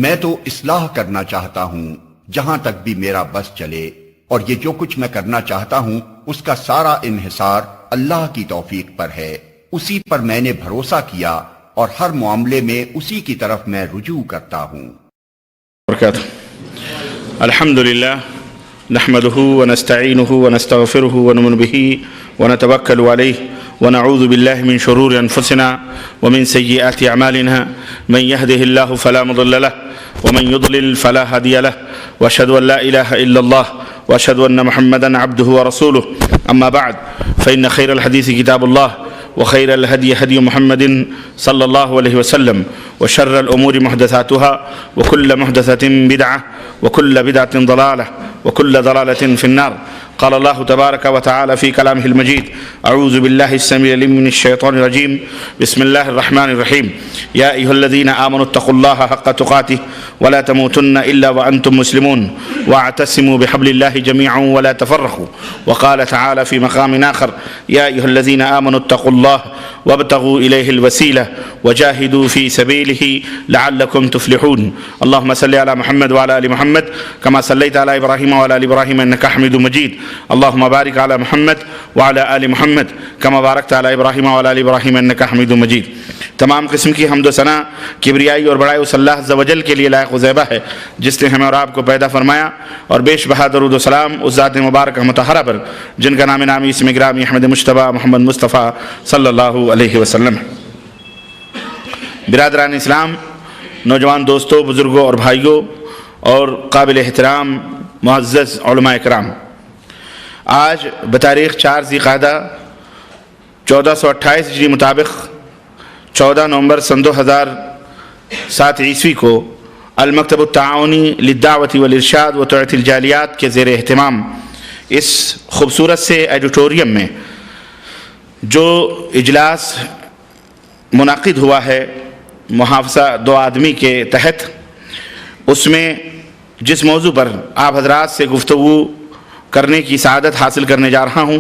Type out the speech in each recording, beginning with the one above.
میں تو اصلاح کرنا چاہتا ہوں جہاں تک بھی میرا بس چلے، اور یہ جو کچھ میں کرنا چاہتا ہوں اس کا سارا انحصار اللہ کی توفیق پر ہے۔ اسی پر میں نے بھروسہ کیا اور ہر معاملے میں اسی کی طرف میں رجوع کرتا ہوں۔ الحمدللہ نحمده ونستعینه ونستغفره ونؤمن به ونتوکل علیہ ونعوذ باللہ من شرور انفسنا ومن سیئات اعمالنا من يهده الله فلا مضل له ومن يضلل فلا هادي له واشهد ان لا اله الا الله واشهد ان محمدا عبده ورسوله اما بعد فان خير الحديث كتاب الله وخير الهدي هدي محمد صلى الله عليه وسلم وشر الأمور محدثاتها وكل محدثة بدعة وكل بدعة ضلالة وكل ضلالة في النار۔ قال الله تبارك وتعالى في كلامه المجيد: أعوذ بالله السميع العليم من الشيطان الرجيم، بسم الله الرحمن الرحيم، يا أيها الذين آمنوا اتقوا الله حق تقاته ولا تموتن إلا وأنتم مسلمون واعتصموا بحبل الله جميعا ولا تفرقوا۔ وقال تعالى في مقام آخر: يا أيها الذين آمنوا اتقوا الله وابتغوا إليه الوسيلة وجاهدوا في سبيله لعلكم تفلحون۔ اللهم صل على محمد وعلى آل محمد كما صليت على إبراهيم وعلى آل إبراهيم إنك حميد مجيد۔ اللهم بارك على محمد وعلى آل محمد كما باركت على إبراهيم وعلى آل إبراهيم إنك حميد مجيد۔ تمام قسم کی حمد و ثنا، کبریائی اور بڑائی اس اللہ عز و جل کے لیے لائق و زیبہ ہے جس نے ہمیں اور آپ کو پیدا فرمایا، اور بیش بہا درود و سلام اس ذات مبارکہ مطہرہ پر جن کا نام نامی اسم گرامی احمد مجتبیٰ محمد مصطفیٰ صلی اللہ علیہ وسلم۔ برادران اسلام، نوجوان دوستوں، بزرگوں اور بھائیوں اور قابل احترام معزز علماء کرام، آج بتاریخ 4 ذی القعدہ 1428 ہجری مطابق 14 نومبر سن 2007 عیسوی کو المکتب التعاونی للدعوت والارشاد و توعیۃ الجالیات کے زیر اہتمام اس خوبصورت سے ایڈیٹوریم میں جو اجلاس منعقد ہوا ہے محافظہ 2 آدمی کے تحت، اس میں جس موضوع پر آپ حضرات سے گفتگو کرنے کی سعادت حاصل کرنے جا رہا ہوں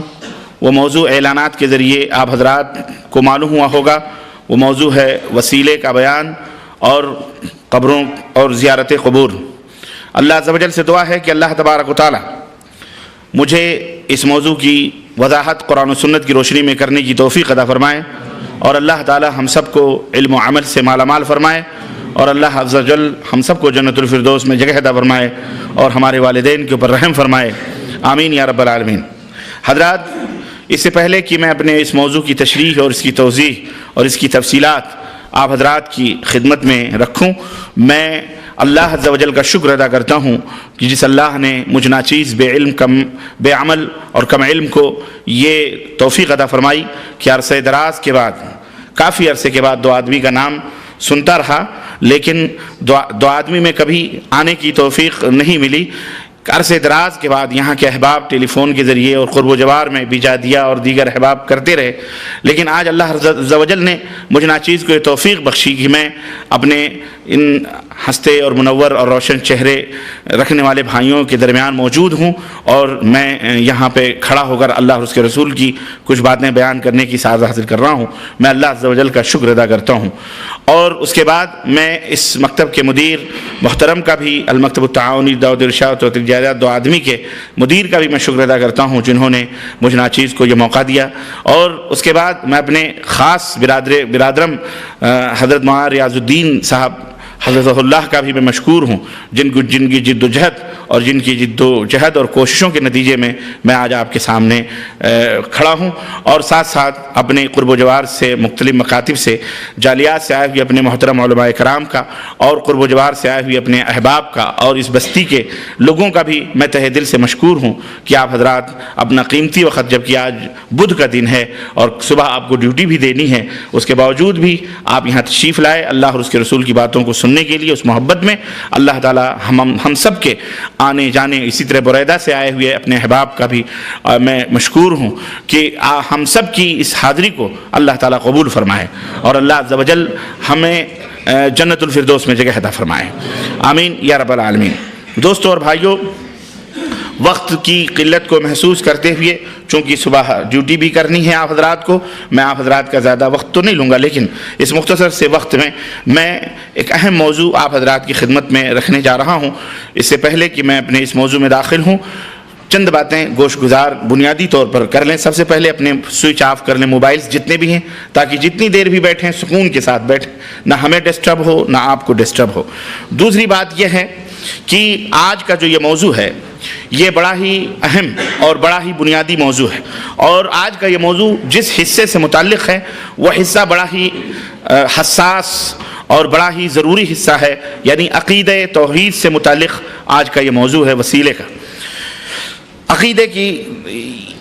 وہ موضوع اعلانات کے ذریعے آپ حضرات کو معلوم ہوا ہوگا۔ وہ موضوع ہے وسیلے کا بیان اور قبروں اور زیارت قبور۔ اللہ عز و جل سے دعا ہے کہ اللہ تبارک و تعالی مجھے اس موضوع کی وضاحت قرآن و سنت کی روشنی میں کرنے کی توفیق عطا فرمائے، اور اللہ تعالی ہم سب کو علم و عمل سے مالا مال فرمائے، اور اللہ عز و جل ہم سب کو جنت الفردوس میں جگہ عطا فرمائے، اور ہمارے والدین کے اوپر رحم فرمائے، آمین یا رب العالمین۔ حضرات، اس سے پہلے کہ میں اپنے اس موضوع کی تشریح اور اس کی توضیح اور اس کی تفصیلات آپ حضرات کی خدمت میں رکھوں، میں اللہ عز و جل کا شکر ادا کرتا ہوں کہ جس اللہ نے مجھ ناچیز بے عمل اور کم علم کو یہ توفیق عطا فرمائی کہ عرصہ دراز کے بعد، کافی عرصے کے بعد 2 آدمی کا نام سنتا رہا، لیکن 2 آدمی میں کبھی آنے کی توفیق نہیں ملی۔ عرصے دراز کے بعد یہاں کے احباب ٹیلی فون کے ذریعے اور قرب و جوار میں بیجادیہ اور دیگر احباب کرتے رہے، لیکن آج اللہ عز و جل نے مجھ ناچیز کو یہ توفیق بخشی کہ میں اپنے ان ہنستے اور منور اور روشن چہرے رکھنے والے بھائیوں کے درمیان موجود ہوں، اور میں یہاں پہ کھڑا ہو کر اللہ اور اس کے رسول کی کچھ باتیں بیان کرنے کی سعادت حاصل کر رہا ہوں۔ میں اللہ عز و جل کا شکر ادا کرتا ہوں، اور اس کے بعد میں اس مکتب کے مدیر محترم کا بھی، المکتب التعاونی دعوت الارشاد و توعیۃ الجالیات 2 آدمی کے مدیر کا بھی میں شکر ادا کرتا ہوں جنہوں نے مجھ ناچیز کو یہ موقع دیا، اور اس کے بعد میں اپنے خاص برادرم حضرت مولانا ریاض الدین صاحب حضرت اللہ کا بھی میں مشکور ہوں جن کی جد و جہد اور جن کی جد و جہد اور کوششوں کے نتیجے میں میں آج آپ کے سامنے کھڑا ہوں، اور ساتھ ساتھ اپنے قرب و جوار سے مختلف مکاتب سے جالیات سے آئے ہوئے اپنے محترم علماء کرام کا اور قرب و جوار سے آئے ہوئے اپنے احباب کا اور اس بستی کے لوگوں کا بھی میں تہ دل سے مشکور ہوں کہ آپ حضرات اپنا قیمتی وقت، جبکہ آج بدھ کا دن ہے اور صبح آپ کو ڈیوٹی بھی دینی ہے، اس کے باوجود بھی آپ یہاں تشریف لائے اللہ اور اس کے رسول کی باتوں کو سننے کے لیے، اس محبت میں اللہ تعالی ہم سب کے آنے جانے، اسی طرح بریدہ سے آئے ہوئے اپنے احباب کا بھی میں مشکور ہوں کہ ہم سب کی اس حاضری کو اللہ تعالی قبول فرمائے اور اللہ عز و جل ہمیں جنت الفردوس میں جگہ عطا فرمائے، آمین یا رب العالمین۔ دوستو اور بھائیو، وقت کی قلت کو محسوس کرتے ہوئے، چونکہ صبح ڈیوٹی بھی کرنی ہے آپ حضرات کو، میں آپ حضرات کا زیادہ وقت تو نہیں لوں گا، لیکن اس مختصر سے وقت میں ایک اہم موضوع آپ حضرات کی خدمت میں رکھنے جا رہا ہوں۔ اس سے پہلے کہ میں اپنے اس موضوع میں داخل ہوں، چند باتیں گوش گزار بنیادی طور پر کر لیں۔ سب سے پہلے اپنے سوئچ آف کر لیں موبائلز جتنے بھی ہیں، تاکہ جتنی دیر بھی بیٹھیں سکون کے ساتھ بیٹھیں، نہ ہمیں ڈسٹرب ہو نہ آپ کو ڈسٹرب ہو۔ دوسری بات یہ ہے کہ آج کا جو یہ موضوع ہے یہ بڑا ہی اہم اور بڑا ہی بنیادی موضوع ہے، اور آج کا یہ موضوع جس حصے سے متعلق ہے وہ حصہ بڑا ہی حساس اور بڑا ہی ضروری حصہ ہے، یعنی عقیدہ توحید سے متعلق آج کا یہ موضوع ہے وسیلے کا۔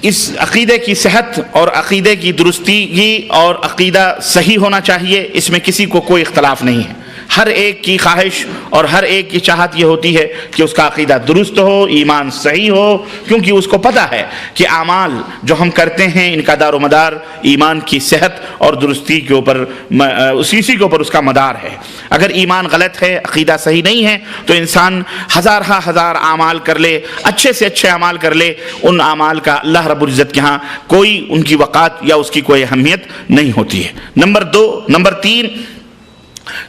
اس عقیدے کی صحت اور عقیدے کی درستگی اور عقیدہ صحیح ہونا چاہیے، اس میں کسی کو کوئی اختلاف نہیں ہے۔ ہر ایک کی خواہش اور ہر ایک کی چاہت یہ ہوتی ہے کہ اس کا عقیدہ درست ہو، ایمان صحیح ہو، کیونکہ اس کو پتہ ہے کہ اعمال جو ہم کرتے ہیں ان کا دار و مدار ایمان کی صحت اور درستی کے اوپر، اسی کے اوپر اس کا مدار ہے۔ اگر ایمان غلط ہے، عقیدہ صحیح نہیں ہے، تو انسان ہزار اعمال کر لے، اچھے سے اچھے اعمال کر لے، ان اعمال کا اللہ رب العزت کے ہاں کوئی ان کی وقات یا اس کی کوئی اہمیت نہیں ہوتی ہے۔ نمبر تین،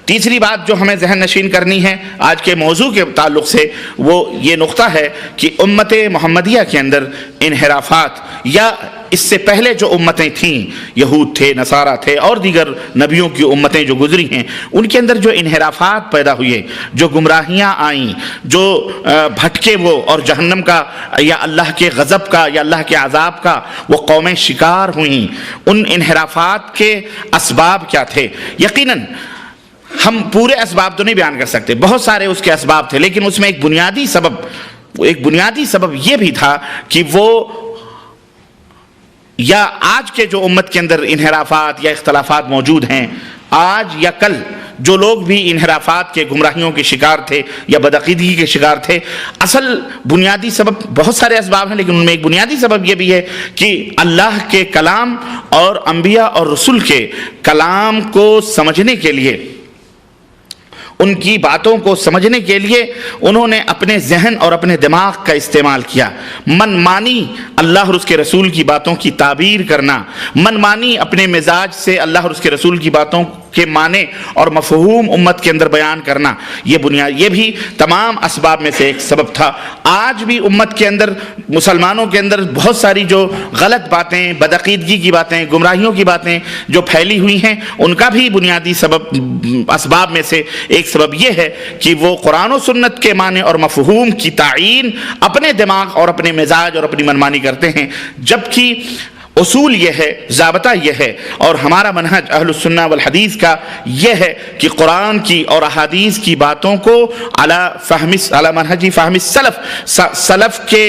تیسری بات جو ہمیں ذہن نشین کرنی ہے آج کے موضوع کے تعلق سے، وہ یہ نقطہ ہے کہ امت محمدیہ کے اندر انحرافات، یا اس سے پہلے جو امتیں تھیں، یہود تھے، نصارہ تھے اور دیگر نبیوں کی امتیں جو گزری ہیں، ان کے اندر جو انحرافات پیدا ہوئے، جو گمراہیاں آئیں، جو بھٹکے وہ اور جہنم کا یا اللہ کے غضب کا یا اللہ کے عذاب کا وہ قومیں شکار ہوئیں، ان انحرافات کے اسباب کیا تھے؟ یقیناً ہم پورے اسباب تو نہیں بیان کر سکتے، بہت سارے اس کے اسباب تھے، لیکن اس میں ایک بنیادی سبب یہ بھی تھا کہ وہ، یا آج کے جو امت کے اندر انحرافات یا اختلافات موجود ہیں، آج یا کل جو لوگ بھی انحرافات کے، گمراہیوں کے شکار تھے یا بدعقیدگی کے شکار تھے، اصل بنیادی سبب، بہت سارے اسباب ہیں لیکن ان میں ایک بنیادی سبب یہ بھی ہے کہ اللہ کے کلام اور انبیاء اور رسول کے کلام کو سمجھنے کے لیے، ان کی باتوں کو سمجھنے کے لیے انہوں نے اپنے ذہن اور اپنے دماغ کا استعمال کیا۔ من مانی اللہ اور اس کے رسول کی باتوں کی تعبیر کرنا، من مانی اپنے مزاج سے اللہ اور اس کے رسول کی باتوں کے معنی اور مفہوم امت کے اندر بیان کرنا، یہ بھی تمام اسباب میں سے ایک سبب تھا۔ آج بھی امت کے اندر، مسلمانوں کے اندر بہت ساری جو غلط باتیں، بدعقیدگی کی باتیں، گمراہیوں کی باتیں جو پھیلی ہوئی ہیں، ان کا بھی بنیادی اسباب میں سے ایک سبب یہ ہے کہ وہ قرآن و سنت کے معنی اور مفہوم کی تعیین اپنے دماغ اور اپنے مزاج اور اپنی منمانی کرتے ہیں، جبکہ اصول یہ ہے، ضابطہ یہ ہے، اور ہمارا منہج اہل السنہ والحدیث کا یہ ہے کہ قرآن کی اور احادیث کی باتوں کو علی منہج فہم سلف کے،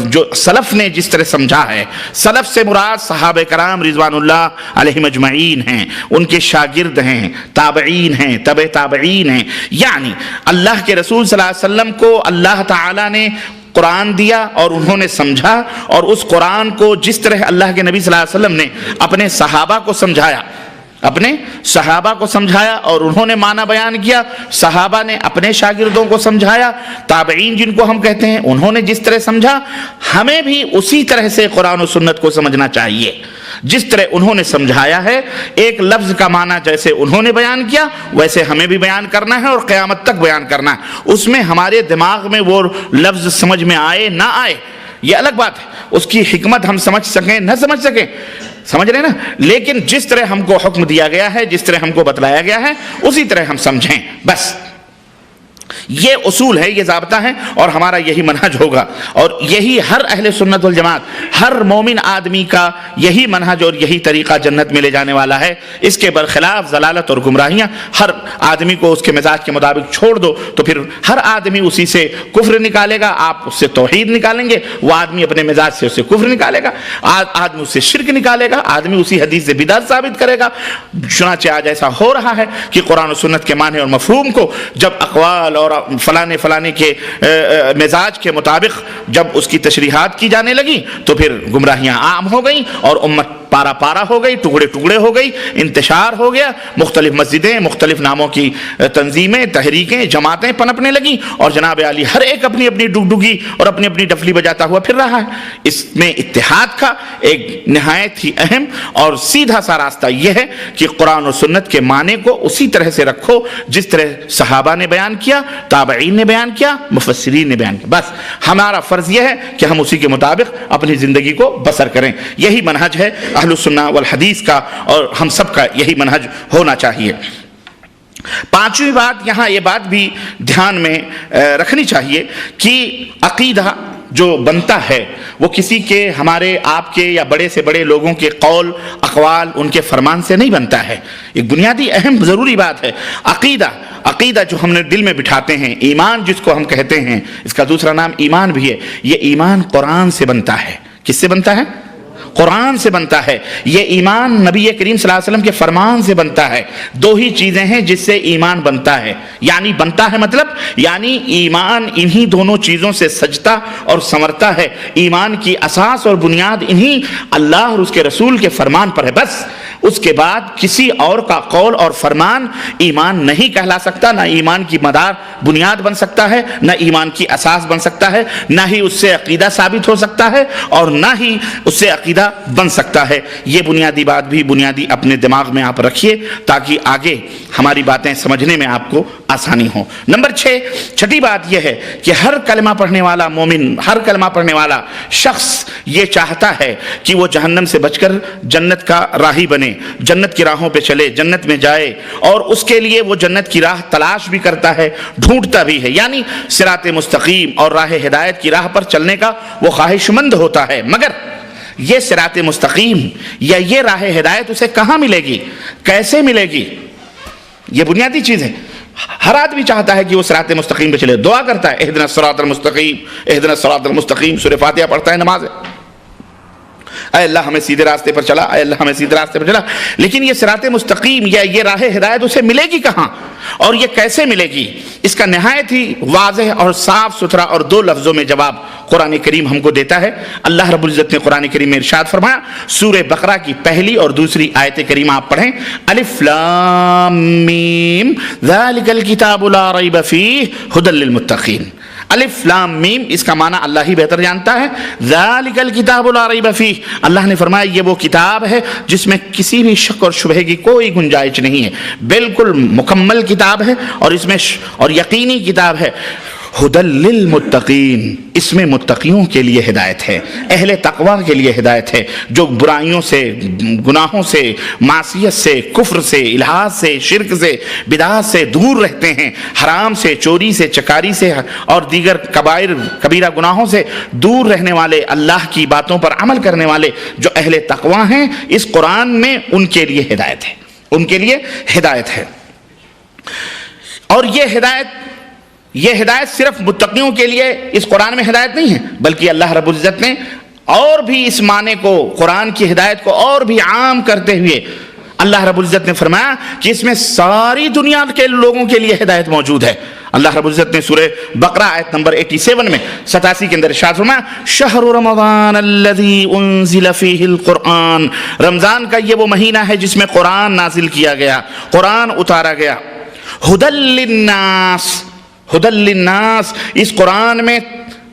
جو سلف نے جس طرح سمجھا ہے، سلف سے مراد صحابہ کرام رضوان اللہ علیہم اجمعین ہیں، ان کے شاگرد ہیں، تابعین ہیں، تبع تابعین ہیں، یعنی اللہ کے رسول صلی اللہ علیہ وسلم کو اللہ تعالی نے قرآن دیا اور انہوں نے سمجھا، اور اس قرآن کو جس طرح اللہ کے نبی صلی اللہ علیہ وسلم نے اپنے صحابہ کو سمجھایا اور انہوں نے معنی بیان کیا، صحابہ نے اپنے شاگردوں کو سمجھایا، تابعین جن کو ہم کہتے ہیں انہوں نے جس طرح سمجھا، ہمیں بھی اسی طرح سے قرآن و سنت کو سمجھنا چاہیے جس طرح انہوں نے سمجھایا ہے۔ ایک لفظ کا معنی جیسے انہوں نے بیان کیا ویسے ہمیں بھی بیان کرنا ہے اور قیامت تک بیان کرنا ہے۔ اس میں ہمارے دماغ میں وہ لفظ سمجھ میں آئے نہ آئے یہ الگ بات ہے، اس کی حکمت ہم سمجھ سکیں نہ سمجھ سکیں، سمجھ رہے نا، لیکن جس طرح ہم کو حکم دیا گیا ہے، جس طرح ہم کو بتلایا گیا ہے، اسی طرح ہم سمجھیں بس۔ یہ اصول ہے، یہ ضابطہ ہے، اور ہمارا یہی منہج ہوگا، اور یہی ہر اہل سنت والجماعت، ہر مومن آدمی کا یہی منہج اور یہی طریقہ جنت میں لے جانے والا ہے۔ اس کے برخلاف ضلالت اور گمراہیاں، ہر آدمی کو اس کے مزاج کے مطابق چھوڑ دو تو پھر ہر آدمی اسی سے کفر نکالے گا، آپ اس سے توحید نکالیں گے، وہ آدمی اپنے مزاج سے اسے کفر نکالے گا، آدمی اس سے شرک نکالے گا، آدمی اسی حدیث سے بدعت ثابت کرے گا۔ چنانچہ آج ایسا ہو رہا ہے کہ قرآن و سنت کے معنی اور مفہوم کو جب اقوال اور فلانے کے مزاج کے مطابق جب اس کی تشریحات کی جانے لگی تو پھر گمراہیاں عام ہو گئیں اور امت پارا پارا ہو گئی، ٹکڑے ٹکڑے ہو گئی، انتشار ہو گیا، مختلف مسجدیں، مختلف ناموں کی تنظیمیں، تحریکیں، جماعتیں پنپنے لگیں، اور جناب علی ہر ایک اپنی اپنی ڈگڈگی اور اپنی اپنی ڈفلی بجاتا ہوا پھر رہا ہے۔ اس میں اتحاد کا ایک نہایت ہی اہم اور سیدھا سا راستہ یہ ہے کہ قرآن و سنت کے معنی کو اسی طرح سے رکھو جس طرح صحابہ نے بیان کیا، تابعین نے بیان کیا، مفسرین نے بیان کیا۔ بس ہمارا فرض یہ ہے کہ ہم اسی کے مطابق اپنی زندگی کو بسر کریں۔ یہی منہج ہے اہل السنہ والحدیث کا، اور ہم سب کا یہی منہج ہونا چاہیے۔ پانچویں بات، یہاں یہ بات بھی دھیان میں رکھنی چاہیے کہ عقیدہ جو بنتا ہے وہ کسی کے، ہمارے آپ کے یا بڑے سے بڑے لوگوں کے قول اقوال، ان کے فرمان سے نہیں بنتا ہے۔ ایک بنیادی اہم ضروری بات ہے عقیدہ جو ہم نے دل میں بٹھاتے ہیں، ایمان جس کو ہم کہتے ہیں، اس کا دوسرا نام ایمان بھی ہے۔ یہ ایمان قرآن سے بنتا ہے۔ کس سے بنتا ہے؟ قرآن سے بنتا ہے۔ یہ ایمان نبی کریم صلی اللہ علیہ وسلم کے فرمان سے بنتا ہے۔ دو ہی چیزیں ہیں جس سے ایمان بنتا ہے، یعنی بنتا ہے مطلب یعنی ایمان انہی دونوں چیزوں سے سجتا اور سنورتا ہے۔ ایمان کی اساس اور بنیاد انہی اللہ اور اس کے رسول کے فرمان پر ہے۔ بس اس کے بعد کسی اور کا قول اور فرمان ایمان نہیں کہلا سکتا، نہ ایمان کی مدار بنیاد بن سکتا ہے، نہ ایمان کی اساس بن سکتا ہے، نہ ہی اس سے عقیدہ ثابت ہو سکتا ہے، اور نہ ہی اس سے عقیدہ بن سکتا ہے۔ یہ بنیادی بات بھی بنیادی اپنے دماغ میں آپ رکھیے تاکہ آگے ہماری باتیں سمجھنے میں آپ کو آسانی ہو۔ نمبر 6، چھٹی بات یہ ہے کہ ہر کلمہ پڑھنے والا مومن، ہر کلمہ پڑھنے والا شخص یہ چاہتا ہے کہ وہ جہنم سے بچ کر جنت کا راہی بنے، جنت کی راہوں پہ چلے، جنت میں جائے، اور اس کے لیے وہ جنت کی راہ تلاش بھی کرتا ہے، ڈھونڈتا بھی ہے، یعنی صراط مستقیم اور راہ ہدایت کی راہ پر چلنے کا وہ خواہش مند ہوتا ہے۔ مگر یہ صراط مستقیم یا یہ راہ ہدایت اسے کہاں ملے گی، کیسے ملے گی؟ یہ بنیادی چیز ہے۔ ہر آدمی چاہتا ہے کہ وہ صراط مستقیم پہ چلے، دعا کرتا ہے اہدنا الصراط المستقیم، اہدنا الصراط المستقیم، سورہ فاتحہ پڑھتا ہے نماز ہے، اے اللہ ہمیں سیدھے راستے پر چلا، اے اللہ ہمیں سیدھے راستے پر چلا۔ لیکن یہ صراط مستقیم یا یہ راہ ہدایت اسے ملے گی کہاں، اور یہ کیسے ملے گی؟ اس کا نہایت ہی واضح اور صاف ستھرا اور دو لفظوں میں جواب قرآن کریم ہم کو دیتا ہے۔ اللہ رب العزت نے قرآن کریم میں ارشاد فرمایا، سورہ بقرہ کی پہلی اور دوسری آیت کریمہ آپ پڑھیں، الف لام میم ذالک الکتاب لا ریب فیہ ھدی للمتقین۔ الف لام میم، اس کا معنی اللہ ہی بہتر جانتا ہے۔ ذالک الکتاب لا ریب فیہ، اللہ نے فرمایا یہ وہ کتاب ہے جس میں کسی بھی شک اور شبہ کی کوئی گنجائش نہیں ہے، بالکل مکمل کتاب ہے، اور اس میں اور یقینی کتاب ہے۔ ھدی للمتقین، اس میں متقیوں کے لیے ہدایت ہے، اہل تقوی کے لیے ہدایت ہے، جو برائیوں سے، گناہوں سے، معصیت سے، کفر سے، الحاد سے، شرک سے، بدعات سے دور رہتے ہیں، حرام سے، چوری سے، چکاری سے اور دیگر کبیرہ گناہوں سے دور رہنے والے، اللہ کی باتوں پر عمل کرنے والے جو اہل تقوی ہیں، اس قرآن میں ان کے لیے ہدایت ہے، ان کے لیے ہدایت ہے۔ اور یہ ہدایت صرف متقیوں کے لیے اس قرآن میں ہدایت نہیں ہے، بلکہ اللہ رب العزت نے اور بھی اس معنی کو، قرآن کی ہدایت کو اور بھی عام کرتے ہوئے اللہ رب العزت نے فرمایا کہ اس میں ساری دنیا کے لوگوں کے لیے ہدایت موجود ہے۔ اللہ رب العزت نے سورہ بقرہ آیت نمبر 87 میں 87 کے اندر ارشاد فرمایا، شہر رمضان الذی انزل فیہ القرآن، رمضان کا یہ وہ مہینہ ہے جس میں قرآن نازل کیا گیا، قرآن اتارا گیا، ھدی للناس، ھدی للناس، اس قرآن میں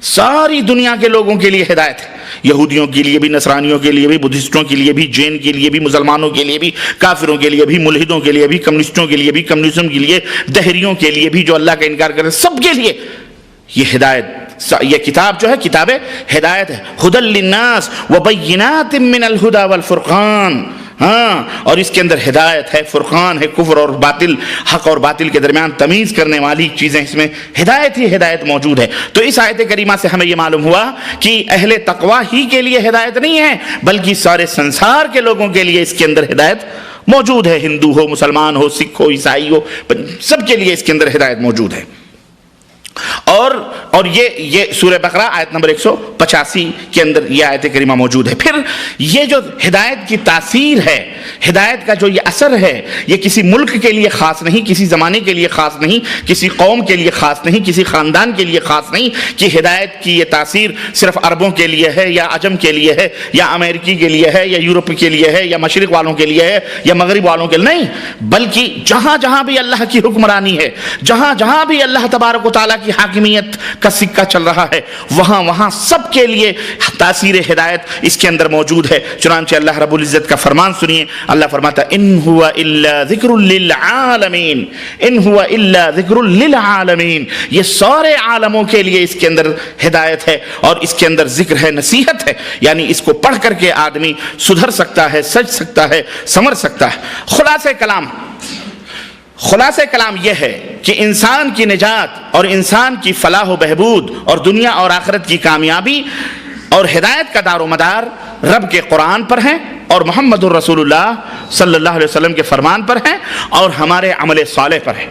ساری دنیا کے لوگوں کے لیے ہدایت ہے، یہودیوں کے لیے بھی، نصرانیوں کے لیے بھی، بدھسٹوں کے لیے بھی، جین کے لیے بھی، مسلمانوں کے لیے بھی، کافروں کے لیے بھی، ملحدوں کے لیے بھی، کمیونسٹوں کے لیے بھی، کمیونزم کے لیے، دہریوں کے لیے بھی جو اللہ کا انکار کرتے ہیں، سب کے لیے یہ ہدایت، یہ کتاب جو ہے کتاب ہدایت ہے۔ ھدی للناس وبینات من الھدی والفرقان، ہاں، اور اس کے اندر ہدایت ہے، فرقان ہے، کفر اور باطل، حق اور باطل کے درمیان تمیز کرنے والی چیزیں، اس میں ہدایت ہی ہدایت موجود ہے۔ تو اس آیت کریمہ سے ہمیں یہ معلوم ہوا کہ اہل تقوی ہی کے لیے ہدایت نہیں ہے، بلکہ سارے سنسار کے لوگوں کے لیے اس کے اندر ہدایت موجود ہے، ہندو ہو، مسلمان ہو، سکھ ہو، عیسائی ہو، سب کے لیے اس کے اندر ہدایت موجود ہے۔ اور اور یہ سورہ بقرہ آیت نمبر 185 کے اندر یہ آیت کریمہ موجود ہے۔ پھر یہ جو ہدایت کی تاثیر ہے، ہدایت کا جو یہ اثر ہے، یہ کسی ملک کے لیے خاص نہیں، کسی زمانے کے لیے خاص نہیں، کسی قوم کے لیے خاص نہیں، کسی خاندان کے لیے خاص نہیں کہ ہدایت کی یہ تاثیر صرف عربوں کے لیے ہے یا عجم کے لیے ہے یا امریکی کے لیے ہے یا یورپ کے لیے ہے یا مشرق والوں کے لیے ہے یا مغرب والوں کے لیے، نہیں، بلکہ جہاں جہاں بھی اللہ کی حکمرانی ہے، جہاں جہاں بھی اللہ تبارک و تعالیٰ کی حاکمیت کا سکہ چل رہا ہے، وہاں وہاں سب کے لیے تاثیر ہدایت اس کے اندر موجود ہے۔ چنانچہ اللہ رب العزت کا فرمان سنیے، اللہ فرماتا ان هو الا ذکر للعالمین، ان هو الا ذکر للعالمین، یہ سارے عالموں کے لیے اس کے اندر ہدایت ہے اور اس کے اندر ذکر ہے، نصیحت ہے، یعنی اس کو پڑھ کر کے آدمی سدھر سکتا ہے، سج سکتا ہے، سمر سکتا ہے۔ خلاصہ کلام یہ ہے کہ انسان کی نجات اور انسان کی فلاح و بہبود اور دنیا اور آخرت کی کامیابی اور ہدایت کا دار و مدار رب کے قرآن پر ہے اور محمد الرسول اللہ صلی اللہ علیہ وسلم کے فرمان پر ہے اور ہمارے عمل صالح پر ہے۔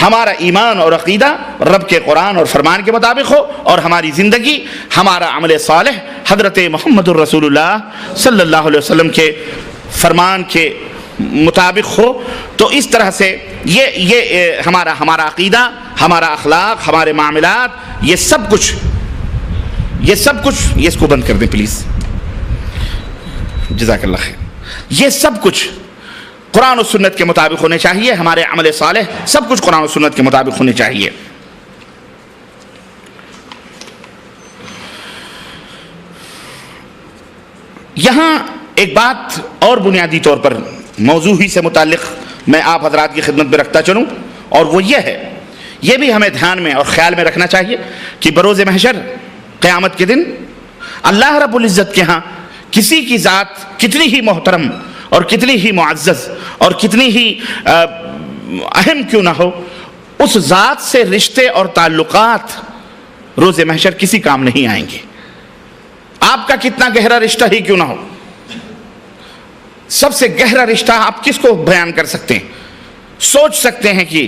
ہمارا ایمان اور عقیدہ رب کے قرآن اور فرمان کے مطابق ہو اور ہماری زندگی، ہمارا عمل صالح حضرت محمد الرسول اللہ صلی اللہ علیہ وسلم کے فرمان کے مطابق ہو، تو اس طرح سے یہ ہمارا عقیدہ، ہمارا اخلاق، ہمارے معاملات، یہ سب کچھ یہ اس کو بند کر دیں پلیز، جزاک اللہ خیر، یہ سب کچھ قرآن و سنت کے مطابق ہونے چاہیے، ہمارے عمل صالح سب کچھ قرآن و سنت کے مطابق ہونے چاہیے۔ یہاں ایک بات اور بنیادی طور پر موضوع ہی سے متعلق میں آپ حضرات کی خدمت میں رکھتا چلوں، اور وہ یہ ہے، یہ بھی ہمیں دھیان میں اور خیال میں رکھنا چاہیے کہ بروز محشر قیامت کے دن اللہ رب العزت کے ہاں کسی کی ذات کتنی ہی محترم اور کتنی ہی معزز اور کتنی ہی اہم کیوں نہ ہو، اس ذات سے رشتے اور تعلقات روز محشر کسی کام نہیں آئیں گے۔ آپ کا کتنا گہرا رشتہ ہی کیوں نہ ہو، سب سے گہرا رشتہ آپ کس کو بیان کر سکتے ہیں؟ سوچ سکتے ہیں کہ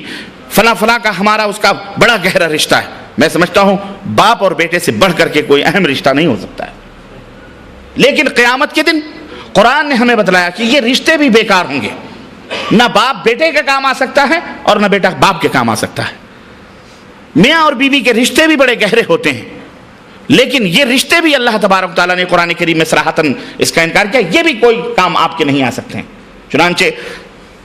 فلاں کا ہمارا اس کا بڑا گہرا رشتہ ہے۔ میں سمجھتا ہوں باپ اور بیٹے سے بڑھ کر کے کوئی اہم رشتہ نہیں ہو سکتا ہے، لیکن قیامت کے دن قرآن نے ہمیں بتلایا کہ یہ رشتے بھی بیکار ہوں گے، نہ باپ بیٹے کے کام آ سکتا ہے اور نہ بیٹا باپ کے کام آ سکتا ہے۔ میاں اور بیوی کے رشتے بھی بڑے گہرے ہوتے ہیں، لیکن یہ رشتے بھی اللہ تبارک تعالیٰ نے قرآن کریم میں صراحتاً اس کا انکار کیا، یہ بھی کوئی کام آپ کے نہیں آ سکتے ہیں۔ چنانچہ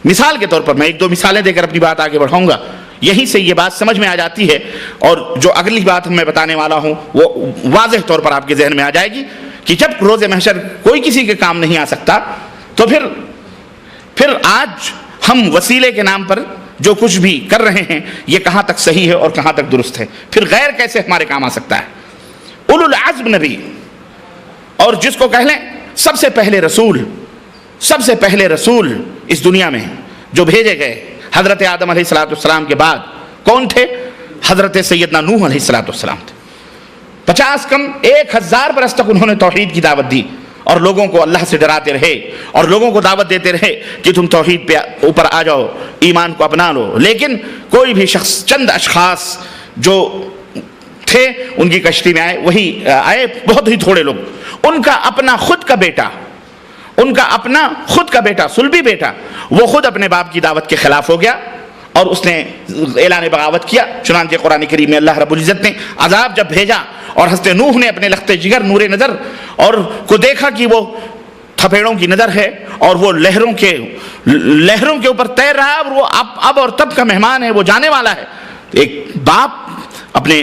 مثال کے طور پر میں ایک دو مثالیں دے کر اپنی بات آگے بڑھاؤں گا، یہیں سے یہ بات سمجھ میں آ جاتی ہے، اور جو اگلی بات میں بتانے والا ہوں وہ واضح طور پر آپ کے ذہن میں آ جائے گی کہ جب روز محشر کوئی کسی کے کام نہیں آ سکتا، تو پھر آج ہم وسیلے کے نام پر جو کچھ بھی کر رہے ہیں یہ کہاں تک صحیح ہے اور کہاں تک درست ہے، پھر غیر کیسے ہمارے کام آ سکتا ہے۔ اولو العزم نبی، اور جس کو کہہ لیں سب سے پہلے رسول اس دنیا میں جو بھیجے گئے حضرت آدم علیہ السلام کے بعد کون تھے؟ حضرت سیدنا نوح علیہ السلام تھے۔ 50 کم 1000 برس تک انہوں نے توحید کی دعوت دی اور لوگوں کو اللہ سے ڈراتے رہے اور لوگوں کو دعوت دیتے رہے کہ تم توحید پہ اوپر آ جاؤ، ایمان کو اپنا لو، لیکن کوئی بھی شخص، چند اشخاص جو تھے ان کی کشتی میں وہی آئے بہت ہی تھوڑے لوگ، ان کا اپنا خود کا بیٹا سلبی بیٹا وہ خود اپنے باپ کی دعوت کے خلاف ہو گیا اور اس نے اعلان بغاوت کیا۔ چنانچہ قرآن کریم میں اللہ رب العزت نے عذاب جب بھیجا اور حضرت نوح نے اپنے لخت جگر نور نظر اور کو دیکھا کہ وہ تھپیڑوں کی نظر ہے اور وہ لہروں کے اوپر تیر رہا ہے اور وہ اب اور تب کا مہمان ہے، وہ جانے والا ہے۔ ایک باپ اپنے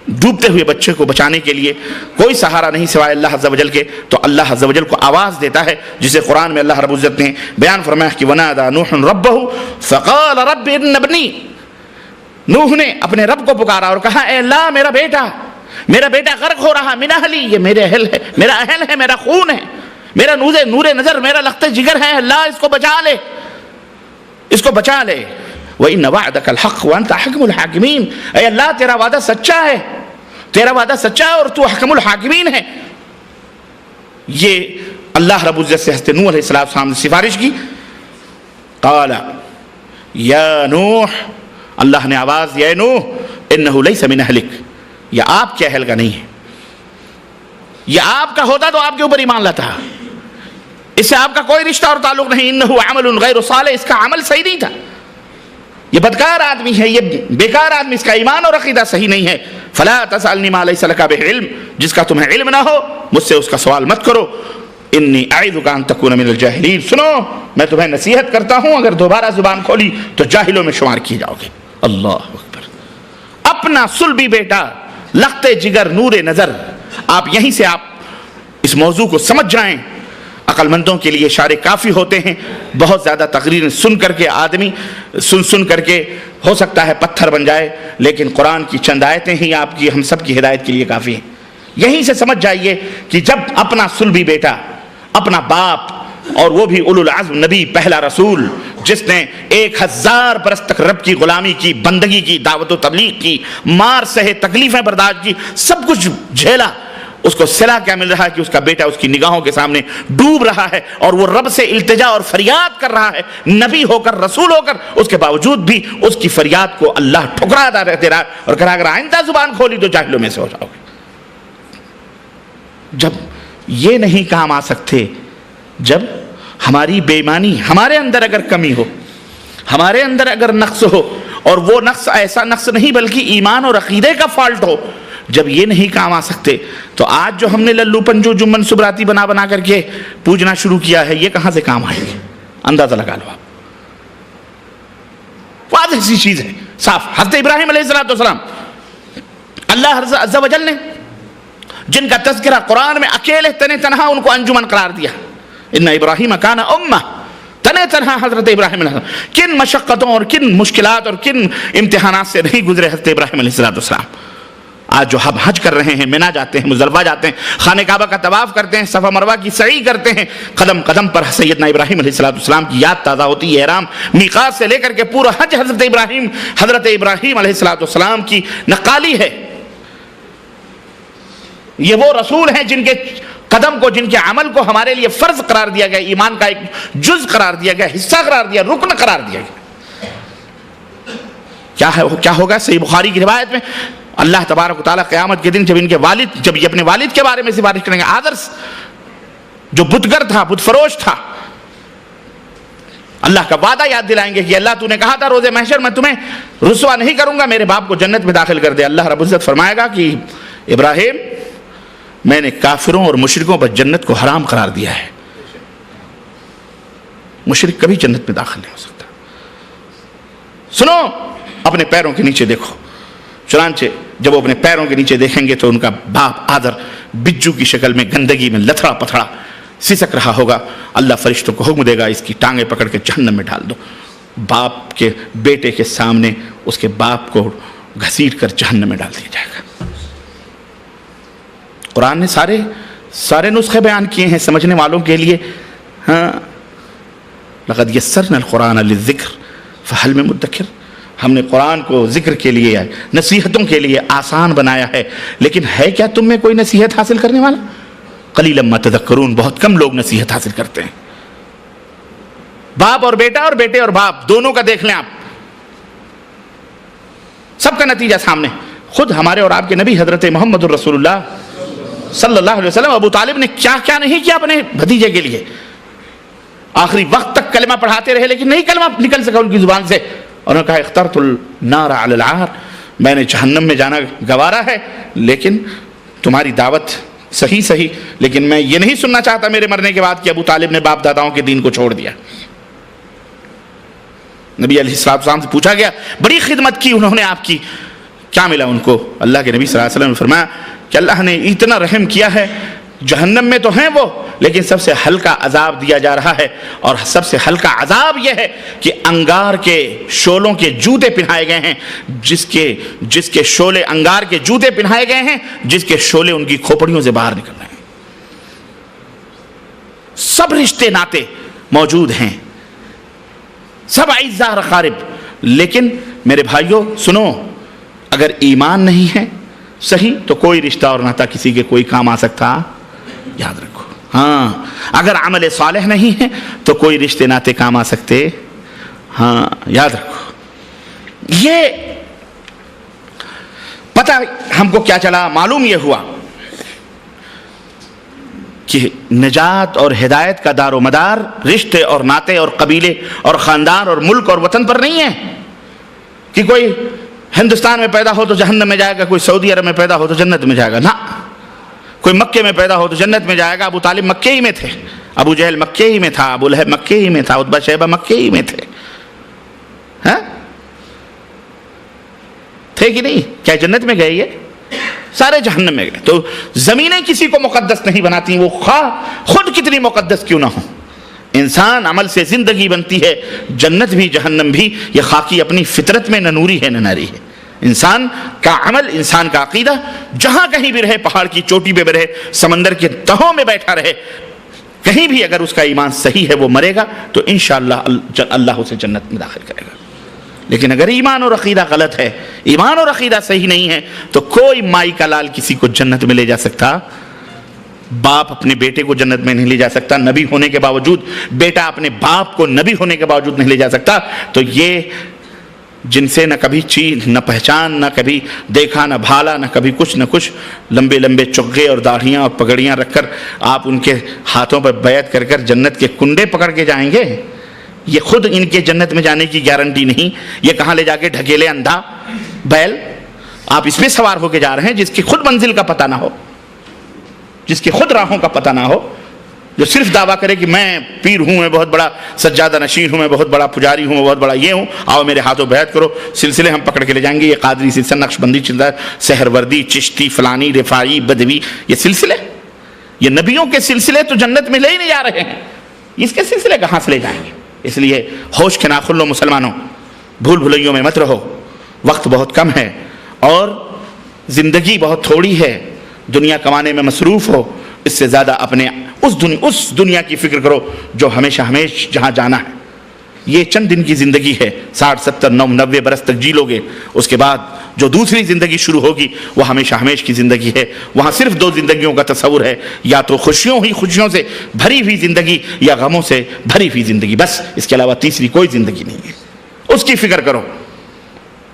ڈوبتے ہوئے بچے کو بچانے کے لیے کوئی سہارا نہیں سوائے اللہ عز و جل کے، تو اللہ عز و جل کو آواز دیتا ہے، جسے قرآن میں اللہ رب العزت نے بیان فرمایا کہ وَنَادَى نُوحٌ رَبَّهُ فَقَالَ رَبِّ إِنَّ ابْنِي، نوح نے اپنے رب کو پکارا اور کہا اے اللہ میرا بیٹا غرق ہو رہا، من اہلی، یہ میرے اہل ہے، میرا اہل ہے، میرا خون ہے، میرا نور نظر، میرا لخت جگر ہے، اللہ اس کو بچا لے۔ وَإِنَّ وَعْدَكَ الْحَقُّ وَأَنْتَ أَحْكَمُ الْحَاكِمِينَ، اے اللہ تیرا وعدہ سچا ہے اور تو احکم الحاکمین ہے۔ یہ اللہ رب العزت سے حضرت نوح علیہ السلام نے سفارش کی۔ قال یا نوح، اللہ نے آواز دیا، اے نوح انہ لیس من اہلک، یہ آپ کے اہل کا نہیں ہے. یہ آپ کا ہوتا تو آپ کے اوپر ایمان لاتا. اس سے آپ کا کوئی رشتہ اور تعلق نہیں. انہ عمل غیر صالح، اس کا عمل صحیح نہیں تھا. یہ بدکار آدمی ہے، یہ بیکار آدمی، اس کا ایمان اور عقیدہ صحیح نہیں ہے. فلا تسألنی ما لیس لک بہ علم، جس کا تمہیں علم نہ ہو مجھ سے اس کا سوال مت کرو. انی اعظک ان تکون من الجاہلین. سنو میں تمہیں نصیحت کرتا ہوں، اگر دوبارہ زبان کھولی تو جاہلوں میں شمار کیے جاؤ گے. اللہ اکبر. اپنا صلبی بیٹا، لخت جگر، نور نظر. آپ یہیں سے آپ اس موضوع کو سمجھ جائیں. عقل مندوں کے لیے اشارے کافی ہوتے ہیں. بہت زیادہ تقریر سن کر کے آدمی سن کر کے ہو سکتا ہے پتھر بن جائے، لیکن قرآن کی چند آیتیں ہی آپ کی ہم سب کی ہدایت کے لیے کافی ہیں. یہیں سے سمجھ جائیے کہ جب اپنا صلبی بیٹا، اپنا باپ، اور وہ بھی اولو العزم نبی، پہلا رسول، جس نے 1000 برس تک رب کی غلامی کی، بندگی کی، دعوت و تبلیغ کی، مار سہے، تکلیفیں برداشت کی، سب کچھ جھیلا، اس کو صلہ کیا مل رہا ہے کہ اس کا بیٹا اس کی نگاہوں کے سامنے ڈوب رہا ہے اور وہ رب سے التجا اور فریاد کر رہا ہے. نبی ہو کر، رسول ہو کر، اس کے باوجود بھی اس کی فریاد کو اللہ ٹھکرا دے رہا اور کہا اگر آئندہ زبان کھولی تو جاہلوں میں سے ہو جاؤ گے. جب یہ نہیں کام آ سکتے، جب ہماری بے ایمانی، ہمارے اندر اگر کمی ہو، ہمارے اندر اگر نقص ہو، اور وہ نقص ایسا نقص نہیں بلکہ ایمان اور عقیدے کا فالٹ ہو، جب یہ نہیں کام آ سکتے تو آج جو ہم نے للو پنجو جمن سبراتی بنا کر کے پوجنا شروع کیا ہے، یہ کہاں سے کام آئیں گے؟ اندازہ لگا لو آپ. واضح سی چیز ہے، صاف. حضرت ابراہیم علیہ السلام، اللہ عز و جل نے جن کا تذکرہ قرآن میں اکیلے تنہا ان کو انجمن قرار دیا. ان ابراہیم کان امہ، تنہا حضرت ابراہیم علیہ السلام کن مشقتوں اور کن مشکلات اور کن امتحانات سے نہیں گزرے حضرت ابراہیم علیہ السلام. آج جو ہم حج کر رہے ہیں، مینا جاتے ہیں، مزدلفہ جاتے ہیں، خانہ کعبہ کا طواف کرتے ہیں، صفا مروہ کی سعی کرتے ہیں، قدم قدم پر سیدنا ابراہیم علیہ السلام کی یاد تازہ ہوتی ہے. احرام میقات سے لے کر کے پورا حج حضرت ابراہیم علیہ السلام کی نقالی ہے. یہ وہ رسول ہیں جن کے قدم کو، جن کے عمل کو ہمارے لیے فرض قرار دیا گیا، ایمان کا ایک جز قرار دیا گیا، حصہ قرار دیا، رکن قرار دیا گیا. کیا ہوگا؟ صحیح بخاری کی روایت میں اللہ تبارک و تعالیٰ قیامت کے دن جب یہ اپنے والد کے بارے میں سفارش کریں گے، آدرس جو بتگر تھا، بت فروش تھا، اللہ کا وعدہ یاد دلائیں گے کہ اللہ تو نے کہا تھا روز محشر میں تمہیں رسوا نہیں کروں گا، میرے باپ کو جنت میں داخل کر دے. اللہ رب العزت فرمائے گا کہ ابراہیم، میں نے کافروں اور مشرکوں پر جنت کو حرام قرار دیا ہے. مشرک کبھی جنت میں داخل نہیں ہو سکتا. سنو، اپنے پیروں کے نیچے دیکھو. چنانچہ جب وہ اپنے پیروں کے نیچے دیکھیں گے تو ان کا باپ آدر بجو کی شکل میں گندگی میں لتھڑا پتھڑا سسک رہا ہوگا. اللہ فرشتوں کو حکم دے گا اس کی ٹانگیں پکڑ کے جہنم میں ڈال دو. باپ کے بیٹے کے سامنے اس کے باپ کو گھسیٹ کر جہنم میں ڈال دیا جائے گا. قرآن نے سارے نسخے بیان کیے ہیں سمجھنے والوں کے لیے. ہاں، لقد یسرنا القرآن للذکر فہل من مدکر. ہم نے قرآن کو ذکر کے لیے، نصیحتوں کے لیے آسان بنایا ہے، لیکن ہے کیا تم میں کوئی نصیحت حاصل کرنے والا؟ قلیلا ما تذکرون. بہت کم لوگ نصیحت حاصل کرتے ہیں. باپ اور بیٹا اور بیٹے اور باپ دونوں کا دیکھ لیں آپ، سب کا نتیجہ سامنے. خود ہمارے اور آپ کے نبی حضرت محمد الرسول اللہ صلی اللہ علیہ وسلم، ابو طالب نے کیا کیا نہیں کیا اپنے بھتیجے کے لیے. آخری وقت تک کلمہ پڑھاتے رہے لیکن نہیں کلمہ نکل سکا ان کی زبان سے. انہوں نے کہا اخترت النار علی العار، میں نے جہنم میں جانا گوارا ہے، لیکن تمہاری دعوت صحیح، لیکن میں یہ نہیں سننا چاہتا میرے مرنے کے بعد کہ ابو طالب نے باپ داداؤں کے دین کو چھوڑ دیا. نبی علیہ السلام سے پوچھا گیا، بڑی خدمت کی انہوں نے آپ کی، کیا ملا ان کو؟ اللہ کے نبی صلی اللہ علیہ وسلم نے فرمایا کہ اللہ نے اتنا رحم کیا ہے، جہنم میں تو ہیں وہ، لیکن سب سے ہلکا عذاب دیا جا رہا ہے، اور سب سے ہلکا عذاب یہ ہے کہ انگار کے شولوں کے جوتے پہنائے گئے ہیں، جس کے شولے انگار کے جوتے پہنائے گئے ہیں، جس کے شولے ان کی کھوپڑیوں سے باہر نکل رہے ہیں. سب رشتے ناتے موجود ہیں، سب اعزاء اقارب، لیکن میرے بھائیوں سنو، اگر ایمان نہیں ہے صحیح تو کوئی رشتہ اور ناتا کسی کے کوئی کام آ سکتا، یاد رکھو. ہاں، اگر عمل صالح نہیں ہے تو کوئی رشتے ناتے کام آ سکتے. ہاں، یاد رکھو. یہ پتہ ہم کو کیا چلا، معلوم یہ ہوا کہ نجات اور ہدایت کا دار و مدار رشتے اور ناطے اور قبیلے اور خاندان اور ملک اور وطن پر نہیں ہے کہ کوئی ہندوستان میں پیدا ہو تو جہنم میں جائے گا، کوئی سعودی عرب میں پیدا ہو تو جنت میں جائے گا، نہ، کوئی مکے میں پیدا ہو تو جنت میں جائے گا۔ ابو طالب مکے ہی میں تھے، ابو جہل مکے ہی میں تھا، ابو لہب مکے ہی میں تھا، عتبہ شیبہ مکے ہی میں تھے، ہاں تھے کہ نہیں؟ کیا جنت میں گئے؟ یہ سارے جہنم میں گئے۔ تو زمینیں کسی کو مقدس نہیں بناتی، وہ خواہ خود کتنی مقدس کیوں نہ ہو۔ انسان عمل سے زندگی بنتی ہے، جنت بھی جہنم بھی، یہ خاکی اپنی فطرت میں نہ نوری ہے نہ ناری ہے۔ انسان کا عمل، انسان کا عقیدہ جہاں کہیں بھی رہے، پہاڑ کی چوٹی پہ بھی رہے، سمندر کے تہوں میں بیٹھا رہے، کہیں بھی اگر اس کا ایمان صحیح ہے وہ مرے گا تو انشاءاللہ اللہ اسے جنت میں داخل کرے گا۔ لیکن اگر ایمان اور عقیدہ غلط ہے، ایمان اور عقیدہ صحیح نہیں ہے، تو کوئی مائی کا لال کسی کو جنت میں لے جا سکتا، باپ اپنے بیٹے کو جنت میں نہیں لے جا سکتا، نبی ہونے کے باوجود بیٹا اپنے باپ کو نبی ہونے کے باوجود نہیں لے جا سکتا۔ تو یہ جن سے نہ کبھی چیز نہ پہچان، نہ کبھی دیکھا نہ بھالا، نہ کبھی کچھ نہ کچھ، لمبے لمبے چغے اور داڑھیاں اور پگڑیاں رکھ کر آپ ان کے ہاتھوں پر بیعت کر کر جنت کے کنڈے پکڑ کے جائیں گے، یہ خود ان کے جنت میں جانے کی گارنٹی نہیں۔ یہ کہاں لے جا کے ڈھکیلے اندھا بیل، آپ اس میں سوار ہو کے جا رہے ہیں جس کی خود منزل کا پتہ نہ ہو، جس کی خود راہوں کا پتہ نہ ہو، جو صرف دعویٰ کرے کہ میں پیر ہوں، میں بہت بڑا سجادہ نشین ہوں، میں بہت بڑا پجاری ہوں، میں بہت بڑا یہ ہوں، آؤ میرے ہاتھوں بیعت کرو، سلسلے ہم پکڑ کے لے جائیں گے۔ یہ قادری سلسلہ، نقشبندی چلتا ہے، سہروردی، چشتی، فلانی، رفاعی، بدوی، یہ سلسلے، یہ نبیوں کے سلسلے تو جنت میں لے ہی نہیں جا رہے ہیں، اس کے سلسلے کہاں سے لے جائیں گے؟ اس لیے ہوش کے ناخن لو مسلمانوں، بھول بھلائیوں میں مت رہو، وقت بہت کم ہے اور زندگی بہت تھوڑی ہے، دنیا کمانے میں مصروف ہو، اس سے زیادہ اپنے اس دنیا کی فکر کرو جو ہمیشہ جہاں جانا ہے۔ یہ چند دن کی زندگی ہے، 60 70 90 برس تک جی لو گے، اس کے بعد جو دوسری زندگی شروع ہوگی وہ ہمیشہ کی زندگی ہے۔ وہاں صرف 2 زندگیوں کا تصور ہے، یا تو خوشیوں سے بھری ہوئی زندگی یا غموں سے بھری ہوئی زندگی، بس اس کے علاوہ تیسری کوئی زندگی نہیں ہے۔ اس کی فکر کرو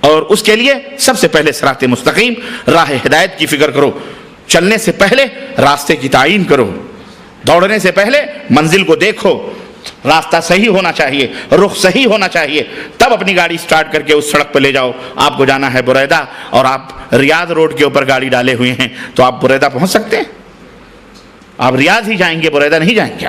اور اس کے لیے سب سے پہلے صراط مستقیم، راہ ہدایت کی فکر کرو۔ چلنے سے پہلے راستے کی تعین کرو، دوڑنے سے پہلے منزل کو دیکھو، راستہ صحیح ہونا چاہیے، رخ صحیح ہونا چاہیے، تب اپنی گاڑی سٹارٹ کر کے اس سڑک پہ لے جاؤ۔ آپ کو جانا ہے بریدہ اور آپ ریاض روڈ کے اوپر گاڑی ڈالے ہوئے ہیں تو آپ بریدہ پہنچ سکتے ہیں؟ آپ ریاض ہی جائیں گے، بریدہ نہیں جائیں گے۔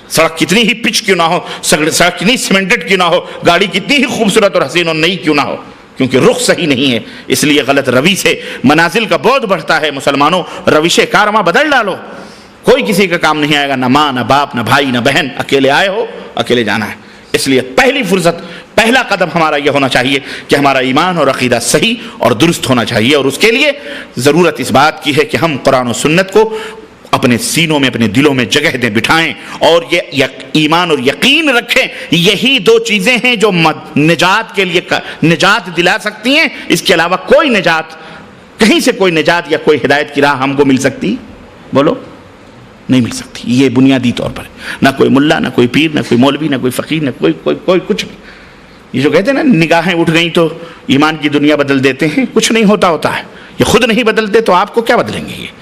سڑک کتنی ہی پچ کیوں نہ ہو، سڑک کتنی سیمنٹڈ کیوں نہ ہو، گاڑی کتنی ہی خوبصورت اور حسین اور نئی کیوں نہ ہو، کیونکہ رخ صحیح نہیں ہے، اس لیے غلط روی سے منازل کا بعد بڑھتا ہے۔ مسلمانوں، روش کارواں بدل ڈالو، کوئی کسی کا کام نہیں آئے گا، نہ ماں نہ باپ نہ بھائی نہ بہن، اکیلے آئے ہو اکیلے جانا ہے۔ اس لیے پہلی فرصت، پہلا قدم ہمارا یہ ہونا چاہیے کہ ہمارا ایمان اور عقیدہ صحیح اور درست ہونا چاہیے، اور اس کے لیے ضرورت اس بات کی ہے کہ ہم قرآن و سنت کو اپنے سینوں میں، اپنے دلوں میں جگہ دیں، بٹھائیں، اور یہ ایمان اور یقین رکھیں۔ یہی 2 چیزیں ہیں جو نجات کے لیے نجات دلا سکتی ہیں، اس کے علاوہ کوئی نجات، کہیں سے کوئی نجات یا کوئی ہدایت کی راہ ہم کو مل سکتی؟ بولو، نہیں مل سکتی۔ یہ بنیادی طور پر نہ کوئی ملا، نہ کوئی پیر، نہ کوئی مولوی، نہ کوئی فقیر، نہ کوئی کچھ نہیں۔ یہ جو کہتے ہیں نا نگاہیں اٹھ گئیں تو ایمان کی دنیا بدل دیتے ہیں، کچھ نہیں ہوتا ہے۔ یہ خود نہیں بدلتے تو آپ کو کیا بدلیں گے؟ یہ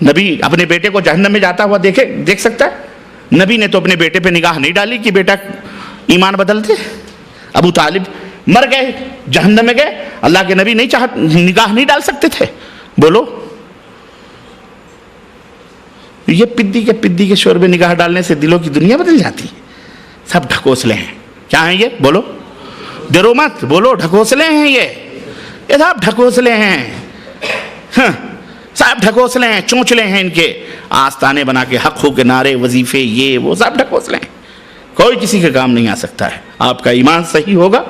نبی اپنے بیٹے کو جہنم میں جاتا ہوا دیکھ سکتا ہے؟ نبی نے تو اپنے بیٹے پہ نگاہ نہیں ڈالی کہ بیٹا ایمان بدل دے۔ ابو طالب مر گئے، جہنم میں گئے، اللہ کے نبی نگاہ نہیں ڈال سکتے تھے؟ بولو، یہ پدی کے شور میں نگاہ ڈالنے سے دلوں کی دنیا بدل جاتی ہے۔ سب ڈھکوسلے ہیں، کیا ہیں یہ؟ بولو، ڈرو مت، بولو، ڈھکوسلے ہیں یہ سب ڈھکوسلے ہیں، سب ڈھکوسلے ہیں، چونچلے ہیں، ان کے آستانے بنا کے حق ہو کے نعرے، وظیفے، یہ وہ سب ڈھکوسلے ہیں، کوئی کسی کے کام نہیں آ سکتا ہے۔ آپ کا ایمان صحیح ہوگا،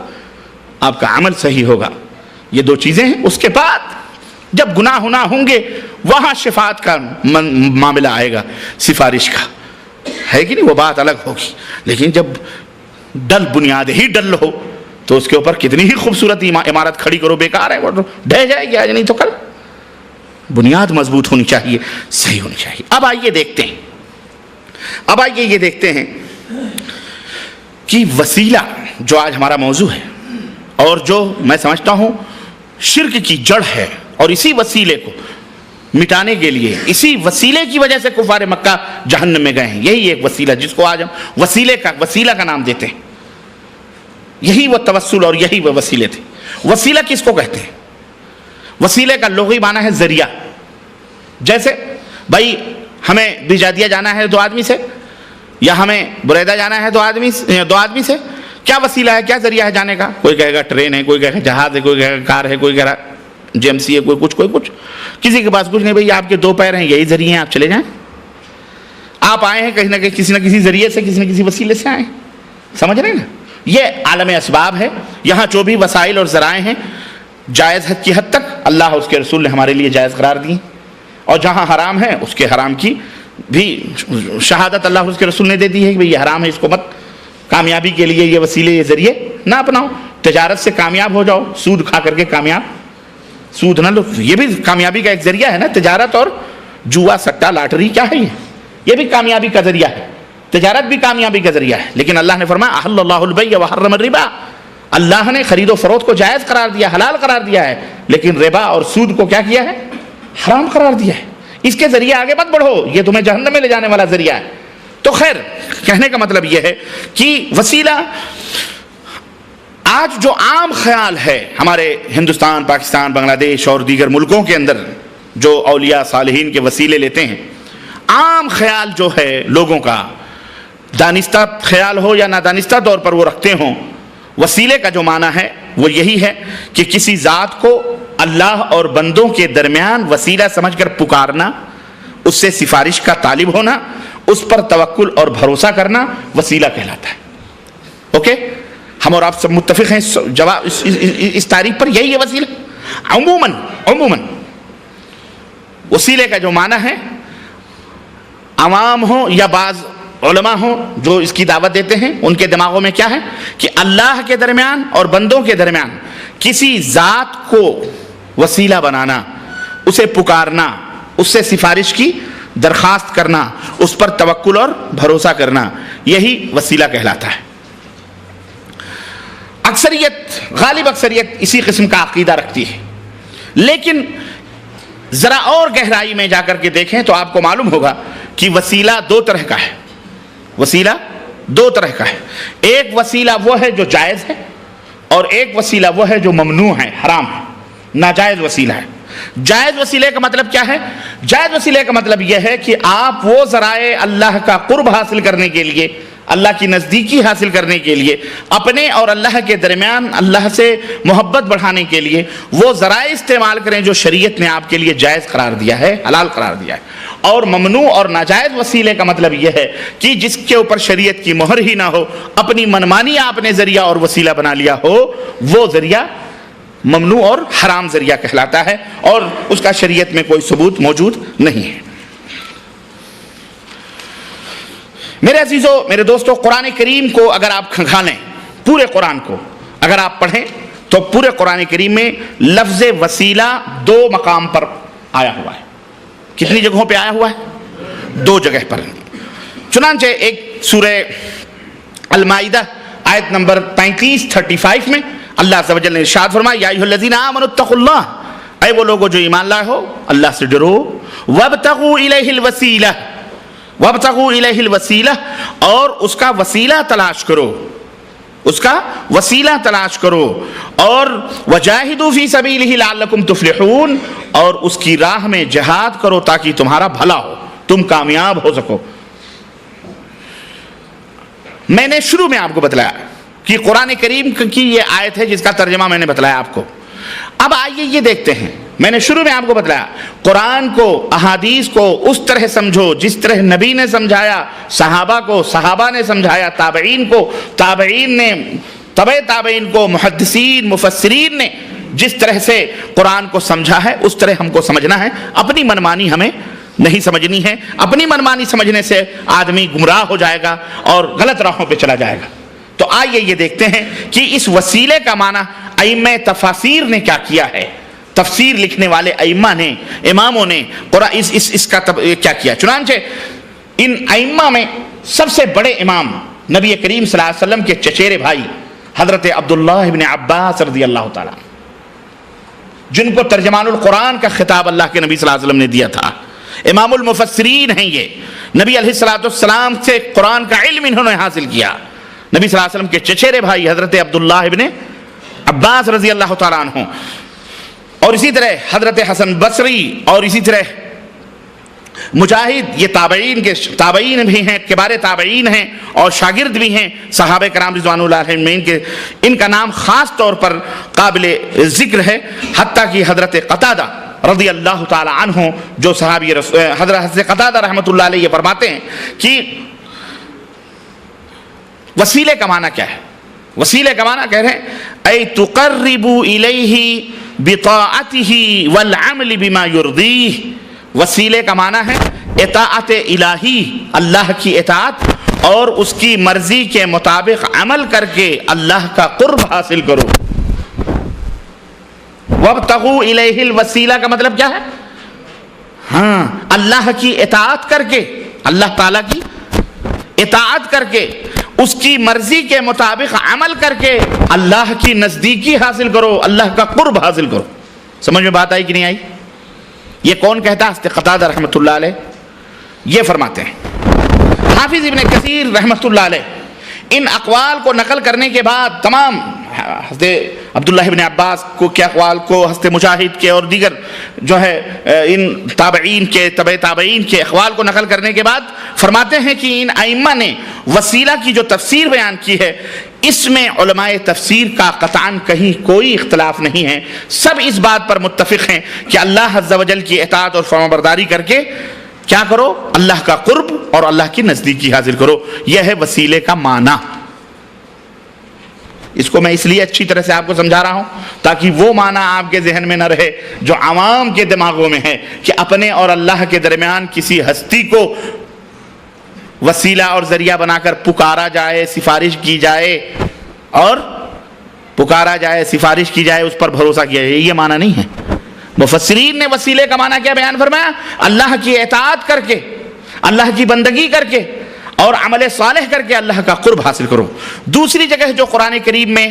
آپ کا عمل صحیح ہوگا، یہ 2 چیزیں ہیں۔ اس کے بعد جب گناہ ہوں گے وہاں شفاعت کا معاملہ آئے گا، سفارش کا، ہے کہ نہیں؟ وہ بات الگ ہوگی۔ لیکن جب بنیاد ہی ڈل ہو تو اس کے اوپر کتنی ہی خوبصورت عمارت کھڑی کرو، بیکار ہے، وہ ڈھہ جائے گی آج نہیں تو کل۔ بنیاد مضبوط ہونی چاہیے، صحیح ہونی چاہیے۔ اب آئیے یہ دیکھتے ہیں کہ وسیلہ جو آج ہمارا موضوع ہے، اور جو میں سمجھتا ہوں شرک کی جڑ ہے، اور اسی وسیلے کو مٹانے کے لیے، اسی وسیلے کی وجہ سے کفار مکہ جہنم میں گئے ہیں. یہی ایک وسیلہ جس کو آج ہم وسیلہ کا نام دیتے ہیں. یہی وہ توسل اور یہی وہ وسیلے تھے. وسیلہ کس کو کہتے ہیں؟ وسیلے کا لغوی معنی ہے ذریعہ. جیسے بھائی ہمیں بجادیہ جانا ہے 2 آدمی سے، یا ہمیں بریدہ جانا ہے 2 آدمی سے، کیا وسیلہ ہے، کیا ذریعہ ہے جانے کا؟ کوئی کہے گا ٹرین ہے، کوئی کہے گا جہاز ہے، کوئی کہے گا کار ہے، کوئی کہے گا GMC ہے، کوئی کچھ. کسی کے پاس کچھ نہیں. بھائی آپ کے 2 پیر ہیں، یہی ذریعے ہیں، آپ چلے جائیں. آپ آئے ہیں کہیں نہ کہیں، کسی نہ کسی ذریعے سے، کسی نہ کسی وسیلے سے آئے. سمجھ رہے ہیں نا؟ یہ عالم اسباب ہے. یہاں جو بھی وسائل اور ذرائع ہیں جائز حد کی حد تک اللہ اس کے رسول نے ہمارے لیے جائز قرار دی، اور جہاں حرام ہے اس کے حرام کی بھی شہادت اللہ اس کے رسول نے دے دی ہے کہ یہ حرام ہے، اس کو مت، کامیابی کے لیے یہ وسیلے یہ ذریعے نہ اپناؤ. تجارت سے کامیاب ہو جاؤ، سود کھا کر کے کامیاب، سود نہ لو. یہ بھی کامیابی کا ایک ذریعہ ہے نا. تجارت اور جوا سٹا لاٹری کیا ہے، یہ بھی کامیابی کا ذریعہ ہے. تجارت بھی کامیابی کا ذریعہ ہے. لیکن اللہ نے فرمایا احل اللہ البیع وحرم الربا، اللہ نے خرید و فروخت کو جائز قرار دیا، حلال قرار دیا ہے، لیکن ربا اور سود کو کیا کیا ہے؟ حرام قرار دیا ہے. اس کے ذریعے آگے مت بڑھو، یہ تمہیں جہنم میں لے جانے والا ذریعہ ہے. تو خیر، کہنے کا مطلب یہ ہے کہ وسیلہ آج جو عام خیال ہے ہمارے ہندوستان، پاکستان، بنگلہ دیش اور دیگر ملکوں کے اندر جو اولیاء صالحین کے وسیلے لیتے ہیں، عام خیال جو ہے لوگوں کا، دانستہ خیال ہو یا نادانستہ طور پر وہ رکھتے ہوں، وسیلے کا جو معنی ہے وہ یہی ہے کہ کسی ذات کو اللہ اور بندوں کے درمیان وسیلہ سمجھ کر پکارنا، اس سے سفارش کا طالب ہونا، اس پر توکل اور بھروسہ کرنا وسیلہ کہلاتا ہے. اوکے، ہم اور آپ سب متفق ہیں اس تعریف پر. یہی ہے وسیلہ. عموماً وسیلے کا جو معنی ہے، عوام ہوں یا بعض علماء ہوں جو اس کی دعوت دیتے ہیں، ان کے دماغوں میں کیا ہے کہ اللہ کے درمیان اور بندوں کے درمیان کسی ذات کو وسیلہ بنانا، اسے پکارنا، اس سے سفارش کی درخواست کرنا، اس پر توکل اور بھروسہ کرنا، یہی وسیلہ کہلاتا ہے. غالب اکثریت اسی قسم کا عقیدہ رکھتی ہے. لیکن ذرا اور گہرائی میں جا کر کے دیکھیں تو آپ کو معلوم ہوگا کہ وسیلہ 2 طرح کا ہے. وسیلہ 2 طرح کا ہے. ایک وسیلہ وہ ہے جو جائز ہے، اور ایک وسیلہ وہ ہے جو ممنوع ہے، حرام ہے، ناجائز وسیلہ ہے. جائز وسیلے کا مطلب کیا ہے؟ جائز وسیلے کا مطلب یہ ہے کہ آپ وہ ذرائع اللہ کا قرب حاصل کرنے کے لیے، اللہ کی نزدیکی حاصل کرنے کے لیے، اپنے اور اللہ کے درمیان اللہ سے محبت بڑھانے کے لیے وہ ذرائع استعمال کریں جو شریعت نے آپ کے لیے جائز قرار دیا ہے، حلال قرار دیا ہے. اور ممنوع اور ناجائز وسیلے کا مطلب یہ ہے کہ جس کے اوپر شریعت کی مہر ہی نہ ہو، اپنی منمانی آپ نے ذریعہ اور وسیلہ بنا لیا ہو، وہ ذریعہ ممنوع اور حرام ذریعہ کہلاتا ہے، اور اس کا شریعت میں کوئی ثبوت موجود نہیں ہے. میرے عزیزو، میرے دوستو، قرآن کریم کو اگر آپ کھنگالیں، پورے قرآن کو اگر آپ پڑھیں تو پورے قرآن کریم میں لفظ وسیلہ 2 مقام پر آیا ہوا ہے. کتنی جگہوں پہ آیا ہوا ہے؟ 2 جگہ پر. چنانچہ ایک سورہ المائدہ آیت نمبر 35 میں اللہ عز و جل نے ارشاد فرمایا، یا ایھا الذین آمنوا اتقوا اللہ، اے وہ لوگو جو ایمان لائے ہو، اللہ سے ڈرو، وابتغوا الیہ الوسیلہ، وابتغوا الیہ الوسیلہ، اور اس کا وسیلہ تلاش کرو، اس کا وسیلہ تلاش کرو، اور وجاہدوا فی سبیلہ لعلکم تفلحون، اور اس کی راہ میں جہاد کرو تاکہ تمہارا بھلا ہو، تم کامیاب ہو سکو. میں نے شروع میں آپ کو بتلایا کہ قرآن کریم کی یہ آیت ہے جس کا ترجمہ میں نے بتلایا آپ کو. اب آئیے یہ دیکھتے ہیں، میں نے شروع میں آپ کو بتلایا قرآن کو، احادیث کو اس طرح سمجھو جس طرح نبی نے سمجھایا، صحابہ کو صحابہ نے سمجھایا، تابعین کو تابعین نے، تبع تابعین کو محدثین مفسرین نے جس طرح سے قرآن کو سمجھا ہے اس طرح ہم کو سمجھنا ہے. اپنی منمانی ہمیں نہیں سمجھنی ہے. اپنی منمانی سمجھنے سے آدمی گمراہ ہو جائے گا اور غلط راہوں پہ چلا جائے گا. تو آئیے یہ دیکھتے ہیں کہ اس وسیلے کا معنی ائمہ تفاسیر نے کیا کیا ہے. تفسیر لکھنے والے ائمہ نے، اماموں نے اس کا کیا کیا. چنانچہ ان ائمہ میں سب سے بڑے امام نبی کریم صلی اللہ علیہ وسلم کے چچیرے بھائی حضرت عبداللہ ابن عباس رضی اللہ تعالیٰ. جن کو ترجمان القرآن کا خطاب اللہ کے نبی صلی اللہ علیہ وسلم نے دیا تھا، امام المفسرین ہیں یہ، نبی علیہ السلام سے قرآن کا علم انہوں نے حاصل کیا، نبی صلی اللہ علیہ وسلم کے چچیرے بھائی حضرت عبداللہ ابن عباس رضی اللہ تعالیٰ عنہ، اور اسی طرح حضرت حسن بصری، اور اسی طرح مجاہد، یہ تابعین بھی ہیں، کبار تابعین ہیں اور شاگرد بھی ہیں صحابہ کرام رضوان اللہ علیہم کے، ان کا نام خاص طور پر قابل ذکر ہے، حتیٰ کہ حضرت قتادہ رضی اللہ تعالی عنہ جو صحابی حضرت قتادہ رحمۃ اللہ علیہ یہ فرماتے ہیں کہ وسیلے کا معنی کیا ہے؟ وسیلے کا معنی کہہ رہے ہیں اے تقرب الیہ بطاعتہ والعمل بما یرضیہ، وسیلے کا معنی ہے اطاعت الہی، اللہ کی اطاعت اور اس کی مرضی کے مطابق عمل کر کے اللہ کا قرب حاصل کرو۔ وابتغوا الیہ الوسیلہ کا مطلب کیا ہے؟ ہاں، اللہ کی اطاعت کر کے، اللہ تعالیٰ کی اطاعت کر کے، اس کی مرضی کے مطابق عمل کر کے اللہ کی نزدیکی حاصل کرو، اللہ کا قرب حاصل کرو۔ سمجھ میں بات آئی کہ نہیں آئی؟ یہ کون کہتا ہے؟ حضرت قتادہ رحمۃ اللہ علیہ یہ فرماتے ہیں۔ حافظ ابن کثیر رحمۃ اللہ علیہ ان اقوال کو نقل کرنے کے بعد تمام حضرت عبداللہ ابن عباس کو کے اقوال کو، حضرت مجاہد کے اور دیگر جو ہے ان تابعین کے تبع تابعین کے اقوال کو نقل کرنے کے بعد فرماتے ہیں کہ ان ائمہ نے وسیلہ کی جو تفسیر بیان کی ہے، اس میں علماء تفسیر کا قطعاً کہیں کوئی اختلاف نہیں ہے، سب اس بات پر متفق ہیں کہ اللہ عز و جل کی اطاعت اور فرمانبرداری کر کے کیا کرو؟ اللہ کا قرب اور اللہ کی نزدیکی حاصل کرو۔ یہ ہے وسیلے کا معنی۔ اس کو میں اس لیے اچھی طرح سے آپ کو سمجھا رہا ہوں تاکہ وہ معنی آپ کے ذہن میں نہ رہے جو عوام کے دماغوں میں ہے کہ اپنے اور اللہ کے درمیان کسی ہستی کو وسیلہ اور ذریعہ بنا کر پکارا جائے، سفارش کی جائے، اور پکارا جائے، سفارش کی جائے، اس پر بھروسہ کیا جائے، یہ معنی نہیں ہے۔ مفسرین نے وسیلے کا معنی کیا بیان فرمایا؟ اللہ کی اطاعت کر کے، اللہ کی بندگی کر کے اور عمل صالح کر کے اللہ کا قرب حاصل کرو۔ دوسری جگہ جو قرآن کریم میں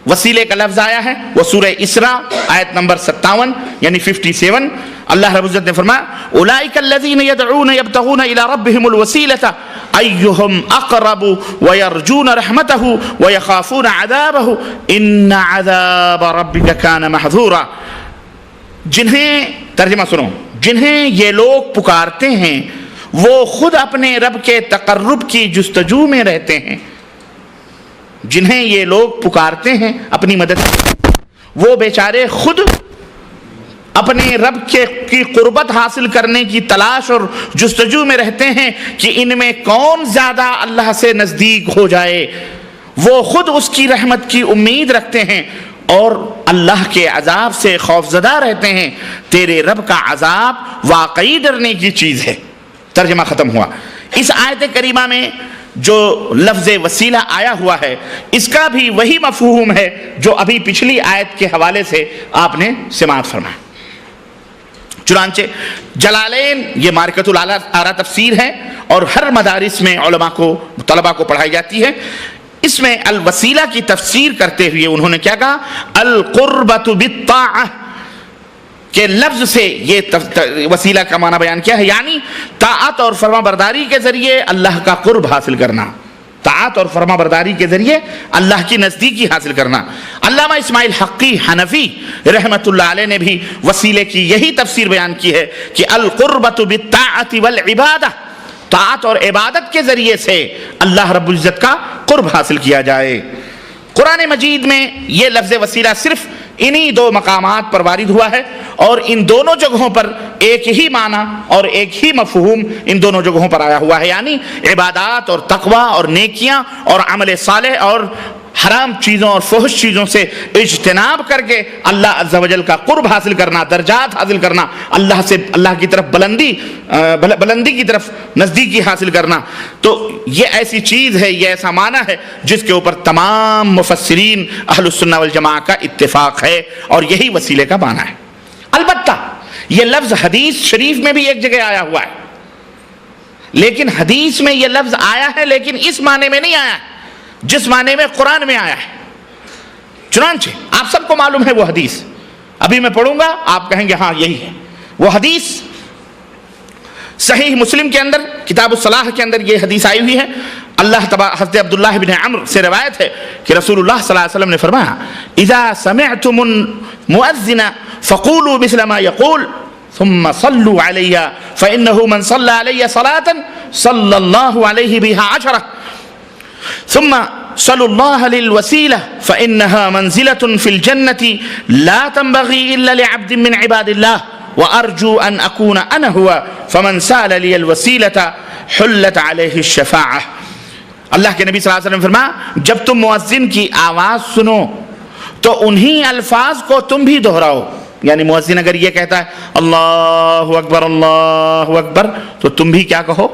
وسیلے کا لفظ آیا ہے وہ سورہ اسراء آیت نمبر 57 یعنی 57، اللہ رب العزت نے فرمایا اولئک الذین یدعون یبتغون الی ربہم الوسیلۃ ایہم اقرب ویرجون رحمتہ ویخافون عذابہ ان عذاب ربک کان محذورا۔ جنہیں، ترجمہ سنو، جنہیں یہ لوگ پکارتے ہیں وہ خود اپنے رب کے تقرب کی جستجو میں رہتے ہیں۔ جنہیں یہ لوگ پکارتے ہیں اپنی مدد، وہ بیچارے خود اپنے رب کی قربت حاصل کرنے کی تلاش اور جستجو میں رہتے ہیں کہ ان میں کون زیادہ اللہ سے نزدیک ہو جائے۔ وہ خود اس کی رحمت کی امید رکھتے ہیں اور اللہ کے عذاب سے خوف زدہ رہتے ہیں۔ تیرے رب کا عذاب واقعی ڈرنے کی چیز ہے۔ ترجمہ ختم ہوا۔ اس آیت کریمہ میں جو لفظ وسیلہ آیا ہوا ہے اس کا بھی وہی مفہوم ہے جو ابھی پچھلی آیت کے حوالے سے آپ نے سماعت فرمایا۔ چنانچہ جلالین یہ مارکۃ الاعلیٰ تفسیر ہے اور ہر مدارس میں علماء کو، طلباء کو پڑھائی جاتی ہے۔ اس میں الوسیلہ کی تفسیر کرتے ہوئے انہوں نے کیا کہا؟ القربۃ بالطاعہ کے لفظ سے یہ وسیلہ کا معنی بیان کیا ہے، یعنی طاعت اور فرما برداری کے ذریعے اللہ کا قرب حاصل کرنا، طاعت اور فرما برداری کے ذریعے اللہ کی نزدیکی حاصل کرنا۔ علامہ اسماعیل حقی حنفی رحمۃ اللہ علیہ نے بھی وسیلے کی یہی تفسیر بیان کی ہے کہ القربۃ بالطاعۃ والعبادہ، طاعت اور عبادت کے ذریعے سے اللہ رب العزت کا قرب حاصل کیا جائے۔ قرآن مجید میں یہ لفظ وسیلہ صرف انہی دو مقامات پر وارد ہوا ہے اور ان دونوں جگہوں پر ایک ہی معنی اور ایک ہی مفہوم ان دونوں جگہوں پر آیا ہوا ہے، یعنی عبادات اور تقوی اور نیکیاں اور عمل صالح اور حرام چیزوں اور فحش چیزوں سے اجتناب کر کے اللہ عز و جل کا قرب حاصل کرنا، درجات حاصل کرنا، اللہ سے اللہ کی طرف بلندی کی طرف نزدیکی حاصل کرنا۔ تو یہ ایسی چیز ہے، یہ ایسا معنی ہے جس کے اوپر تمام مفسرین اہل السنہ والجماعہ کا اتفاق ہے اور یہی وسیلے کا معنی ہے۔ البتہ یہ لفظ حدیث شریف میں بھی ایک جگہ آیا ہوا ہے، لیکن حدیث میں یہ لفظ آیا ہے لیکن اس معنی میں نہیں آیا ہے جس معنی میں قرآن میں آیا ہے۔ چنانچہ آپ سب کو معلوم ہے وہ حدیث، ابھی میں پڑھوں گا, آپ کہیں گے ہاں یہی ہے. وہ حدیث صحیح مسلم کے اندر کتاب الصلاح کے اندر یہ حدیث آئی ہوئی ہے. حضرت عبداللہ بن عمرو سے روایت ہے کہ رسول اللہ صلی اللہ علیہ وسلم نے فرمایا اذا سمعتم المؤذن فقولوا مثل ما يقول ثم صلوا علي فإنه من صلى علي صلاة صلى الله عليه بها 10 ثم صلوا الله للوسيلة فإنها منزلة في الجنة لا تنبغي إلا لعبد من عباد الله وأرجو أن أكون أنا هو فمن سأل لي الوسيلة حلت عليه الشفاعة. اللہ کے نبی صلی اللہ علیہ وسلم فرمایا جب تم مؤذن کی آواز سنو تو انہی الفاظ کو تم بھی دہراؤ. یعنی مؤذن اگر یہ کہتا ہے اللہ اکبر تو تم بھی کیا کہو؟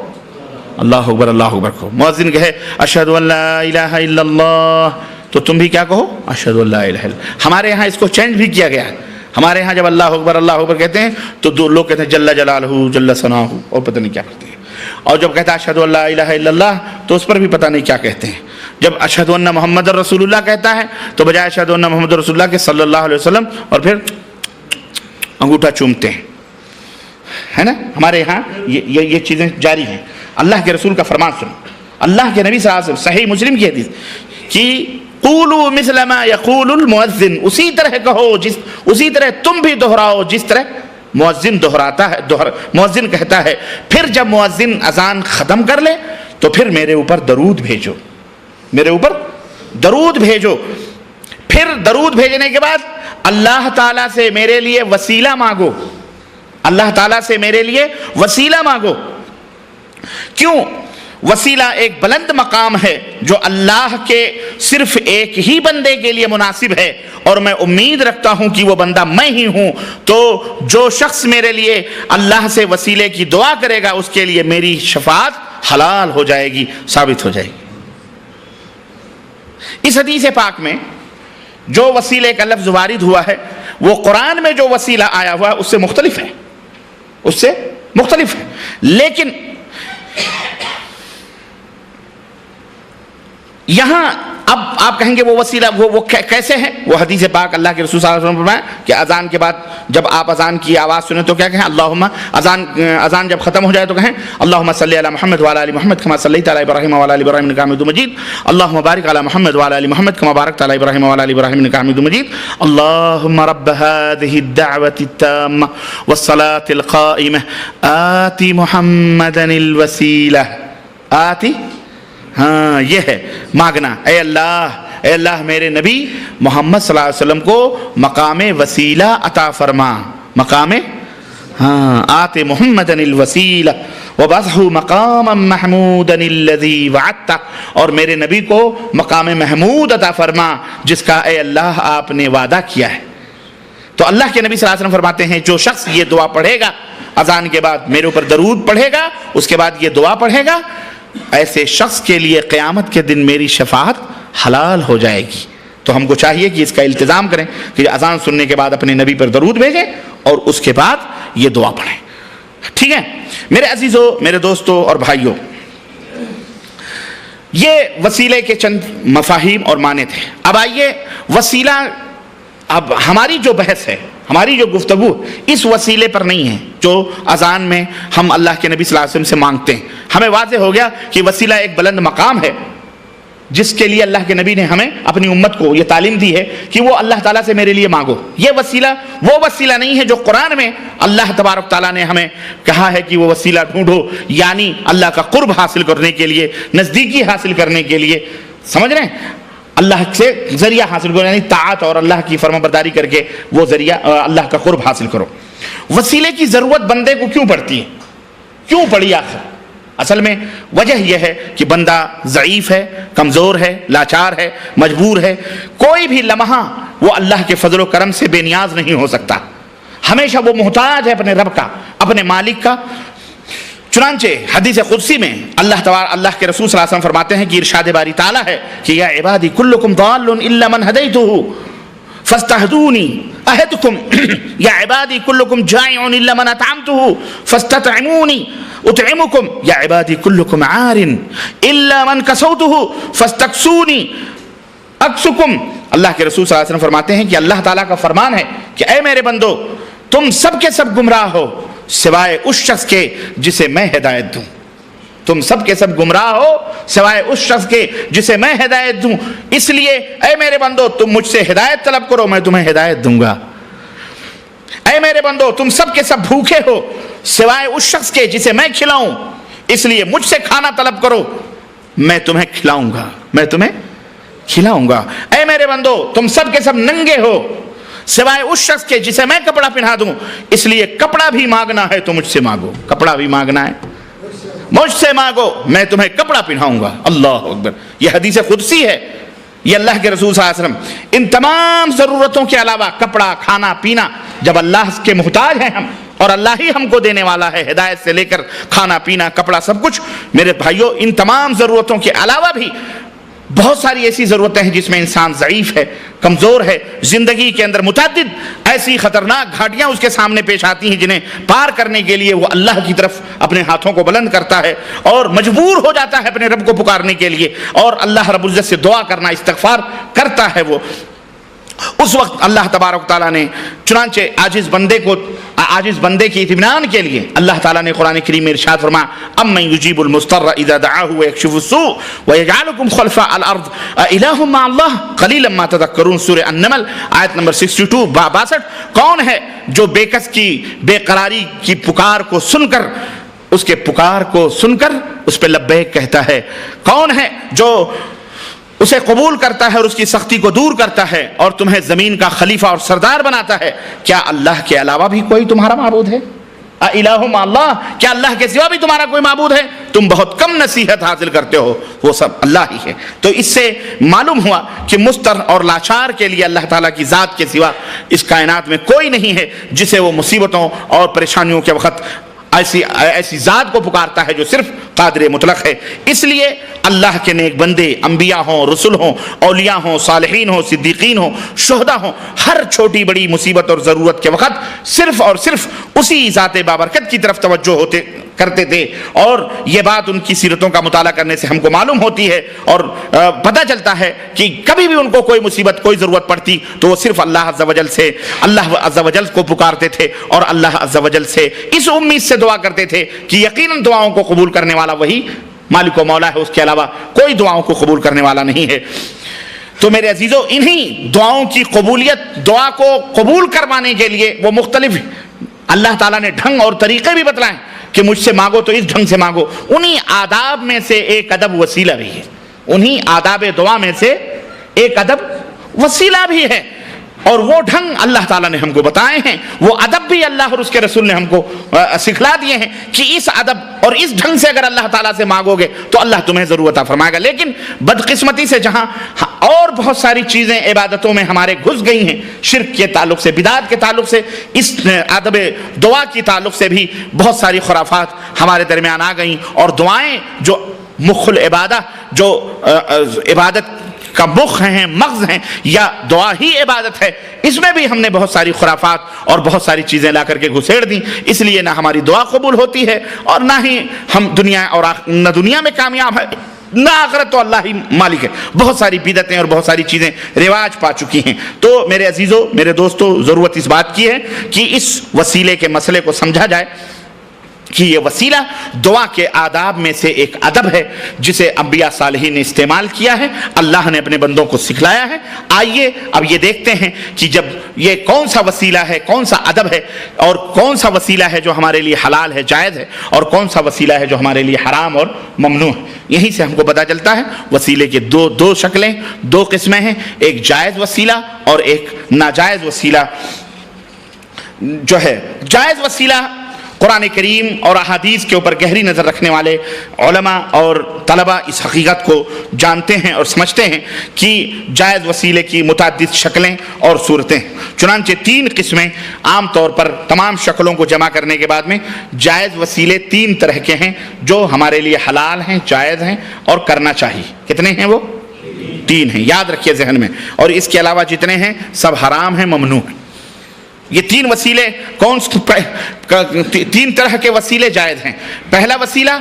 اللہ اکبر کہو. مؤذن کہے اشہد ان لا الہ الا اللہ تو تم بھی کیا کہو؟ اشہد ان لا الہ الا اللہ. ہمارے یہاں اس کو چینج بھی کیا گیا ہے. ہمارے ہاں جب اللہ اکبر کہتے ہیں تو دو لوگ کہتے ہیں جل جلالہ جل ثناہ اور پتہ نہیں کیا کرتے ہیں. اور جب کہتا ہے اشہد ان لا الہ الا اللہ تو اس پر بھی پتہ نہیں کیا کہتے ہیں. جب اشہد ان محمد رسول اللہ کہتا ہے تو بجائے اشہد ان محمد رسول اللہ کے صلی اللہ علیہ وسلم اور پھر انگوٹھا چومتے ہیں, ہے نا. ہمارے یہاں یہ چیزیں جاری ہیں. اللہ کے رسول کا فرمان سنو. اللہ کے نبی صلی اللہ علیہ وسلم صحیح مسلم کی حدیث کہ قولوا مثل ما یقول المؤذن, اسی طرح کہو اسی طرح تم بھی دہراؤ جس طرح مؤذن دہراتا ہے, مؤذن کہتا ہے. پھر جب مؤذن اذان ختم کر لے تو پھر میرے اوپر درود بھیجو, میرے اوپر درود بھیجو. پھر درود بھیجنے کے بعد اللہ تعالیٰ سے میرے لیے وسیلہ مانگو, اللہ تعالیٰ سے میرے لیے وسیلہ مانگو. کیوں؟ وسیلہ ایک بلند مقام ہے جو اللہ کے صرف ایک ہی بندے کے لیے مناسب ہے, اور میں امید رکھتا ہوں کہ وہ بندہ میں ہی ہوں. تو جو شخص میرے لیے اللہ سے وسیلے کی دعا کرے گا اس کے لیے میری شفاعت حلال ہو جائے گی, ثابت ہو جائے گی. اس حدیث پاک میں جو وسیلے کا لفظ وارد ہوا ہے وہ قرآن میں جو وسیلہ آیا ہوا ہے اس سے مختلف ہے, اس سے مختلف ہے. لیکن یہاں اب آپ کہیں گے وہ وسیلہ وہ کیسے ہے؟ وہ حدیث پاک اللہ کے رسول صلی اللہ علیہ وسلم نے فرمایا کہ اذان کے بعد جب آپ اذان کی آواز سنیں تو کیا کہیں؟ اللہم اذان جب ختم ہو جائے تو کہیں اللہم صلی علی محمد وعلی آل محمد کما صلیت علی ابراہیم وعلی آل ابراہیم انک حمید مجید. اللہم بارک علی محمد وعلی آل محمد کما بارکت علی ابراہیم وعلی آل ابراہیم انک حمید مجید. اللہم رب هذه الدعوة التامة والصلاة القائمة آت محمدا الوسیلہ. آتی ہاں یہ ہے مانگنا, اے اللہ میرے نبی محمد صلی اللہ علیہ وسلم کو مقام وسیلہ عطا فرما. مقام آت محمد الوسیلہ وبعثہ مقاما محمودا الذی وعدتہ, اور میرے نبی کو مقام محمود عطا فرما جس کا اے اللہ آپ نے وعدہ کیا ہے. تو اللہ کے نبی صلی اللہ علیہ وسلم فرماتے ہیں جو شخص یہ دعا پڑھے گا اذان کے بعد, میرے اوپر درود پڑھے گا, اس کے بعد یہ دعا پڑھے گا, ایسے شخص کے لیے قیامت کے دن میری شفاعت حلال ہو جائے گی. تو ہم کو چاہیے کہ اس کا التزام کریں کہ اذان سننے کے بعد اپنے نبی پر درود بھیجیں اور اس کے بعد یہ دعا پڑھیں. ٹھیک ہے میرے عزیزو, میرے دوستو اور بھائیو, یہ وسیلے کے چند مفاہیم اور معنی تھے. اب آئیے وسیلہ, اب ہماری جو بحث ہے, ہماری جو گفتگو اس وسیلے پر نہیں ہے جو اذان میں ہم اللہ کے نبی صلی اللہ علیہ وسلم سے مانگتے ہیں. ہمیں واضح ہو گیا کہ وسیلہ ایک بلند مقام ہے جس کے لیے اللہ کے نبی نے ہمیں اپنی امت کو یہ تعلیم دی ہے کہ وہ اللہ تعالیٰ سے میرے لیے مانگو. یہ وسیلہ وہ وسیلہ نہیں ہے جو قرآن میں اللہ تبارک تعالیٰ نے ہمیں کہا ہے کہ وہ وسیلہ ڈھونڈو, یعنی اللہ کا قرب حاصل کرنے کے لیے, نزدیکی حاصل کرنے کے لیے. سمجھ رہے ہیں؟ اللہ سے ذریعہ حاصل کرو, یعنی طاعت اور اللہ کی فرما برداری کر کے وہ ذریعہ اللہ کا قرب حاصل کرو. وسیلے کی ضرورت بندے کو کیوں پڑتی ہے, کیوں پڑی آخر؟ اصل میں وجہ یہ ہے کہ بندہ ضعیف ہے, کمزور ہے, لاچار ہے, مجبور ہے. کوئی بھی لمحہ وہ اللہ کے فضل و کرم سے بے نیاز نہیں ہو سکتا, ہمیشہ وہ محتاج ہے اپنے رب کا, اپنے مالک کا. چنانچہ حدیث قدسی میں اللہ کے رسول صلی اللہ علیہ وسلم فرماتے ہیں کہ ارشاد باری تعالیٰ ہے کہ یا عبادی کلکم ضال الا من ہدیتہ فاستہدونی اہدکم یا عبادی کلکم جائع الا من اطعمتہ فاستطعمونی اطعمکم یا عبادی کلکم عار الا من کسوتہ فاستکسونی اکسکم اللہ کے رسول صلی اللہ علیہ وسلم فرماتے ہیں کہ اللہ تعالیٰ کا فرمان ہے کہ اے میرے بندو تم سب کے سب گمراہ ہو سوائے اس شخص کے جسے میں ہدایت دوں. تم سب کے سب گمراہ ہو سوائے اس شخص کے جسے میں ہدایت دوں، اس لیے اے میرے بندو تم مجھ سے ہدایت طلب کرو، میں تمہیں ہدایت دوں گا. اے میرے بندو تم سب کے سب بھوکے ہو سوائے اس شخص کے جسے میں کھلاؤں، اس لیے مجھ سے کھانا طلب کرو، میں تمہیں کھلاؤں گا، میں تمہیں کھلاؤں گا. اے میرے بندو تم سب کے سب ننگے ہو سوائے اس شخص کے جسے میں کپڑا پہنا دوں، اس لیے کپڑا بھی مانگنا ہے تو مجھ سے مانگو، کپڑا بھی مانگنا ہے مجھ سے مانگو، میں تمہیں کپڑا پہناؤں گا. اللہ اکبر. یہ حدیث قدسی ہے. یہ اللہ کے رسول صلی اللہ علیہ وسلم ان تمام ضرورتوں کے علاوہ کپڑا، کھانا پینا، جب اللہ کے محتاج ہیں ہم اور اللہ ہی ہم کو دینے والا ہے، ہدایت سے لے کر کھانا پینا کپڑا سب کچھ، میرے بھائیوں ان تمام ضرورتوں کے علاوہ بھی بہت ساری ایسی ضرورتیں ہیں جس میں انسان ضعیف ہے، کمزور ہے. زندگی کے اندر متعدد ایسی خطرناک گھاٹیاں اس کے سامنے پیش آتی ہیں جنہیں پار کرنے کے لیے وہ اللہ کی طرف اپنے ہاتھوں کو بلند کرتا ہے اور مجبور ہو جاتا ہے اپنے رب کو پکارنے کے لیے اور اللہ رب العزت سے دعا کرنا، استغفار کرتا ہے. وہ اس وقت اللہ تبارک تعالیٰ نے چنانچہ عاجز بندے کی اطمینان کے لیے اللہ تعالیٰ نے قرآن کریم میں ارشاد فرمایا امن یجیب المضطر اذا دعاہ ویکشف السوء ویجعلکم خلفاء الارض االہ مع اللہ قلیلا ما تذکرون. سورہ النمل آیت نمبر 62 62. کون ہے جو بے کس کی بے قراری کی پکار کو سن کر اس کے پکار کو سن کر اس پہ لبیک کہتا ہے؟ کون ہے جو اسے قبول کرتا ہے اور اس کی سختی کو دور کرتا ہے اور تمہیں زمین کا خلیفہ اور سردار بناتا ہے؟ کیا اللہ کے علاوہ بھی کوئی تمہارا معبود ہے؟ الہ مع اللہ، کیا اللہ کے سوا بھی تمہارا کوئی معبود ہے؟ تم بہت کم نصیحت حاصل کرتے ہو، وہ سب اللہ ہی ہے. تو اس سے معلوم ہوا کہ مضطر اور لاچار کے لیے اللہ تعالیٰ کی ذات کے سوا اس کائنات میں کوئی نہیں ہے جسے وہ مصیبتوں اور پریشانیوں کے وقت ایسی ذات کو پکارتا ہے جو صرف قادر مطلق ہے. اس لیے اللہ کے نیک بندے، انبیاء ہوں، رسول ہوں، اولیاء ہوں، صالحین ہوں، صدیقین ہوں، شہداء ہوں، ہر چھوٹی بڑی مصیبت اور ضرورت کے وقت صرف اور صرف اسی ذات بابرکت کی طرف توجہ کرتے تھے. اور یہ بات ان کی سیرتوں کا مطالعہ کرنے سے ہم کو معلوم ہوتی ہے اور پتہ چلتا ہے کہ کبھی بھی ان کو کوئی مصیبت، کوئی ضرورت پڑتی تو وہ صرف اللہ عز و جل کو پکارتے تھے اور اللہ عز و جل سے اس امید سے دعا کرتے تھے کہ یقیناً دعاؤں کو قبول کرنے والا وہی مالک و مولا ہے، اس کے علاوہ کوئی دعاؤں کو قبول کرنے والا نہیں ہے. تو میرے عزیزو انہی دعاؤں کی قبولیت، دعا کو قبول کروانے کے لیے وہ مختلف اللہ تعالیٰ نے ڈھنگ اور طریقے بھی بتلائیں کہ مجھ سے مانگو تو اس ڈھنگ سے مانگو. انہی آداب میں سے ایک ادب وسیلہ بھی ہے، انہی آداب دعا میں سے ایک ادب وسیلہ بھی ہے اور وہ ڈھنگ اللہ تعالیٰ نے ہم کو بتائے ہیں، وہ ادب بھی اللہ اور اس کے رسول نے ہم کو سکھلا دیے ہیں کہ اس ادب اور اس ڈھنگ سے اگر اللہ تعالیٰ سے مانگو گے تو اللہ تمہیں ضرور عطا فرمائے گا. لیکن بدقسمتی سے جہاں اور بہت ساری چیزیں عبادتوں میں ہمارے گھس گئی ہیں، شرک کے تعلق سے، بدعت کے تعلق سے، اس ادب دعا کی تعلق سے بھی بہت ساری خرافات ہمارے درمیان آ گئیں اور دعائیں جو مخ العبادہ، جو عبادت کا مخ ہیں، مغز ہیں، یا دعا ہی عبادت ہے، اس میں بھی ہم نے بہت ساری خرافات اور بہت ساری چیزیں لا کر کے گھسیڑ دیں. اس لیے نہ ہماری دعا قبول ہوتی ہے اور نہ ہی ہم دنیا میں کامیاب ہے، نہ آخرت تو اللہ ہی مالک ہے. بہت ساری بدعتیں اور بہت ساری چیزیں رواج پا چکی ہیں. تو میرے عزیزو، میرے دوستو، ضرورت اس بات کی ہے کہ اس وسیلے کے مسئلے کو سمجھا جائے کہ یہ وسیلہ دعا کے آداب میں سے ایک ادب ہے جسے انبیاء صالحین نے استعمال کیا ہے، اللہ نے اپنے بندوں کو سکھلایا ہے. آئیے اب یہ دیکھتے ہیں کہ جب یہ کون سا وسیلہ ہے، کون سا ادب ہے، اور کون سا وسیلہ ہے جو ہمارے لیے حلال ہے، جائز ہے، اور کون سا وسیلہ ہے جو ہمارے لیے حرام اور ممنوع ہے. یہیں سے ہم کو پتہ چلتا ہے وسیلے کے دو شکلیں، دو قسمیں ہیں، ایک جائز وسیلہ اور ایک ناجائز وسیلہ. جو ہے جائز وسیلہ، قرآن کریم اور احادیث کے اوپر گہری نظر رکھنے والے علماء اور طلباء اس حقیقت کو جانتے ہیں اور سمجھتے ہیں کہ جائز وسیلے کی متعدد شکلیں اور صورتیں ہیں. چنانچہ 3 قسمیں عام طور پر تمام شکلوں کو جمع کرنے کے بعد میں جائز وسیلے 3 طرح کے ہیں جو ہمارے لیے حلال ہیں، جائز ہیں اور کرنا چاہیے. کتنے ہیں وہ؟ 3 ہیں، یاد رکھیے ذہن میں. اور اس کے علاوہ جتنے ہیں سب حرام ہیں، ممنوع ہیں. یہ 3 وسیلے 3 طرح کے وسیلے جائز ہیں. پہلا وسیلہ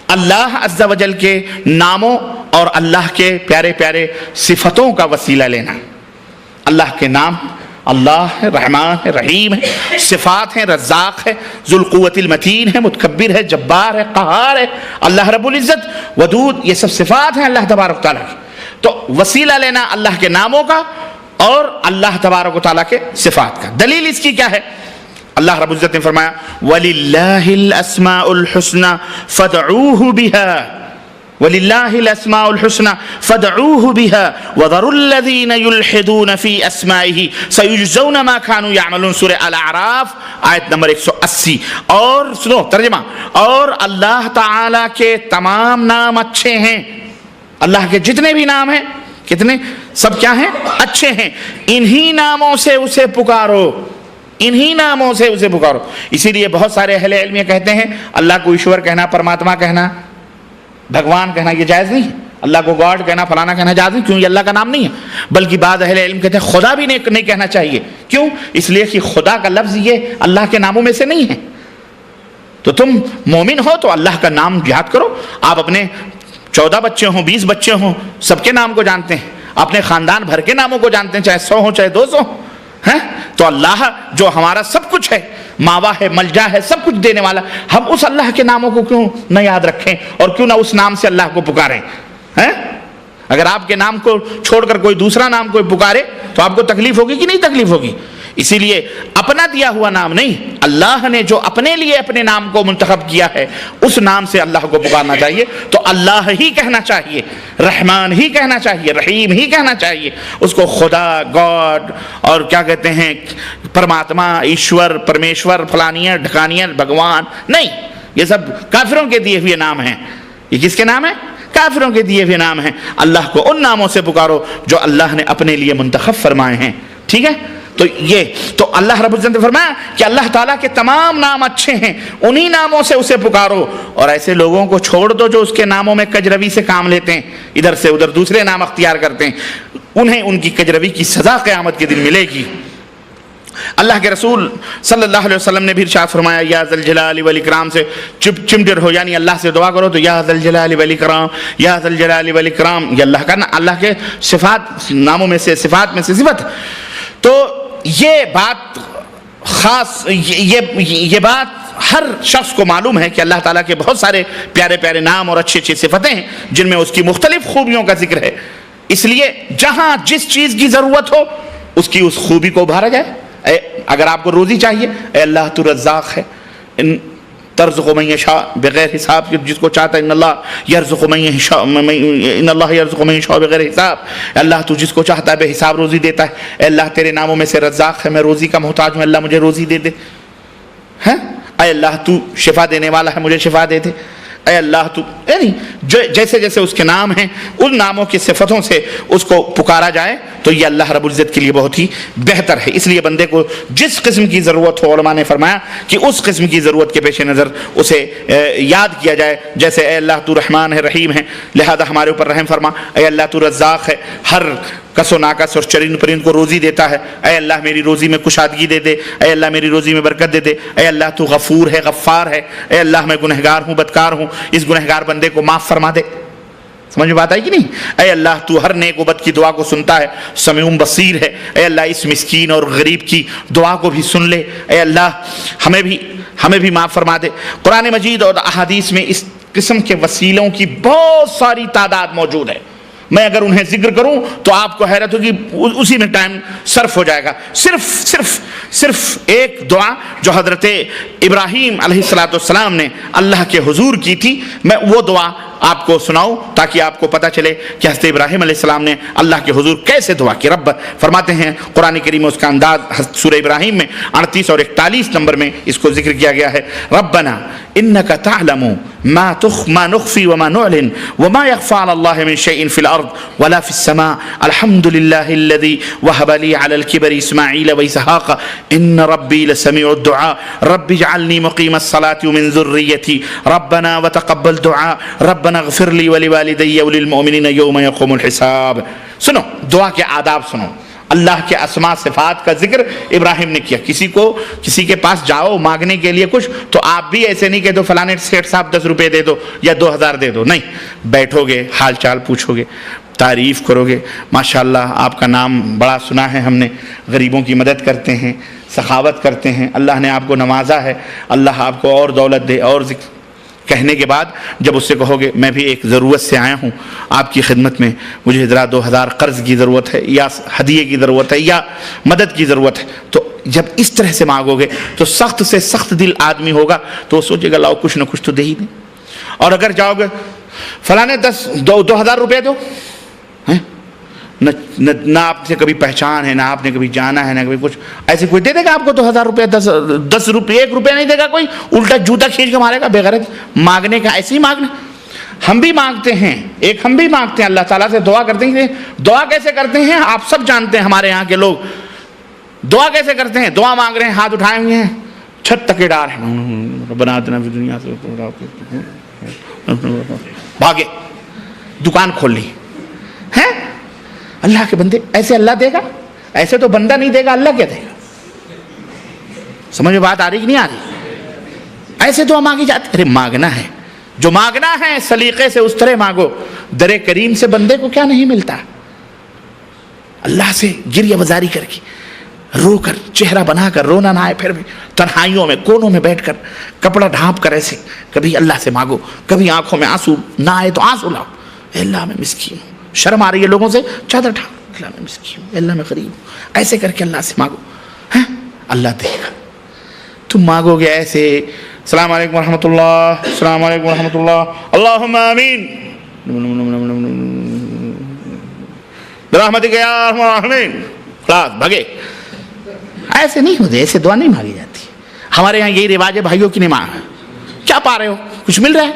اللہ عز و جل کے ناموں اور اللہ کے پیارے پیارے صفتوں کا وسیلہ لینا. اللہ کے نام اللہ ہے، رحمان ہے، رحیم ہے، صفات ہیں رزاق ہے، ذو القوت المتین ہے، متکبر ہے، جبار ہے، قہار ہے، اللہ رب العزت ودود، یہ سب صفات ہیں اللہ تبارک و تعالیٰ کی۔ تو وسیلہ لینا اللہ کے ناموں کا اور اللہ تبارک و تعالیٰ کے صفات کا۔ دلیل اس کی کیا ہے؟ اللہ رب العزت نے فرمایا وَلِلَّهِ الْأَسْمَاءُ الْحُسْنَى فَادْعُوهُ بِهَا وَلِلَّهِ الْأَسْمَاءُ الْحُسْنَى فَادْعُوهُ بِهَا وَذَرُوا الَّذِينَ يُلْحِدُونَ فِي أَسْمَائِهِ سَيُجْزَوْنَ مَا كَانُوا يَعْمَلُونَ سورہ الاعراف آیت نمبر 180۔ اور سنو ترجمہ، اور اللہ تعالیٰ کے تمام نام اچھے ہیں، اللہ کے جتنے بھی نام ہیں، کتنے سب کیا ہیں؟ اچھے ہیں، انہی ناموں سے اسے پکارو، انہی ناموں سے اسے پکارو۔ اسی لیے بہت سارے اہل علم یہ کہتے ہیں اللہ کو ایشور کہنا، پرماتما کہنا، بھگوان کہنا یہ جائز نہیں ہے، اللہ کو گاڈ کہنا، فلانا کہنا جائز نہیں، کیوں؟ یہ اللہ کا نام نہیں ہے۔ بلکہ بعض اہل علم کہتے ہیں خدا بھی نہیں کہنا چاہیے، کیوں؟ اس لیے کہ خدا کا لفظ یہ اللہ کے ناموں میں سے نہیں ہے۔ تو تم مومن ہو تو اللہ کا نام یاد کرو۔ آپ اپنے 14 بچے ہوں، 20 بچے ہوں، سب کے نام کو جانتے ہیں، اپنے خاندان بھر کے ناموں کو جانتے ہیں، چاہے 100 ہوں چاہے 200 ہیں۔ تو اللہ جو ہمارا سب کچھ ہے، ماوا ہے، ملجا ہے، سب کچھ دینے والا، ہم اس اللہ کے ناموں کو کیوں نہ یاد رکھیں اور کیوں نہ اس نام سے اللہ کو پکاریں؟ اگر آپ کے نام کو چھوڑ کر کوئی دوسرا نام کوئی پکارے تو آپ کو تکلیف ہوگی کہ نہیں تکلیف ہوگی؟ اسی لیے اپنا دیا ہوا نام نہیں، اللہ نے جو اپنے لیے اپنے نام کو منتخب کیا ہے اس نام سے اللہ کو پکارنا چاہیے۔ تو اللہ ہی کہنا چاہیے، رحمان ہی کہنا چاہیے، رحیم ہی کہنا چاہیے، اس کو خدا، گاڈ اور کیا کہتے ہیں پرماتما، ایشور، پرمیشور، فلانیہ ڈھکانیہ، بھگوان نہیں، یہ سب کافروں کے دیے ہوئے نام ہیں۔ یہ کس کے نام ہیں؟ کافروں کے دیے ہوئے نام ہیں۔ اللہ کو ان ناموں سے پکارو جو اللہ نے اپنے لیے منتخب فرمائے ہیں، ٹھیک ہے؟ تو اللہ رب العزت نے فرمایا کہ اللہ تعالیٰ کے تمام نام اچھے ہیں، انہی ناموں سے اسے پکارو، اور ایسے لوگوں کو چھوڑ دو جو اس کے ناموں میں کجروی سے کام لیتے ہیں، ادھر سے ادھر دوسرے نام اختیار کرتے ہیں، انہیں ان کی کجروی کی سزا قیامت کے دن ملے گی۔ اللہ کے رسول صلی اللہ علیہ وسلم نے بھی ارشاد فرمایا یا ذل جلال والاکرام سے چمٹے رہو، یعنی اللہ سے دعا کرو تو یا ذل جلال والاکرام، یا ذل جلال والاکرام، یہ اللہ کا اللہ کے صفات ناموں میں سے صفات میں سے صفت۔ تو یہ بات خاص یہ بات ہر شخص کو معلوم ہے کہ اللہ تعالیٰ کے بہت سارے پیارے پیارے نام اور اچھی اچھی صفتیں ہیں جن میں اس کی مختلف خوبیوں کا ذکر ہے۔ اس لیے جہاں جس چیز کی ضرورت ہو اس کی اس خوبی کو ابھارا جائے۔ اگر آپ کو روزی چاہیے، اے اللہ تو رزاق ہے، ترزق من یشاء بغیر حساب، جس کو چاہتا ہے ان اللہ یرزق من یشاء بغیر حساب، اللہ تو جس کو چاہتا ہے بے حساب روزی دیتا ہے۔ اے اللہ تیرے ناموں میں سے رزاق ہے، میں روزی کا محتاج ہوں، اللہ مجھے روزی دے دے۔ اے اللہ تو شفا دینے والا ہے، مجھے شفا دے دے۔ اے اللہ تو، یعنی جیسے جیسے اس کے نام ہیں ان ناموں کی صفتوں سے اس کو پکارا جائے تو یہ اللہ رب العزت کے لیے بہت ہی بہتر ہے۔ اس لیے بندے کو جس قسم کی ضرورت ہو، علماء نے فرمایا کہ اس قسم کی ضرورت کے پیش نظر اسے یاد کیا جائے، جیسے اے اللہ تو رحمان ہے، رحیم ہے، لہذا ہمارے اوپر رحم فرما۔ اے اللہ تو رزاق ہے، ہر کس و ناکس اور چرند پرند کو روزی دیتا ہے، اے اللہ میری روزی میں کشادگی دے دے، اے اللہ میری روزی میں برکت دے دے۔ اے اللہ تو غفور ہے، غفار ہے، اے اللہ میں گنہگار ہوں، بدکار ہوں، اس گنہگار بندے کو معاف فرما دے۔ سمجھ میں بات آئی کہ نہیں؟ اے اللہ تو ہر نیک و بد کی دعا کو سنتا ہے، سمیع بصیر ہے، اے اللہ اس مسکین اور غریب کی دعا کو بھی سن لے، اے اللہ ہمیں بھی معاف فرما دے۔ قرآن مجید اور احادیث میں اس قسم کے وسیلوں کی بہت ساری تعداد موجود ہے، میں اگر انہیں ذکر کروں تو آپ کو حیرت ہوگی، اسی میں ٹائم صرف ہو جائے گا۔ صرف ایک دعا جو حضرت ابراہیم علیہ السلام نے اللہ کے حضور کی تھی، میں وہ دعا آپ کو سناؤں تاکہ آپ کو پتہ چلے کہ حضرت ابراہیم علیہ السلام نے اللہ کے حضور کیسے دعا کی۔ رب فرماتے ہیں قرآن کریم میں اس کا انداز سورہ ابراہیم میں 38 اور 41 نمبر میں اس کو ذکر کیا گیا ہے۔ ربنا انک تعلم ما نخفی وما نعلن وما يخفى على الله من شيء في الارض ولا في السماء الحمد لله الذي وهب لي على الكبر اسماعيل واسحاق ان ربي لسميع الدعاء رب اجعلني مقيم الصلاة ومن ذريتي ربنا وتقبل دعاء ربنا اغفر لي ولوالدي وللمؤمنين يوم يقوم الحساب۔ سنو دعا کے آداب سنو، اللہ کے اسماء صفات کا ذکر ابراہیم نے کیا۔ کسی کے پاس جاؤ مانگنے کے لیے کچھ تو آپ بھی ایسے نہیں کہ دو فلانے سیٹ صاحب 10 روپے دے دو یا 2000 دے دو، نہیں، بیٹھو گے، حال چال پوچھو گے، تعریف کرو گے. ماشاءاللہ آپ کا نام بڑا سنا ہے ہم نے, غریبوں کی مدد کرتے ہیں, سخاوت کرتے ہیں, اللہ نے آپ کو نوازا ہے, اللہ آپ کو اور دولت دے. اور کہنے کے بعد جب اس سے کہو گے میں بھی ایک ضرورت سے آیا ہوں آپ کی خدمت میں, مجھے ذرا 2000 قرض کی ضرورت ہے یا ہدیے کی ضرورت ہے یا مدد کی ضرورت ہے, تو جب اس طرح سے مانگو گے تو سخت سے سخت دل آدمی ہوگا تو وہ سوچے گا لاؤ کچھ نہ کچھ تو دے ہی دیں. اور اگر جاؤ گے فلانے 2000 روپے دو, نہ آپ سے کبھی پہچان ہے, نہ آپ نے کبھی جانا ہے, نہ کبھی کچھ, ایسے کوئی دے دے گا آپ کو 2000 روپے؟ 10 روپے 1 روپے نہیں دے گا کوئی, الٹا جوتا کھینچ کے مارے گا بے غیرت. مانگنے کا ایسے ہی مانگنا. ہم بھی مانگتے ہیں, ہم بھی مانگتے ہیں اللہ تعالیٰ سے, دعا کرتے ہیں. دعا کیسے کرتے ہیں آپ سب جانتے ہیں, ہمارے یہاں کے لوگ دعا کیسے کرتے ہیں. دعا مانگ رہے ہیں, ہاتھ اٹھائے ہوئے ہیں, چھت تک ڈار ہیں, بنا دینا دنیا سے, بھاگے دکان کھول لی ہے. اللہ کے بندے ایسے اللہ دے گا؟ ایسے تو بندہ نہیں دے گا, اللہ کیا دے گا؟ سمجھ میں بات آ رہی کہ نہیں آ رہی؟ ایسے دعا مانگی جاتی. ارے مانگنا ہے, جو مانگنا ہے سلیقے سے اس طرح مانگو. در کریم سے بندے کو کیا نہیں ملتا؟ اللہ سے گریہ بزاری کر کے, رو کر, چہرہ بنا کر, رونا نہ آئے پھر بھی تنہائیوں میں کونوں میں بیٹھ کر کپڑا ڈھانپ کر ایسے کبھی اللہ سے مانگو. کبھی آنکھوں میں آنسو نہ آئے تو آنسو لاؤ, اے اللہ میں مسکین ہوں, شرم آ رہی ہے لوگوں سے, چادر ڈھانپ, اللہ میں مسکین ہوں, اللہ میں غریب ہوں, ایسے کر کے اللہ سے مانگو. اللہ دے گا. تم مانگو گے ایسے, السلام علیکم ورحمۃ اللہ, السلام علیکم ورحمۃ اللہ, اللہم آمین برحمتک یا ارحم الراحمین, خلاص بھگے. ایسے نہیں ہوتے, ایسے دعا نہیں مانگی جاتی. ہمارے یہاں یہی رواج ہے بھائیوں کی نہیں مانگ. کیا پا رہے ہو, کچھ مل رہا ہے؟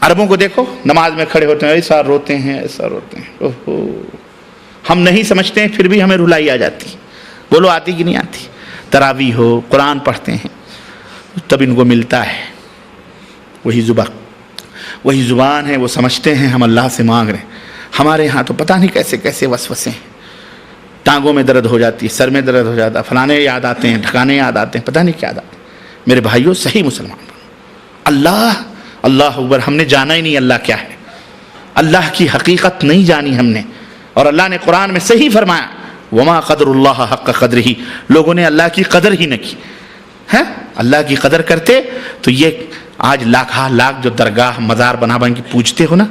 عربوں کو دیکھو نماز میں کھڑے ہوتے ہیں ایسا روتے ہیں, ایسا روتے ہیں. اوہو, ہم نہیں سمجھتے ہیں پھر بھی ہمیں رلائی آ جاتی. بولو آتی کہ نہیں آتی؟ تراویح ہو, قرآن پڑھتے ہیں, تب ان کو ملتا ہے وہی زبان ہے, وہ سمجھتے ہیں ہم اللہ سے مانگ رہے ہیں. ہمارے ہاں تو پتہ نہیں کیسے کیسے وسوسے ہیں, ٹانگوں میں درد ہو جاتی ہے, سر میں درد ہو جاتا ہے, فلانے یاد آتے ہیں, ٹھکانے یاد آتے ہیں, پتہ نہیں کیا یاد آتے ہیں. میرے بھائیوں صحیح مسلمان بنو. اللہ اکبر, ہم نے جانا ہی نہیں اللہ کیا ہے, اللہ کی حقیقت نہیں جانی ہم نے. اور اللہ نے قرآن میں صحیح فرمایا وما قدر اللہ حق قدرہ, لوگوں نے اللہ کی قدر ہی نہ کی ہے. اللہ کی قدر کرتے تو یہ آج لاکھ جو درگاہ مزار بنا کے پوجتے ہو نا,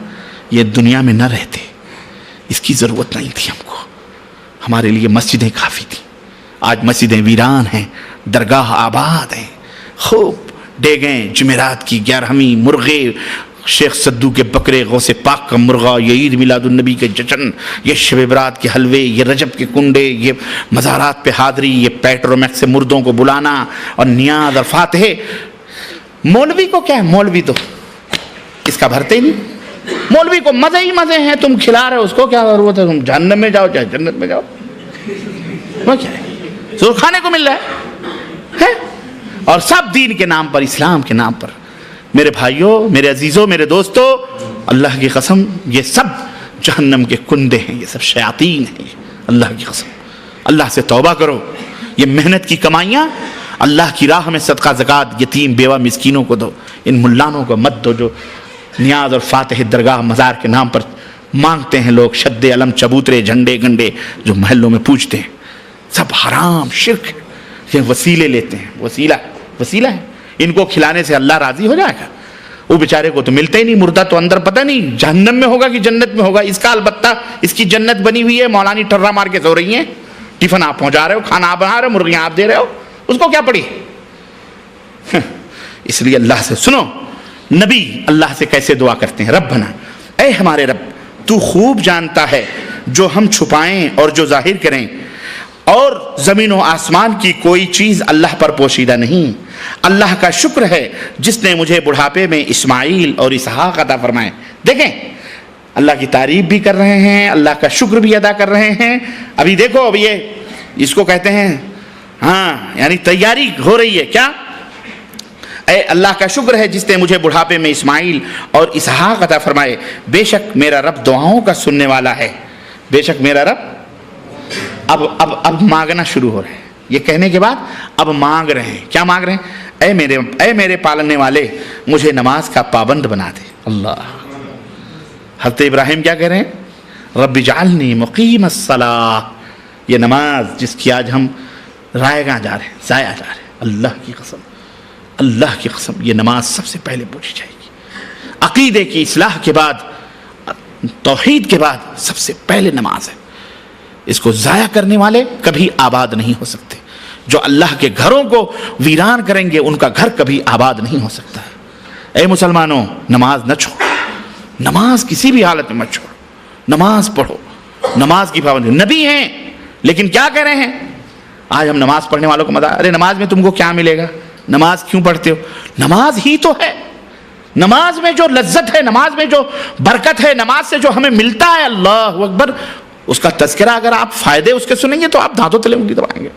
یہ دنیا میں نہ رہتے. اس کی ضرورت نہیں تھی ہم کو, ہمارے لیے مسجدیں کافی تھیں. آج مسجدیں ویران ہیں, درگاہ آباد ہیں, خوب ڈیگیں, جمعرات کی 11ویں, مرغے, شیخ سدو کے بکرے, غوث پاک کا مرغا, یہ عید میلاد النبی کے جشن, یہ شب برات کے حلوے, یہ رجب کے کنڈے, یہ مزارات پہ حاضری, یہ پیٹرومیکس سے مردوں کو بلانا, اور نیاز اور فاتحے. مولوی کو کیا ہے, مولوی تو اس کا بھرتے ہی نہیں. مولوی کو مزے ہی مزے ہیں, تم کھلا رہے ہو, اس کو کیا ضرورت ہے؟ تم جہنم میں جاؤ چاہے جنت میں جاؤ, وہ کیا ہے, سر کھانے کو مل رہا ہے. اور سب دین کے نام پر, اسلام کے نام پر. میرے بھائیوں, میرے عزیزوں, میرے دوستوں, اللہ کی قسم یہ سب جہنم کے کندے ہیں, یہ سب شیاطین ہیں. اللہ کی قسم, اللہ سے توبہ کرو. یہ محنت کی کمائیاں اللہ کی راہ میں صدقہ زکوٰۃ یتیم بیوہ مسکینوں کو دو. ان ملانوں کو مت دو جو نیاز اور فاتح درگاہ مزار کے نام پر مانگتے ہیں لوگ. شد علم, چبوترے, جھنڈے گنڈے جو محلوں میں پوجتے ہیں, سب حرام شرک. یہ وسیلے لیتے ہیں, وسیلہ ہے. ان کو کھلانے سے اللہ راضی ہو جائے گا؟ وہ بیچارے کو تو ملتے ہی نہیں. مردہ تو اندر پتہ نہیں جہنم میں ہوگا کہ جنت میں ہوگا. اس کا البتہ اس کی جنت بنی ہوئی ہے. مولانی ٹرا مار کے سو رہی ہیں, ٹفن آپ پہنچا رہے ہو, کھانا آپ بنا رہے ہو, مرغیاں آپ دے رہے ہو, اس کو کیا پڑی؟ اس لیے اللہ سے سنو, نبی اللہ سے کیسے دعا کرتے ہیں. ربنا, اے ہمارے رب, تو خوب جانتا ہے جو ہم چھپائیں اور جو ظاہر کریں, اور زمین و آسمان کی کوئی چیز اللہ پر پوشیدہ نہیں. اللہ کا شکر ہے جس نے مجھے بڑھاپے میں اسماعیل اور اسحاق عطا فرمائے. دیکھیں, اللہ کی تعریف بھی کر رہے ہیں, اللہ کا شکر بھی ادا کر رہے ہیں. ابھی دیکھو, اب یہ اس کو کہتے ہیں, ہاں یعنی تیاری ہو رہی ہے. کیا؟ اے اللہ کا شکر ہے جس نے مجھے بڑھاپے میں اسماعیل اور اسحاق عطا فرمائے. بے شک میرا رب دعاؤں کا سننے والا ہے. بے شک میرا رب. اب مانگنا شروع ہو رہے ہیں. یہ کہنے کے بعد اب مانگ رہے ہیں. کیا مانگ رہے ہیں؟ اے میرے پالنے والے, مجھے نماز کا پابند بنا دے. اللہ, حضرت ابراہیم کیا کہہ رہے ہیں؟ رب اجعلنی مقیم الصلاۃ، یہ نماز جس کی آج ہم رائے گاہ جا رہے ہیں، ضائع جا رہے ہیں، اللہ کی قسم یہ نماز سب سے پہلے پوچھی جائے گی۔ عقیدے کی اصلاح کے بعد، توحید کے بعد سب سے پہلے نماز ہے۔ اس کو ضائع کرنے والے کبھی آباد نہیں ہو سکتے۔ جو اللہ کے گھروں کو ویران کریں گے ان کا گھر کبھی آباد نہیں ہو سکتا ہے۔ اے مسلمانوں، نماز نہ چھوڑو، نماز کسی بھی حالت میں مت چھوڑو، نماز پڑھو، نماز کی پابندی۔ نبی ہیں لیکن کیا کہہ رہے ہیں؟ آج ہم نماز پڑھنے والوں کو مزہ، ارے نماز میں تم کو کیا ملے گا، نماز کیوں پڑھتے ہو؟ نماز ہی تو ہے، نماز میں جو لذت ہے، نماز میں جو برکت ہے، نماز سے جو ہمیں ملتا ہے، اللہ اکبر، اس کا تذکرہ اگر آپ فائدے اس کے سنیں گے تو آپ دھاتوں تلے انگلی دبائیں گے۔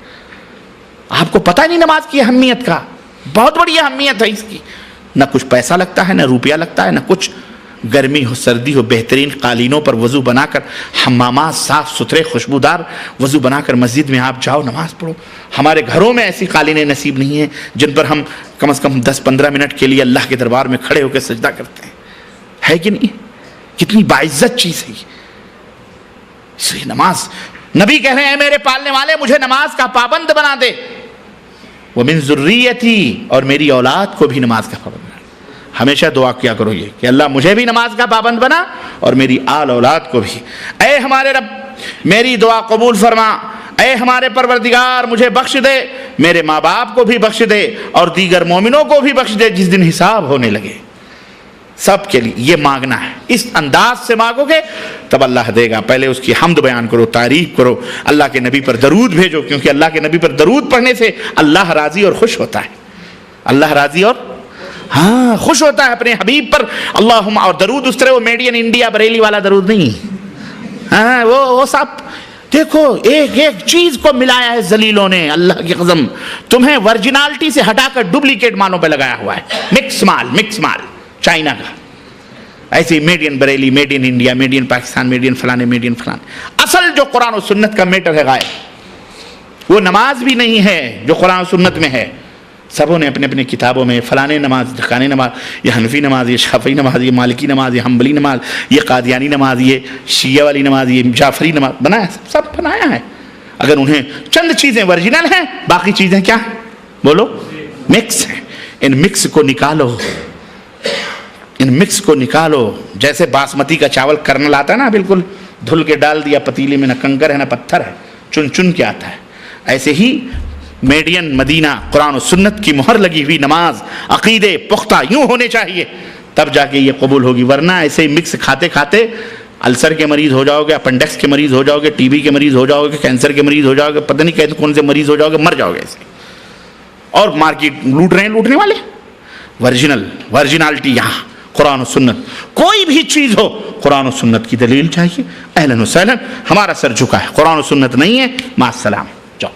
آپ کو پتہ نہیں نماز کی اہمیت کا، بہت بڑی اہمیت ہے اس کی۔ نہ کچھ پیسہ لگتا ہے، نہ روپیہ لگتا ہے، نہ کچھ۔ گرمی ہو سردی ہو، بہترین قالینوں پر وضو بنا کر، حمامات صاف ستھرے خوشبودار وضو بنا کر مسجد میں آپ جاؤ، نماز پڑھو۔ ہمارے گھروں میں ایسی قالینیں نصیب نہیں ہیں جن پر ہم کم از کم 10-15 منٹ کے لیے اللہ کے دربار میں کھڑے ہو کے سجدہ کرتے ہیں، ہے کہ نہیں؟ کتنی باعزت چیز ہے اس لیے نماز۔ نبی کہہ رہے ہیں، اے میرے پالنے والے، مجھے نماز کا پابند بنا دے، وَمِن ذُرِّيَّتِي، اور میری اولاد کو بھی نماز کا پابند بنا۔ ہمیشہ دعا کیا کرو یہ کہ اللہ مجھے بھی نماز کا پابند بنا اور میری آل اولاد کو بھی۔ اے ہمارے رب، میری دعا قبول فرما، اے ہمارے پروردگار مجھے بخش دے، میرے ماں باپ کو بھی بخش دے اور دیگر مومنوں کو بھی بخش دے جس دن حساب ہونے لگے۔ سب کے لیے یہ مانگنا ہے، اس انداز سے مانگو گے تب اللہ دے گا۔ پہلے اس کی حمد بیان کرو، تعریف کرو، اللہ کے نبی پر درود بھیجو، کیونکہ اللہ کے نبی پر درود پڑھنے سے اللہ راضی اور خوش ہوتا ہے۔ اللہ راضی اور خوش ہوتا ہے اپنے حبیب پر۔ اللہم، اور درود اس طرح وہ میڈ ان انڈیا بریلی والا درود نہیں، وہ سب دیکھو ایک ایک چیز کو ملایا ہے ذلیلوں نے، اللہ کی قسم تمہیں ورجنالٹی سے ہٹا کر ڈپلیکیٹ مالوں پہ لگایا ہوا ہے، مکس مال چائنا کا، ایسے made in Bareilly, made in India, made in Pakistan, made in فلانے، میڈ ان فلانے۔ اصل جو قرآن و سنت کا میٹر ہے غائب، وہ نماز بھی نہیں ہے جو قرآن و سنت میں ہے۔ سبوں نے اپنے اپنے کتابوں میں فلانے نماز، ڈھکانے نماز، یہ حنفی نماز، یہ شافعی نماز، یہ مالکی نماز، یہ حنبلی نماز، یہ قادیانی نماز، یہ شیعہ والی نماز، یہ جعفری نماز، بنایا سب بنایا ہے۔ اگر انہیں چند چیزیں ورجنل ہیں، باقی چیزیں کیا ہیں؟ بولو، مکس ہیں۔ ان مکس کو نکالو، ان مکس کو نکالو۔ جیسے باسمتی کا چاول کرنل آتا ہے نا، بالکل دھل کے ڈال دیا پتیلے میں، نہ کنکر ہے نہ پتھر ہے، چن چن کے آتا ہے، ایسے ہی میڈین مدینہ قرآن و سنت کی مہر لگی ہوئی نماز، عقیدے پختہ یوں ہونے چاہیے، تب جا کے یہ قبول ہوگی۔ ورنہ ایسے ہی مکس کھاتے کھاتے السر کے مریض ہو جاؤ گے، اپنڈکس کے مریض ہو جاؤ گے، ٹی بی کے مریض ہو جاؤ گے، کینسر کے مریض ہو جاؤ گے، پتہ نہیں کون سے مریض ہو جاؤ گے، مر جاؤ گے ایسے۔ اور مارکیٹ لوٹ رہے ہیں لوٹنے والے۔ ورجنالٹی یہاں قرآن و سنت، کوئی بھی چیز ہو قرآن و سنت کی دلیل چاہیے۔ اہلاً و سہلاً، ہمارا سر جھکا ہے، قرآن و سنت نہیں ہے، مع السلام، جاؤ۔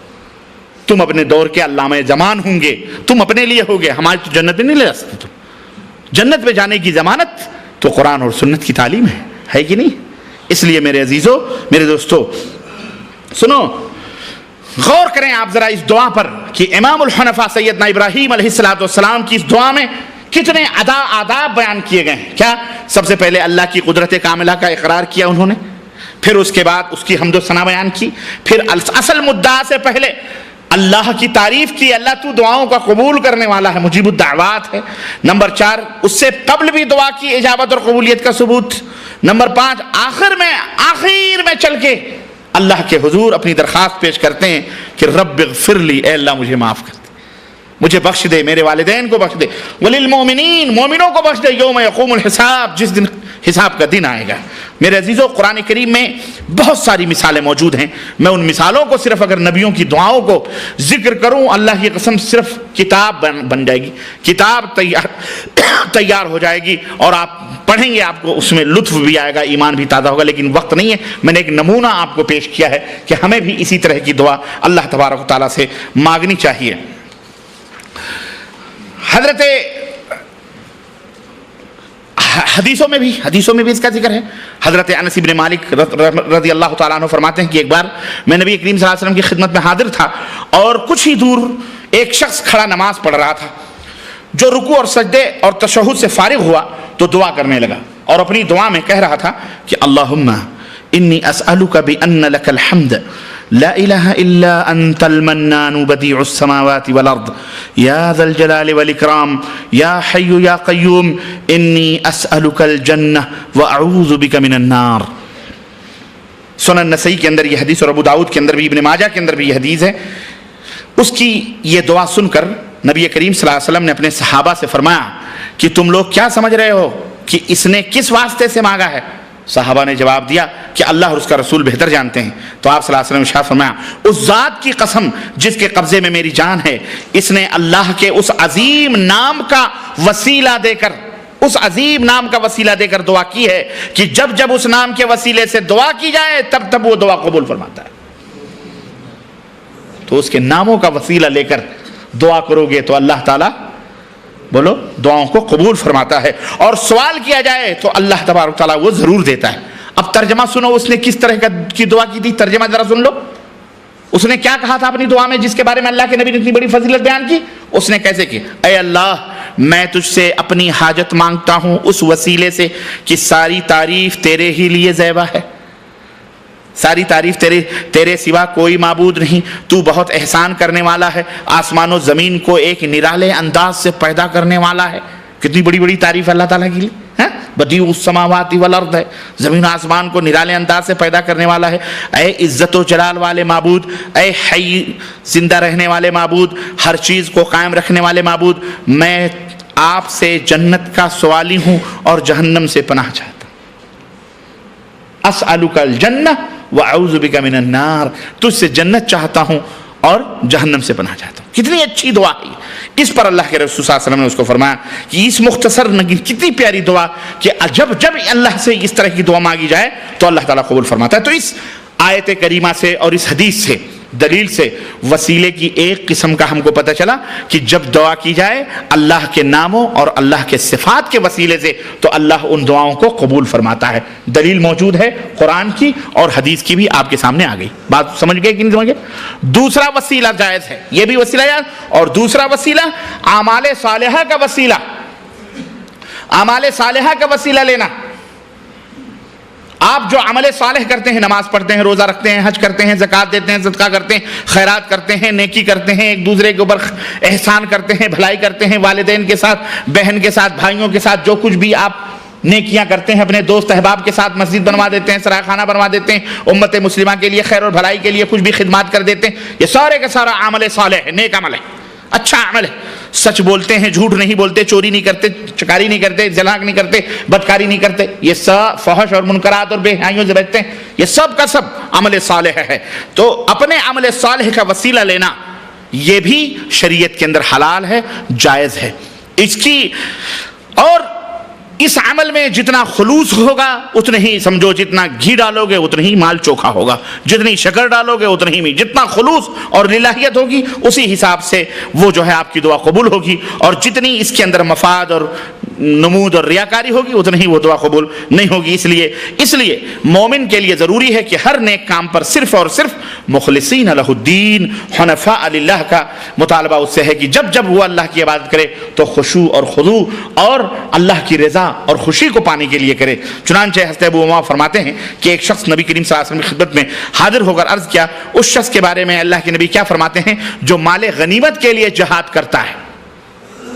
تم اپنے دور کے علامہ زمان ہوں گے، تم اپنے لیے ہوگے، ہماری تو جنت میں نہیں لے جا سکتے۔ تم جنت میں جانے کی ضمانت تو قرآن اور سنت کی تعلیم ہے کہ نہیں؟ اس لیے میرے عزیزو، میرے دوستو، سنو، غور کریں آپ ذرا اس دعا پر کہ امام الحنفاء سیدنا ابراہیم علیہ السلام کی اس دعا میں کتنے آداب بیان کیے گئے ہیں۔ کیا؟ سب سے پہلے اللہ کی قدرت کاملہ کا اقرار کیا انہوں نے، پھر اس کے بعد اس کی حمد و ثنا بیان کی، پھر اصل مدعا سے پہلے اللہ کی تعریف کی، اللہ تو دعاؤں کا قبول کرنے والا ہے، مجیب الدعوات ہے۔ نمبر 4، اس سے قبل بھی دعا کی اجابت اور قبولیت کا ثبوت۔ نمبر 5، آخر میں چل کے اللہ کے حضور اپنی درخواست پیش کرتے ہیں کہ رب اغفر لی، اے اللہ مجھے معاف کر دے، مجھے بخش دے، میرے والدین کو بخش دے، وللمؤمنین، مومنوں کو بخش دے، یوم یقوم الحساب، جس دن حساب کا دن آئے گا۔ میرے عزیزو، قرآن کریم میں بہت ساری مثالیں موجود ہیں۔ میں ان مثالوں کو صرف اگر نبیوں کی دعاؤں کو ذکر کروں، اللہ کی قسم صرف کتاب بن جائے گی، کتاب تیار ہو جائے گی، اور آپ پڑھیں گے، آپ کو اس میں لطف بھی آئے گا، ایمان بھی تازہ ہوگا، لیکن وقت نہیں ہے۔ میں نے ایک نمونہ آپ کو پیش کیا ہے کہ ہمیں بھی اسی طرح کی دعا اللہ تبارک و تعالیٰ سے مانگنی چاہیے۔ حدیثوں میں بھی اس کا ذکر ہے۔ حضرت انس بن مالک رضی اللہ تعالیٰ عنہ فرماتے ہیں کہ ایک بار میں نبی کریم صلی اللہ علیہ وسلم کی خدمت میں حاضر تھا، اور کچھ ہی دور ایک شخص کھڑا نماز پڑھ رہا تھا، جو رکوع اور سجدے اور تشہد سے فارغ ہوا تو دعا کرنے لگا، اور اپنی دعا میں کہہ رہا تھا کہ اللہم انی اسألک بأن لک الحمد لا الہ الا انت المنان بدیع السماوات والارض یا ذا الجلال والاکرام یا حی یا قیوم انی اسألک الجنہ واعوذ بک من النار۔ سنن نسائی کے اندر یہ حدیث اور ابو داؤد کے اندر بھی، ابن ماجہ کے اندر بھی یہ حدیث ہے۔ اس کی یہ دعا سن کر نبی کریم صلی اللہ علیہ وسلم نے اپنے صحابہ سے فرمایا کہ تم لوگ کیا سمجھ رہے ہو کہ اس نے کس واسطے سے مانگا ہے؟ صحابہ نے جواب دیا کہ اللہ اور اس کا رسول بہتر جانتے ہیں۔ تو آپ صلی اللہ علیہ وسلم نے ارشاد فرمایا، اس ذات کی قسم جس کے قبضے میں میری جان ہے، اس نے اللہ کے اس عظیم نام کا وسیلہ دے کر، اس عظیم نام کا وسیلہ دے کر دعا کی ہے کہ جب جب اس نام کے وسیلے سے دعا کی جائے تب تب وہ دعا قبول فرماتا ہے۔ تو اس کے ناموں کا وسیلہ لے کر دعا کرو گے تو اللہ تعالیٰ بولو دعاؤں کو قبول فرماتا ہے، اور سوال کیا جائے تو اللہ تبارک تعالیٰ وہ ضرور دیتا ہے۔ اب ترجمہ سنو، اس نے کس طرح کی دعا کی تھی، ترجمہ ذرا سن لو۔ اس نے کیا کہا تھا اپنی دعا میں جس کے بارے میں اللہ کے نبی نے اتنی بڑی فضیلت بیان کی؟ اس نے کیسے کی؟ اے اللہ، میں تجھ سے اپنی حاجت مانگتا ہوں اس وسیلے سے کہ ساری تعریف تیرے ہی لیے زیبا ہے، ساری تعریف تیرے سوا کوئی معبود نہیں، تو بہت احسان کرنے والا ہے، آسمان و زمین کو ایک نرالے انداز سے پیدا کرنے والا ہے۔ کتنی بڑی بڑی تعریف اللہ تعالیٰ کی لیے، بدیع السماوات والارض ہے، زمین و آسمان کو نرالے انداز سے پیدا کرنے والا ہے۔ اے عزت و جلال والے معبود، اے حی زندہ رہنے والے معبود، ہر چیز کو قائم رکھنے والے معبود، میں آپ سے جنت کا سوالی ہوں اور جہنم سے پناہ چاہتا ہوں۔ اسألک الجنہ واعوذ بک من النار، تجھ سے جنت چاہتا ہوں اور جہنم سے پناہ چاہتا ہوں۔ کتنی اچھی دعا ہے اس پر اللہ کے رسول صلی اللہ علیہ وسلم نے اس کو فرمایا کہ اس مختصر کتنی پیاری دعا کہ جب جب اللہ سے اس طرح کی دعا مانگی جائے تو اللہ تعالیٰ قبول فرماتا ہے۔ تو اس آیت کریمہ سے اور اس حدیث سے، دلیل سے، وسیلے کی ایک قسم کا ہم کو پتہ چلا کہ جب دعا کی جائے اللہ کے ناموں اور اللہ کے صفات کے وسیلے سے تو اللہ ان دعاؤں کو قبول فرماتا ہے۔ دلیل موجود ہے قرآن کی اور حدیث کی بھی آپ کے سامنے آ گئی۔ بات سمجھ گئے کہ نہیں سمجھ گئے؟ دوسرا وسیلہ جائز ہے، یہ بھی وسیلہ جائز، اور دوسرا وسیلہ اعمال صالحہ کا وسیلہ، اعمال صالحہ کا وسیلہ لینا۔ آپ جو عمل صالح کرتے ہیں، نماز پڑھتے ہیں، روزہ رکھتے ہیں، حج کرتے ہیں، زکوٰۃ دیتے ہیں، صدقہ کرتے ہیں، خیرات کرتے ہیں، نیکی کرتے ہیں، ایک دوسرے کے اوپر احسان کرتے ہیں، بھلائی کرتے ہیں، والدین کے ساتھ، بہن کے ساتھ، بھائیوں کے ساتھ، جو کچھ بھی آپ نیکیاں کرتے ہیں، اپنے دوست احباب کے ساتھ مسجد بنوا دیتے ہیں، سرائے خانہ بنوا دیتے ہیں، امت مسلمہ کے لیے خیر اور بھلائی کے لیے کچھ بھی خدمات کر دیتے ہیں، یہ سارے کا سارا عمل صالح ہے، نیک عمل ہے، اچھا عمل ہے۔ سچ بولتے ہیں، جھوٹ نہیں بولتے، چوری نہیں کرتے، چکاری نہیں کرتے، جلاک نہیں کرتے، بدکاری نہیں کرتے، یہ سب فحش اور منکرات اور بے حیائیوں سے بچتے ہیں، یہ سب کا سب عمل صالح ہے۔ تو اپنے عمل صالح کا وسیلہ لینا یہ بھی شریعت کے اندر حلال ہے، جائز ہے۔ اس کی اور اس عمل میں جتنا خلوص ہوگا اتنے ہی سمجھو، جتنا گھی ڈالو گے اتنا ہی مال چوکھا ہوگا، جتنی شکر ڈالو گے اتنا ہی، جتنا خلوص اور للہیت ہوگی اسی حساب سے وہ جو ہے آپ کی دعا قبول ہوگی، اور جتنی اس کے اندر مفاد اور نمود اور ریاکاری ہوگی اتنی ہی وہ دعا قبول نہیں ہوگی۔ اس لیے مومن کے لیے ضروری ہے کہ ہر نیک کام پر صرف اور صرف مخلصین لہ الدین حنفاء للہ کا مطالبہ اس سے ہے کہ جب جب وہ اللہ کی عبادت کرے تو خشوع اور خضوع اور اللہ کی رضا اور خوشی کو پانے کے لیے کرے۔ چنانچہ حضرت ابو امامہ فرماتے ہیں کہ ایک شخص نبی کریم صلی اللہ علیہ وسلم کی خدمت میں حاضر ہو کر عرض کیا، اس شخص کے بارے میں اللہ کے نبی کیا فرماتے ہیں؟ جو مال غنیمت کے لیے جہاد کرتا ہے،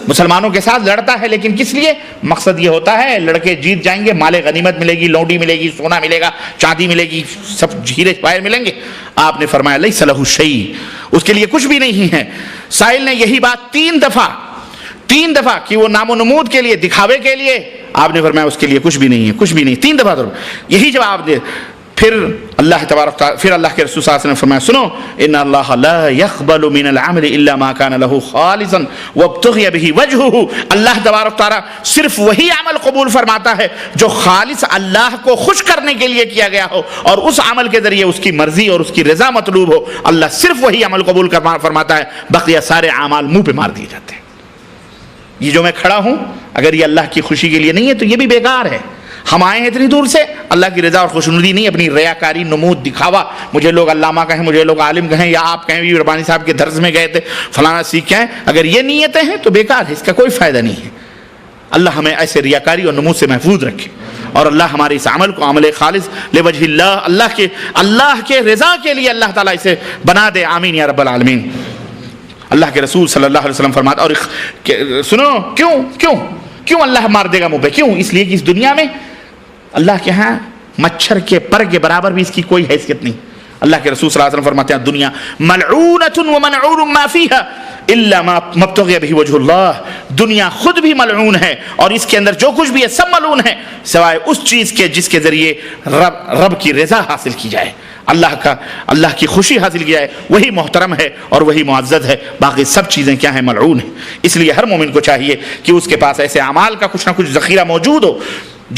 مسلمانوں کے ساتھ لڑتا ہے، لیکن کس لیے؟ مقصد یہ ہوتا ہے لڑکے جیت جائیں گے، مال غنیمت ملے گی، لونڈی ملے گی، سونا ملے گا، چاندی ملے گی، سب ہیرے پائے ملیں گے۔ آپ نے فرمایا لیس لہ شیء، اس کے لیے کچھ بھی نہیں ہے۔ سائل نے یہی بات تین دفعہ کہ وہ نام و نمود کے لیے، دکھاوے کے لیے، آپ نے فرمایا اس کے لیے کچھ بھی نہیں ہے، کچھ بھی نہیں، تین دفعہ یہی جواب دے۔ پھر اللہ تبارک تعالیٰ، پھر اللہ کے رسول صلی اللہ علیہ وسلم نے فرمایا سنو، ان اللہ لا يقبل من العمل الا ما كان له خالصا وابتغي به وجهه، اللہ تبارک تعالیٰ صرف وہی عمل قبول فرماتا ہے جو خالص اللہ کو خوش کرنے کے لیے کیا گیا ہو اور اس عمل کے ذریعے اس کی مرضی اور اس کی رضا مطلوب ہو، اللہ صرف وہی عمل قبول فرماتا ہے، بقیہ سارے اعمال منہ پہ مار دیے جاتے ہیں۔ یہ جو میں کھڑا ہوں اگر یہ اللہ کی خوشی کے لیے نہیں ہے تو یہ بھی بیکار ہے۔ ہم آئے ہیں اتنی دور سے اللہ کی رضا اور خوشنودی نہیں، اپنی ریاکاری، نمود، دکھاوا، مجھے لوگ علامہ کہیں، مجھے لوگ عالم کہیں، یا آپ کہیں بھی ربانی صاحب کے درس میں گئے تھے، فلانا سیکھ کے آئے، اگر یہ نیتیں ہیں تو بیکار ہے، اس کا کوئی فائدہ نہیں ہے۔ اللہ ہمیں ایسے ریاکاری اور نمود سے محفوظ رکھے۔ اور اللہ ہمارے اس عمل کو عمل خالص لوجہ اللہ اللہ کے رضا کے لیے اللہ تعالیٰ اسے بنا دے، آمین یا رب العالمین۔ اللہ کے رسول صلی اللہ علیہ وسلم فرماتے، اور سنو کیوں اللہ مار دے گا منہ پہ؟ کیوں؟ اس لیے کہ اس دنیا میں اللہ کے ہاں مچھر کے پر کے برابر بھی اس کی کوئی حیثیت نہیں۔ اللہ کے رسول صلی اللہ علیہ وسلم فرماتے ہیں دنیا ملعونۃ ومنعور ما فیہا الا ما مبتغی بہ وجہ اللہ، دنیا خود بھی ملعون ہے اور اس کے اندر جو کچھ بھی ہے سب ملعون ہے سوائے اس چیز کے جس کے ذریعے رب کی رضا حاصل کی جائے، اللہ کی خوشی حاصل کی جائے، وہی محترم ہے اور وہی معزز ہے، باقی سب چیزیں کیا ہیں؟ ملعون ہیں۔ اس لیے ہر مومن کو چاہیے کہ اس کے پاس ایسے اعمال کا کچھ نہ کچھ ذخیرہ موجود ہو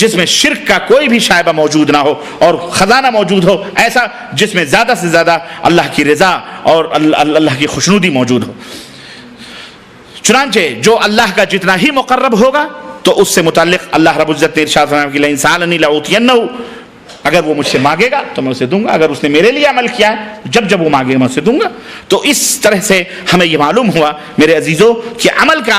جس میں شرک کا کوئی بھی شائبہ موجود نہ ہو، اور خزانہ موجود ہو ایسا جس میں زیادہ سے زیادہ اللہ کی رضا اور اللہ کی خوشنودی موجود ہو۔ چنانچہ جو اللہ کا جتنا ہی مقرب ہوگا تو اس سے متعلق اللہ رب العزت نے ارشاد فرمایا کہ لئن سألنی لأعطینہ، اگر وہ مجھ سے مانگے گا تو میں اسے دوں گا، اگر اس نے میرے لیے عمل کیا ہے جب وہ مانگے گا میں اسے دوں گا۔ تو اس طرح سے ہمیں یہ معلوم ہوا میرے عزیزوں کہ عمل کا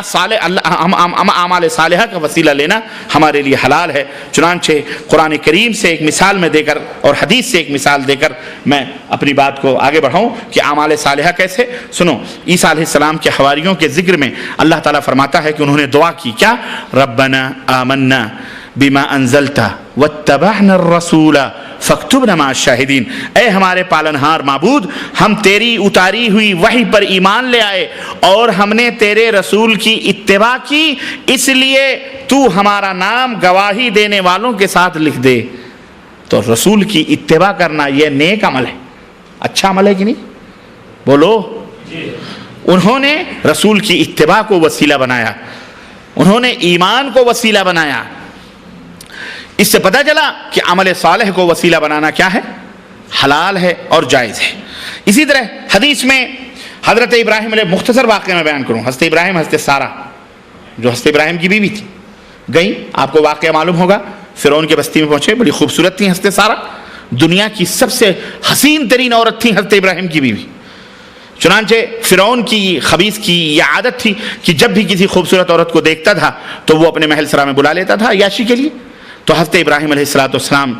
اعمال صالحہ کا وسیلہ لینا ہمارے لیے حلال ہے۔ چنانچہ قرآن کریم سے ایک مثال میں دے کر اور حدیث سے ایک مثال دے کر میں اپنی بات کو آگے بڑھاؤں کہ اعمال صالحہ کیسے۔ سنو، عیسیٰ علیہ السلام کے حواریوں کے ذکر میں اللہ تعالیٰ فرماتا ہے کہ انہوں نے دعا کی، کیا؟ ربنا آمنا بما انزلت واتبعنا الرسول فاکتبنا مع الشاہدین، اے ہمارے پالنہار معبود، ہم تیری اتاری ہوئی وحی پر ایمان لے آئے اور ہم نے تیرے رسول کی اتباع کی، اس لیے تو ہمارا نام گواہی دینے والوں کے ساتھ لکھ دے۔ تو رسول کی اتباع کرنا یہ نیک عمل ہے، اچھا عمل ہے کہ نہیں؟ بولو۔ انہوں نے رسول کی اتباع کو وسیلہ بنایا، انہوں نے ایمان کو وسیلہ بنایا۔ اس سے پتہ چلا کہ عمل صالح کو وسیلہ بنانا کیا ہے؟ حلال ہے اور جائز ہے۔ اسی طرح حدیث میں حضرت ابراہیم علیہ، مختصر واقعہ میں بیان کروں، حضرت ابراہیم، حضرت سارہ جو حضرت ابراہیم کی بیوی تھی، گئی، آپ کو واقعہ معلوم ہوگا، فرعون کے بستی میں پہنچے، بڑی خوبصورت تھی حضرت سارہ، دنیا کی سب سے حسین ترین عورت تھی حضرت ابراہیم کی بیوی۔ چنانچہ فرعون کی خبیث کی یہ عادت تھی کہ جب بھی کسی خوبصورت عورت کو دیکھتا تھا تو وہ اپنے محل سرا میں بلا لیتا تھا عیاشی کے لیے۔ تو حضرت ابراہیم علیہ السلام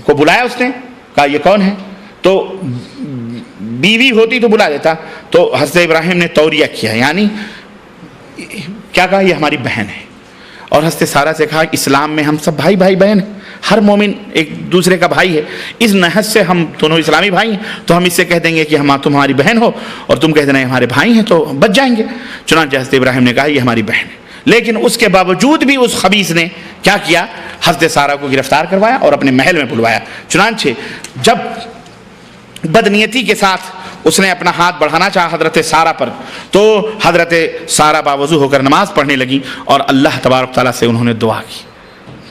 کو بلایا، اس نے کہا یہ کون ہے؟ تو بیوی ہوتی تو بلا دیتا، تو حضرت ابراہیم نے توریہ کیا، یعنی کیا کہا؟ یہ ہماری بہن ہے۔ اور حضرت سارہ سے کہا اسلام میں ہم سب بھائی بہن ہیں، ہر مومن ایک دوسرے کا بھائی ہے، اس نحس سے ہم دونوں اسلامی بھائی ہیں، تو ہم اس سے کہہ دیں گے کہ تم ہماری بہن ہو اور تم کہہ دینا ہمارے بھائی ہیں تو بچ جائیں گے۔ چنانچہ حضرت ابراہیم نے کہا یہ ہماری بہن ہے، لیکن اس کے باوجود بھی اس خبیث نے کیا کیا؟ حضرت سارہ کو گرفتار کروایا اور اپنے محل میں بلوایا۔ چنانچہ جب بدنیتی کے ساتھ اس نے اپنا ہاتھ بڑھانا چاہا حضرت سارہ پر، تو حضرت سارہ باوضو ہو کر نماز پڑھنے لگی اور اللہ تبارک تعالیٰ سے انہوں نے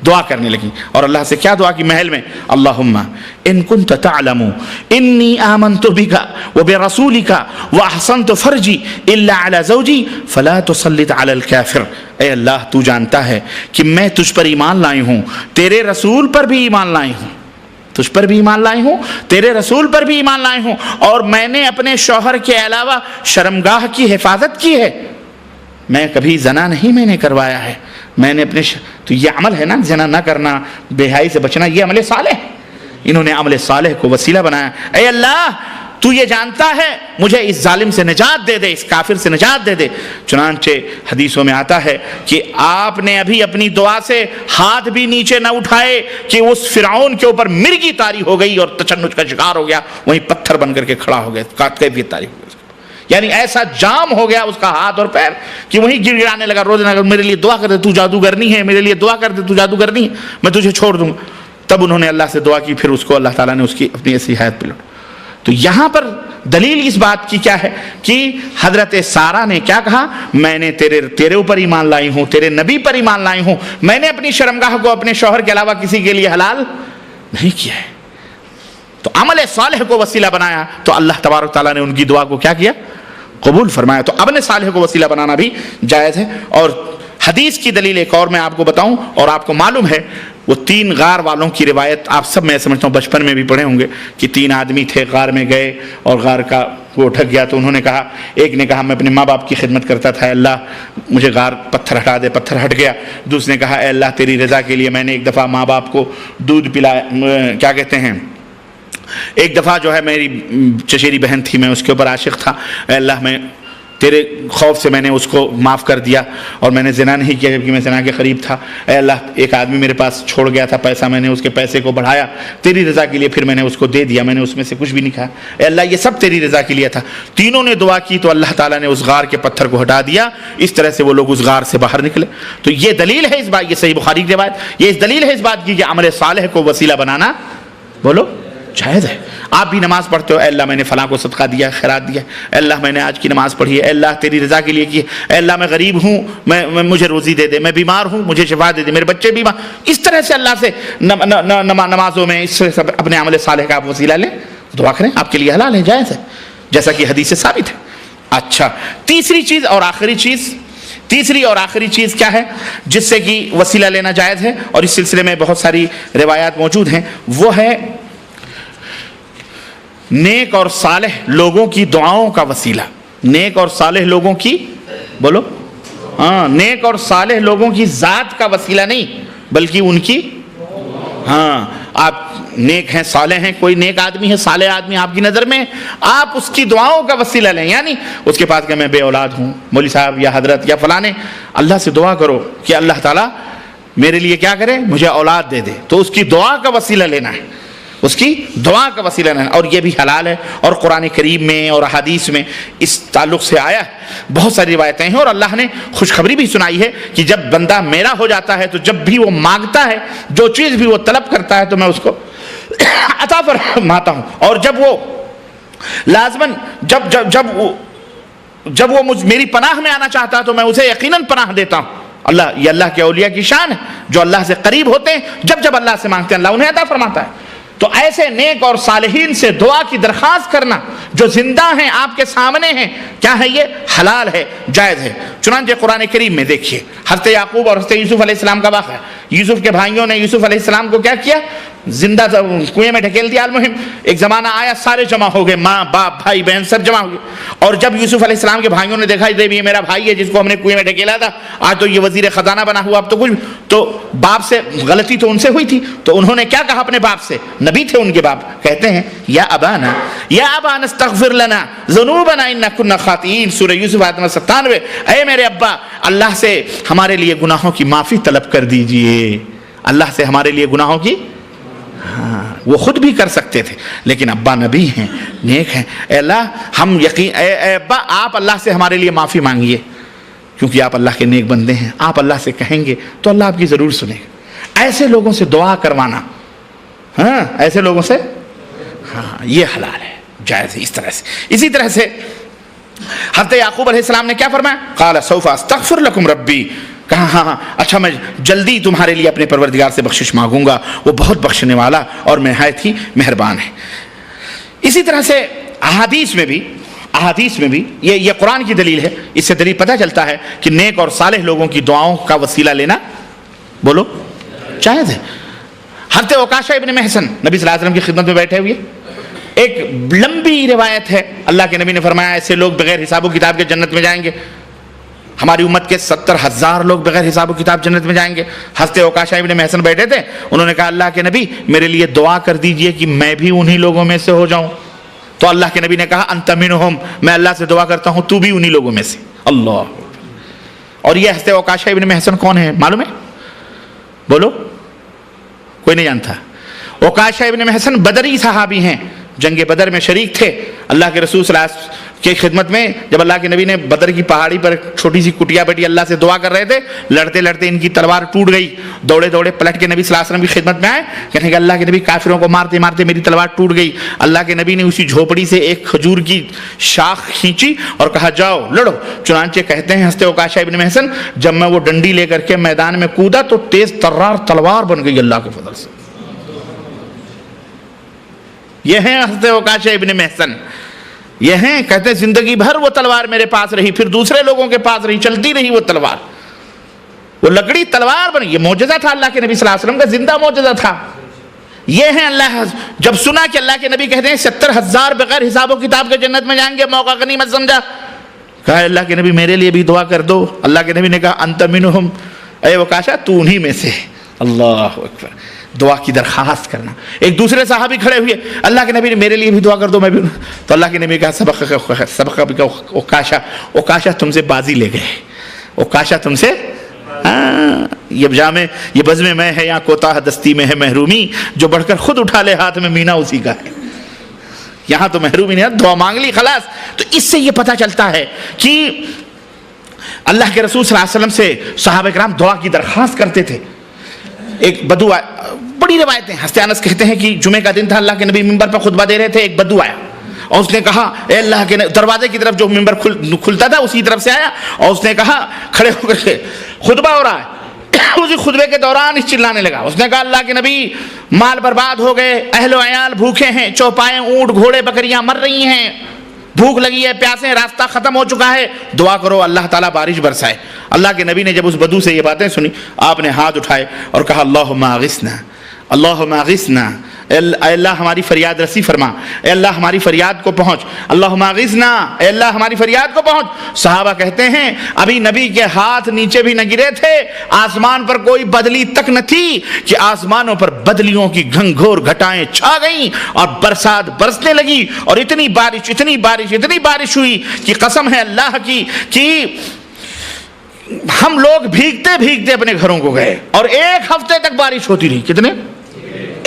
دعا کرنے لگی، اور اللہ سے کیا دعا کی محل میں؟ اللہم ان کنت تعلم انی آمنت بک وبرسولک واحسنت فرجی الا علی زوجی فلا تسلط علی الکافر، اے اللہ تو جانتا ہے کہ میں تجھ پر ایمان لائی ہوں، تیرے رسول پر بھی ایمان لائی ہوں، تجھ پر بھی ایمان لائی ہوں، تیرے رسول پر بھی ایمان لائی ہوں، اور میں نے اپنے شوہر کے علاوہ شرمگاہ کی حفاظت کی ہے، میں کبھی زنا نہیں میں نے کروایا ہے، میں نے اپنے تو یہ عمل ہے نا، زنا نہ کرنا، بے حیائی سے بچنا، یہ عمل صالح ہے۔ انہوں نے عمل صالح کو وسیلہ بنایا، اے اللہ تو یہ جانتا ہے، مجھے اس ظالم سے نجات دے دے، اس کافر سے نجات دے دے۔ چنانچہ حدیثوں میں آتا ہے کہ آپ نے ابھی اپنی دعا سے ہاتھ بھی نیچے نہ اٹھائے کہ اس فرعون کے اوپر مرغی طاری ہو گئی اور تشنج کا شکار ہو گیا، وہیں پتھر بن کر کے کھڑا ہو گیا، کیفیت طاری ہو گئی، یعنی ایسا جام ہو گیا اس کا ہاتھ اور پیر کہ وہیں گر گرانے لگا، روزانہ میرے لیے دعا کر دے تو جادوگرنی ہے، میرے لیے دعا کر دے تو جادوگرنی ہے، میں تجھے چھوڑ دوں گا۔ تب انہوں نے اللہ سے دعا کی، پھر اس کو اللہ تعالیٰ نے اس کی اپنی ایسی حیات پہ لوٹا۔ تو یہاں پر دلیل اس بات کی کیا ہے کہ حضرت سارہ نے کیا کہا؟ میں نے تیرے اوپر ایمان لائی ہوں، تیرے نبی پر ایمان لائی ہوں، میں نے اپنی شرمگاہ کو اپنے شوہر کے علاوہ کسی کے لیے حلال نہیں کیا ہے۔ تو عمل صالح کو وسیلہ بنایا تو اللہ تبارک تعالیٰ نے ان کی دعا کو کیا کیا؟ قبول فرمایا۔ تو عمل صالح کو وسیلہ بنانا بھی جائز ہے۔ اور حدیث کی دلیل ایک اور میں آپ کو بتاؤں، اور آپ کو معلوم ہے وہ 3 غار والوں کی روایت آپ سب میں سمجھتا ہوں بچپن میں بھی پڑھے ہوں گے کہ 3 آدمی تھے، غار میں گئے اور غار کا وہ ڈھک گیا تو انہوں نے کہا، ایک نے کہا میں اپنے ماں باپ کی خدمت کرتا تھا، اللہ مجھے غار پتھر ہٹا دے، پتھر ہٹ گیا۔ دوسرے نے کہا اے اللہ تیری رضا کے لیے میں نے ایک دفعہ ماں باپ کو دودھ پلایا، کیا کہتے ہیں، ایک دفعہ جو ہے میری چچیری بہن تھی میں اس کے اوپر عاشق تھا، اے اللہ میں تیرے خوف سے میں نے اس کو معاف کر دیا اور میں نے زنا نہیں کیا جبکہ میں زنا کے قریب تھا، اے اللہ ایک آدمی میرے پاس چھوڑ گیا تھا پیسہ، میں نے اس کے پیسے کو بڑھایا تیری رضا کے لیے، پھر میں نے اس کو دے دیا، میں نے اس میں سے کچھ بھی نہیں کھایا، اے اللہ یہ سب تیری رضا کے لیے تھا۔ تینوں نے دعا کی تو اللہ تعالیٰ نے اس غار کے پتھر کو ہٹا دیا، اس طرح سے وہ لوگ اس غار سے باہر نکلے۔ تو یہ دلیل ہے اس بات، یہ صحیح بخاری کی روایت، یہ اس دلیل ہے اس بات کی کہ عمل صالح کو وسیلہ بنانا بولو جائز ہے۔ آپ بھی نماز پڑھتے ہو، اے اللہ میں نے فلاں کو صدقہ دیا، خیرات دیا، اے اللہ میں نے آج کی نماز پڑھی ہے، اے اللہ تیری رضا کے لیے کی، اے اللہ میں غریب ہوں، میں مجھے روزی دے دے، میں بیمار ہوں مجھے شفا دے دے، میرے بچے بیمار، اس طرح سے اللہ سے نمازوں میں اس سے اپنے عمل صالح کا آپ وسیلہ لیں، دعا کریں، آپ کے لیے حلال ہے، جائز ہے، جیسا کہ حدیث سے ثابت ہے۔ اچھا، تیسری اور آخری چیز کیا ہے جس سے کہ وسیلہ لینا جائز ہے، اور اس سلسلے میں بہت ساری روایات موجود ہیں، وہ ہے نیک اور صالح لوگوں کی دعاؤں کا وسیلہ۔ نیک اور صالح لوگوں کی بولو نیک اور صالح لوگوں کی ذات کا وسیلہ نہیں بلکہ ان کی آپ نیک ہیں، صالح ہیں، کوئی نیک آدمی ہے، صالح آدمی آپ کی نظر میں، آپ اس کی دعاؤں کا وسیلہ لیں، یعنی اس کے پاس کہ میں بے اولاد ہوں، مولوی صاحب یا حضرت یا فلانے، اللہ سے دعا کرو کہ اللہ تعالیٰ میرے لیے کیا کرے، مجھے اولاد دے دے، تو اس کی دعا کا وسیلہ لینا ہے، اس کی دعا کا وسیلہ لینا، اور یہ بھی حلال ہے، اور قرآن کریم میں اور حدیث میں اس تعلق سے آیا ہے، بہت ساری روایتیں ہیں، اور اللہ نے خوشخبری بھی سنائی ہے کہ جب بندہ میرا ہو جاتا ہے تو جب بھی وہ مانگتا ہے، جو چیز بھی وہ طلب کرتا ہے تو میں اس کو عطا فرماتا ہوں، اور جب وہ لازماً جب وہ میری پناہ میں آنا چاہتا ہے تو میں اسے یقیناً پناہ دیتا ہوں۔ یہ اللہ کے اولیاء کی شان ہے، جو اللہ سے قریب ہوتے ہیں جب اللہ سے مانگتے ہیں اللہ انہیں عطا فرماتا ہے۔ تو ایسے نیک اور صالحین سے دعا کی درخواست کرنا جو زندہ ہیں، آپ کے سامنے ہیں، کیا ہے، یہ حلال ہے، جائز ہے۔ چنانچہ قرآن کریم میں دیکھیے حضرت یعقوب اور حضرت یوسف علیہ السلام کا واقعہ، یوسف کے بھائیوں نے یوسف علیہ السلام کو کیا کیا، زندہ کنویں میں ڈھکیل دیا۔ المہم ایک زمانہ آیا سارے جمع ہو گئے، ماں باپ بھائی بہن سب جمع ہو گئے، اور جب یوسف علیہ السلام کے بھائیوں نے دیکھا یہ میرا بھائی ہے جس کو ہم نے کنویں میں ڈھکیلا تھا، آج تو یہ وزیر خزانہ بنا ہوا، اب تو کچھ، تو باپ سے غلطی تو ان سے ہوئی تھی، تو انہوں نے کیا کہا اپنے باپ سے، نبی تھے ان کے باپ، کہتے ہیں یا ابانا استغفر لنا ذنوبنا اننا كنا خاطئین، سورہ یوسف آیت نمبر 97، اے میرے ابا اللہ سے ہمارے لیے گناہوں کی معافی طلب کر دیجئے، اللہ سے ہمارے لیے گناہوں کی، وہ خود بھی کر سکتے تھے لیکن ابا نبی ہیں، نیک ہیں، اے اللہ ہم اے ابا آپ اللہ سے ہمارے لیے معافی مانگیے، کیونکہ آپ اللہ کے نیک بندے ہیں، آپ اللہ سے کہیں گے تو اللہ آپ کی ضرور سنے گا۔ ایسے لوگوں سے دعا کروانا، ایسے لوگوں سے یہ حلال ہے، جائز ہے، اس طرح سے۔ اسی طرح سے حضرت یعقوب علیہ السلام نے کیا فرمایا، قال سوف استغفر لکم ربی، کہا ہاں اچھا میں جلدی تمہارے لیے اپنے پروردگار سے بخشش مانگوں گا، وہ بہت بخشنے والا اور نہایت ہی مہربان ہے۔ اسی طرح سے احادیث میں بھی یہ قرآن کی دلیل ہے، اس سے دلیل پتہ چلتا ہے کہ نیک اور صالح لوگوں کی دعاؤں کا وسیلہ لینا بولو جائز ہے۔ حضرت عکاشہ ابن محصن نبی صلی اللہ علیہ وسلم کی خدمت میں بیٹھے ہوئے، ایک لمبی روایت ہے، اللہ کے نبی نے فرمایا ایسے لوگ بغیر حساب و کتاب کے جنت میں جائیں گے، ہماری امت کے 70,000 لوگ بغیر حساب و کتاب جنت میں جائیں گے۔ حضرت عکاشہ ابن محصن بیٹھے تھے، انہوں نے کہا اللہ کے نبی میرے لیے دعا کر دیجئے کہ میں بھی انہی لوگوں میں سے ہو جاؤں، تو اللہ کے نبی نے کہا انت منہم، میں اللہ سے دعا کرتا ہوں تو بھی انہی لوگوں میں سے، اللہ۔ اور یہ حضرت عکاشہ ابن محصن کون ہے معلوم ہے؟ بولو، کوئی نہیں جانتا؟ عکاشہ ابن محصن بدری صحابی ہیں، جنگ بدر میں شریک تھے، اللہ کے رسول صلی اللہ علیہ وسلم کی خدمت میں جب اللہ کے نبی نے بدر کی پہاڑی پر چھوٹی سی کٹیا بیٹھی اللہ سے دعا کر رہے تھے، لڑتے لڑتے ان کی تلوار ٹوٹ گئی، دوڑے دوڑے پلٹ کے نبی صلی اللہ علیہ وسلم کی خدمت میں آئے، کہنے کہ اللہ کے نبی کافروں کو مارتے مارتے میری تلوار ٹوٹ گئی۔ اللہ کے نبی نے اسی جھوپڑی سے ایک کھجور کی شاخ کھینچی اور کہا جاؤ لڑو۔ چنانچہ کہتے ہیں حضرت عکاشہ ابن محصن جب میں وہ ڈنڈی لے کر کے میدان میں کودا تو تیز ترار تلوار بن گئی اللہ کے فضل سے۔ یہ ہیں حضرت عکاشہ ابن محصن، یہ ہیں، کہتے ہیں زندگی بھر وہ تلوار میرے پاس رہی، پھر دوسرے لوگوں کے پاس رہی، چلتی رہی وہ تلوار۔ وہ لکڑی تلوار بنی. یہ معجزہ تھا اللہ کے نبی صلی اللہ علیہ وسلم کا, زندہ معجزہ تھا. یہ ہے اللہ. جب سنا کہ اللہ کے نبی کہتے ہیں 70,000 بغیر حساب و کتاب کے جنت میں جائیں گے, موقع غنیمت سمجھا. کہا اللہ کے نبی میرے لیے بھی دعا کر دو. اللہ کے نبی نے کہا انت منہم, اے وکاشا تو انہی میں سے. اللہ اکبر, دعا کی درخواست کرنا. ایک دوسرے صحابی کھڑے ہوئے, اللہ کے نبی نے میرے لیے بھی دعا کر دو, میں بھی. تو اللہ کے نبی نے کہا سبق اوکاشا تم سے بازی لے گئے. اوکاشا تم سے, یہ جامع یہ بزم میں ہے یا کوتاہ دستی میں ہے محرومی, جو بڑھ کر خود اٹھا لے ہاتھ میں مینا اسی کا ہے. یہاں تو محرومی نہیں, دعا مانگ لی خلاص. تو اس سے یہ پتہ چلتا ہے کہ اللہ کے رسول صلی اللہ علیہ وسلم سے صحابہ کرام دعا کی درخواست کرتے تھے. ایک بدو آیا, بڑی روایتیں. حضرت انس کہتے ہیں کہ جمعے کا دن تھا, اللہ کے نبی منبر پر خطبہ دے رہے تھے, ایک بدو آیا اور اس نے کہا اے اللہ کے دروازے کی طرف جو منبر کھلتا تھا اسی طرف سے آیا اور اس نے کہا کھڑے ہو کر کے خطبہ ہو رہا ہے, اسی خطبے کے دوران اس چلانے لگا. اس نے کہا اللہ کے نبی مال برباد ہو گئے, اہل و عیال بھوکے ہیں, چوپائے اونٹ گھوڑے بکریاں مر رہی ہیں, بھوک لگی ہے, پیاسے, راستہ ختم ہو چکا ہے, دعا کرو اللہ تعالیٰ بارش برسائے. اللہ کے نبی نے جب اس بدو سے یہ باتیں سنی, آپ نے ہاتھ اٹھائے اور کہا اللہم اغثنا, اللہم اغثنا, اے اللہ ہماری فریاد رسی فرما, اے اللہ ہماری فریاد کو پہنچ, اللہم اغثنا, اے اللہ ہماری فریاد کو پہنچ. صحابہ کہتے ہیں ابھی نبی کے ہاتھ نیچے بھی نہ گرے تھے, آسمان پر کوئی بدلی تک نہ تھی کہ آسمانوں پر بدلیوں کی گھنگھور گھٹائیں چھا گئیں اور برسات برسنے لگی, اور اتنی بارش ہوئی کہ قسم ہے اللہ کی کہ ہم لوگ بھیگتے بھیگتے اپنے گھروں کو گئے, اور 1 ہفتے تک بارش ہوتی رہی. کتنے؟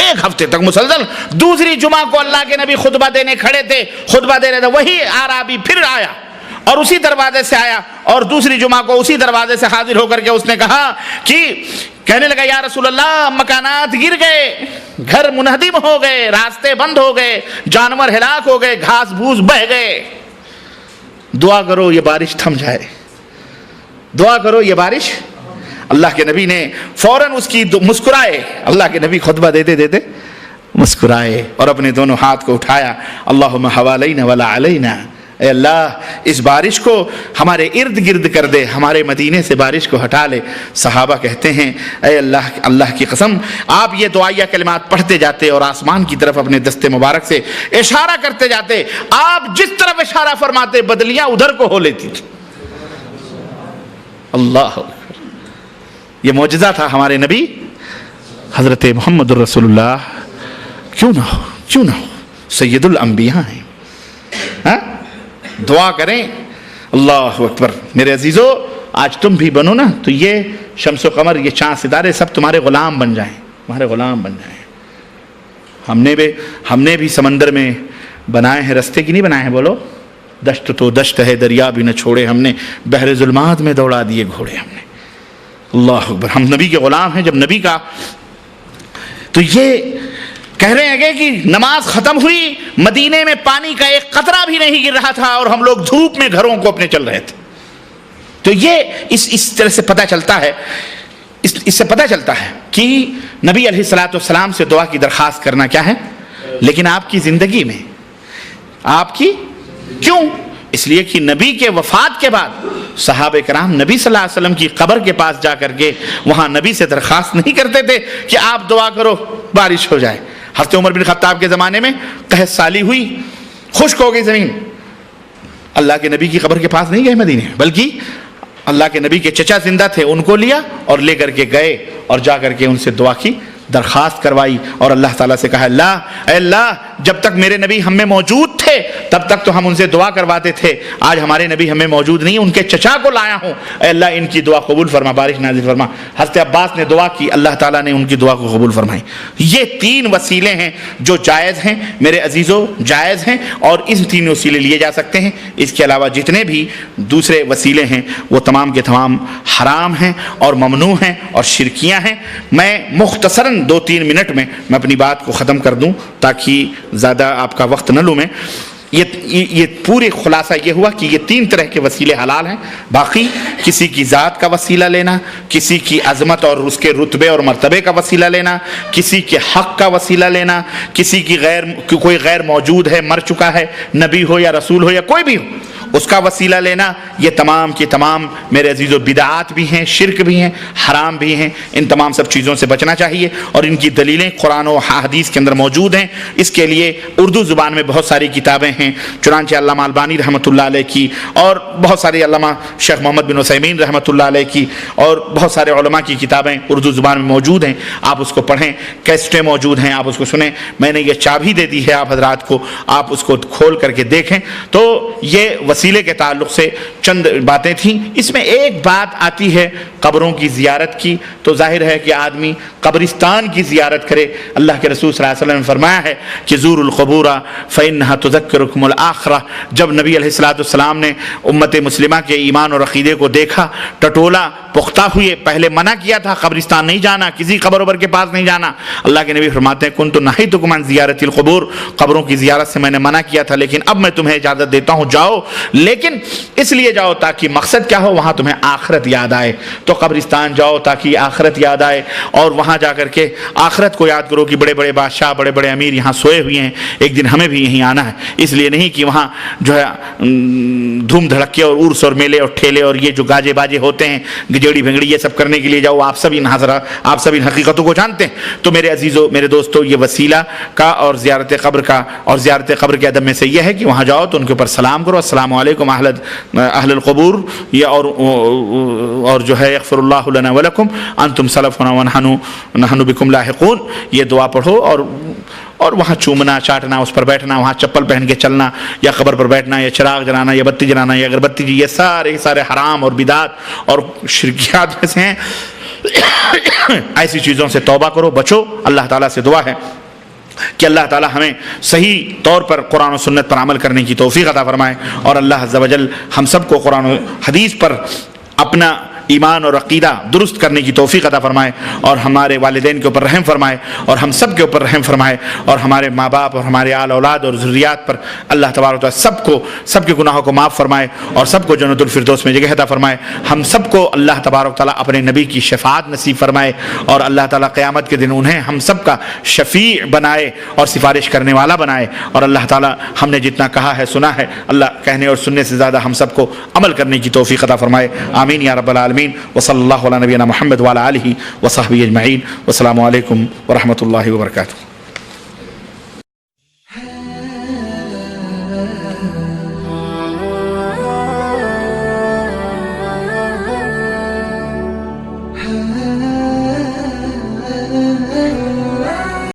1 ہفتے تک مسلسل. دوسری جمعہ کو اللہ کے نبی خطبہ دینے کھڑے تھے, خطبہ دے رہے تھے, وہی اعرابی پھر آیا اور اسی دروازے سے آیا, اور دوسری جمعہ کو اسی دروازے سے حاضر ہو کر کے اس نے کہا کہ کہنے لگا یا رسول اللہ مکانات گر گئے, گھر منہدم ہو گئے, راستے بند ہو گئے, جانور ہلاک ہو گئے, گھاس بھوس بہہ گئے, دعا کرو یہ بارش تھم جائے, دعا کرو یہ بارش. اللہ کے نبی نے فوراً اس کی مسکرائے, اللہ کے نبی خطبہ دیتے دیتے مسکرائے اور اپنے دونوں ہاتھ کو اٹھایا, اللہم حوالینا ولا علینا, اے اللہ اس بارش کو ہمارے ارد گرد کر دے, ہمارے مدینے سے بارش کو ہٹا لے. صحابہ کہتے ہیں اے اللہ کی قسم, آپ یہ دعائیہ کلمات پڑھتے جاتے اور آسمان کی طرف اپنے دست مبارک سے اشارہ کرتے جاتے, آپ جس طرف اشارہ فرماتے بدلیاں ادھر کو ہو لیتی تھی. اللہ, یہ معجزہ تھا ہمارے نبی حضرت محمد الرسول اللہ. کیوں نہ ہو, سید الانبیاء ہیں. دعا کریں. اللہ اکبر. میرے عزیزو, آج تم بھی بنو نا تو یہ شمس و قمر, یہ چاند ستارے سب تمہارے غلام بن جائیں, تمہارے غلام بن جائیں. ہم نے بھی سمندر میں بنائے ہیں, رستے کی نہیں بنائے ہیں. بولو, دشت تو دشت ہے, دریا بھی نہ چھوڑے ہم نے, بحر ظلمات میں دوڑا دیے گھوڑے ہم نے. اللہ اکبر. ہم نبی کے غلام ہیں. جب نبی کا تو یہ کہہ رہے ہیں کہ نماز ختم ہوئی, مدینے میں پانی کا ایک قطرہ بھی نہیں گر رہا تھا, اور ہم لوگ دھوپ میں گھروں کو اپنے چل رہے تھے. تو یہ اس طرح سے پتہ چلتا ہے, اس سے پتہ چلتا ہے کہ نبی علیہ الصلوۃ والسلام سے دعا کی درخواست کرنا کیا ہے. لیکن آپ کی زندگی میں, آپ کی کیوں؟ اس لیے کہ نبی کے وفات کے بعد صحابہ کرام نبی صلی اللہ علیہ وسلم کی قبر کے پاس جا کر کے وہاں نبی سے درخواست نہیں کرتے تھے کہ آپ دعا کرو بارش ہو جائے. حضرت عمر بن خطاب کے زمانے میں قحط سالی ہوئی, خشک ہو گئی زمین, اللہ کے نبی کی قبر کے پاس نہیں گئے مدینے, بلکہ اللہ کے نبی کے چچا زندہ تھے, ان کو لیا اور لے کر کے گئے اور جا کر کے ان سے دعا کی درخواست کروائی, اور اللہ تعالیٰ سے کہا اے اللہ جب تک میرے نبی ہم میں موجود تھے تب تک تو ہم ان سے دعا کرواتے تھے, آج ہمارے نبی ہمیں موجود نہیں, ان کے چچا کو لایا ہوں, اے اللہ ان کی دعا قبول فرما, بارش نازل فرما. حضرت عباس نے دعا کی, اللہ تعالیٰ نے ان کی دعا کو قبول فرمائی. یہ 3 وسیلے ہیں جو جائز ہیں میرے عزیزو, جائز ہیں, اور اس 3 وسیلے لیے جا سکتے ہیں. اس کے علاوہ جتنے بھی دوسرے وسیلے ہیں وہ تمام کے تمام حرام ہیں اور ممنوع ہیں اور شرکیاں ہیں. میں مختصراً 2-3 منٹ میں اپنی بات کو ختم کر دوں تاکہ زیادہ آپ کا وقت نہ لوں میں. یہ پورے خلاصہ یہ ہوا کہ یہ 3 طرح کے وسیلے حلال ہیں. باقی کسی کی ذات کا وسیلہ لینا, کسی کی عظمت اور اس کے رتبے اور مرتبے کا وسیلہ لینا, کسی کے حق کا وسیلہ لینا, کسی کی کوئی غیر موجود ہے, مر چکا ہے, نبی ہو یا رسول ہو یا کوئی بھی ہو, اس کا وسیلہ لینا، یہ تمام کے تمام میرے عزیزو بدعات بھی ہیں، شرک بھی ہیں، حرام بھی ہیں. ان تمام سب چیزوں سے بچنا چاہیے، اور ان کی دلیلیں قرآن و حدیث کے اندر موجود ہیں. اس کے لیے اردو زبان میں بہت ساری کتابیں ہیں، چنانچہ علامہ البانی رحمۃ اللہ علیہ کی، اور بہت سارے علامہ شیخ محمد بن عثیمین رحمۃ اللہ علیہ کی، اور بہت سارے علماء کی کتابیں اردو زبان میں موجود ہیں. آپ اس کو پڑھیں، کیسٹیں موجود ہیں، آپ اس کو سنیں. میں نے یہ چابی دے دی ہے آپ حضرات کو، آپ اس کو کھول کر کے دیکھیں. تو یہ وسیلے کے تعلق سے چند باتیں تھیں. اس میں ایک بات آتی ہے قبروں کی زیارت کی، تو ظاہر ہے کہ آدمی قبرستان کی زیارت کرے. اللہ کے رسول صلی اللہ علیہ وسلم نے فرمایا ہے کہ زور القبور فإنها تذکرکم الآخرہ. جب نبی علیہ السلام نے امت مسلمہ کے ایمان اور عقیدے کو دیکھا، ٹٹولا پختہ ہوئے، پہلے منع کیا تھا قبرستان نہیں جانا، کسی قبر کے پاس نہیں جانا. اللہ کے نبی فرماتے ہیں کنت نہیتکم عن زیارت القبور، قبروں کی زیارت سے میں نے منع کیا تھا، لیکن اب میں تمہیں اجازت دیتا ہوں جاؤ. لیکن اس لیے جاؤ تاکہ مقصد کیا ہو، وہاں تمہیں آخرت یاد آئے. تو قبرستان جاؤ تاکہ آخرت یاد آئے، اور وہاں جا کر کے آخرت کو یاد کرو کہ بڑے بڑے بادشاہ، بڑے بڑے امیر یہاں سوئے ہوئے ہیں، ایک دن ہمیں بھی یہیں آنا ہے. اس لیے نہیں کہ وہاں جو ہے دھوم دھڑکے اور عرس اور میلے اور ٹھیلے اور یہ جو گاجے باجے ہوتے ہیں، گجیڑی بھنگڑی، یہ سب کرنے کے لیے جاؤ. آپ سب ان حقیقتوں کو جانتے ہیں. تو میرے عزیزو، میرے دوستو، یہ وسیلہ کا اور زیارت قبر کا اور زیارت قبر کے ادب میں سے یہ ہے کہ وہاں جاؤ تو ان کے اوپر سلام کرو، السلام علیکم اہل القبور، یہ اور جو ہے اغفر اللہ لنا ولکم انتم سلفنا ونحن بکم لاحقون، یہ دعا پڑھو. اور وہاں چومنا، چاٹنا، اس پر بیٹھنا، وہاں چپل پہن کے چلنا، یا قبر پر بیٹھنا، یا چراغ جلانا، یا بتی جلانا، یا اگربتی، یہ سارے حرام اور بدعات اور شرکیات میں سے ہیں. ایسی چیزوں سے توبہ کرو، بچو. اللہ تعالیٰ سے دعا ہے کہ اللہ تعالیٰ ہمیں صحیح طور پر قرآن و سنت پر عمل کرنے کی توفیق عطا فرمائے، اور اللہ عز و جل ہم سب کو قرآن و حدیث پر اپنا ایمان اور عقیدہ درست کرنے کی توفیق عطا فرمائے، اور ہمارے والدین کے اوپر رحم فرمائے، اور ہم سب کے اوپر رحم فرمائے، اور ہمارے ماں باپ اور ہمارے آل اولاد اور ذریات پر اللہ تبارک و تعالیٰ سب کے گناہوں کو معاف فرمائے، اور سب کو جنت الفردوس میں جگہ عطا فرمائے. ہم سب کو اللہ تبارک و تعالیٰ اپنے نبی کی شفاعت نصیب فرمائے، اور اللہ تعالیٰ قیامت کے دن انہیں ہم سب کا شفیع بنائے اور سفارش کرنے والا بنائے. اور اللہ تعالیٰ ہم نے جتنا کہا ہے، سنا ہے، اللہ کہنے اور سننے سے زیادہ ہم سب کو عمل کرنے کی توفیق عطا فرمائے. آمین یا رب العالمین. وصلی اللہ علی نبینا محمد وعلی آلہ وصحبہ اجمعین. والسلام علیکم ورحمۃ اللہ وبرکاتہ.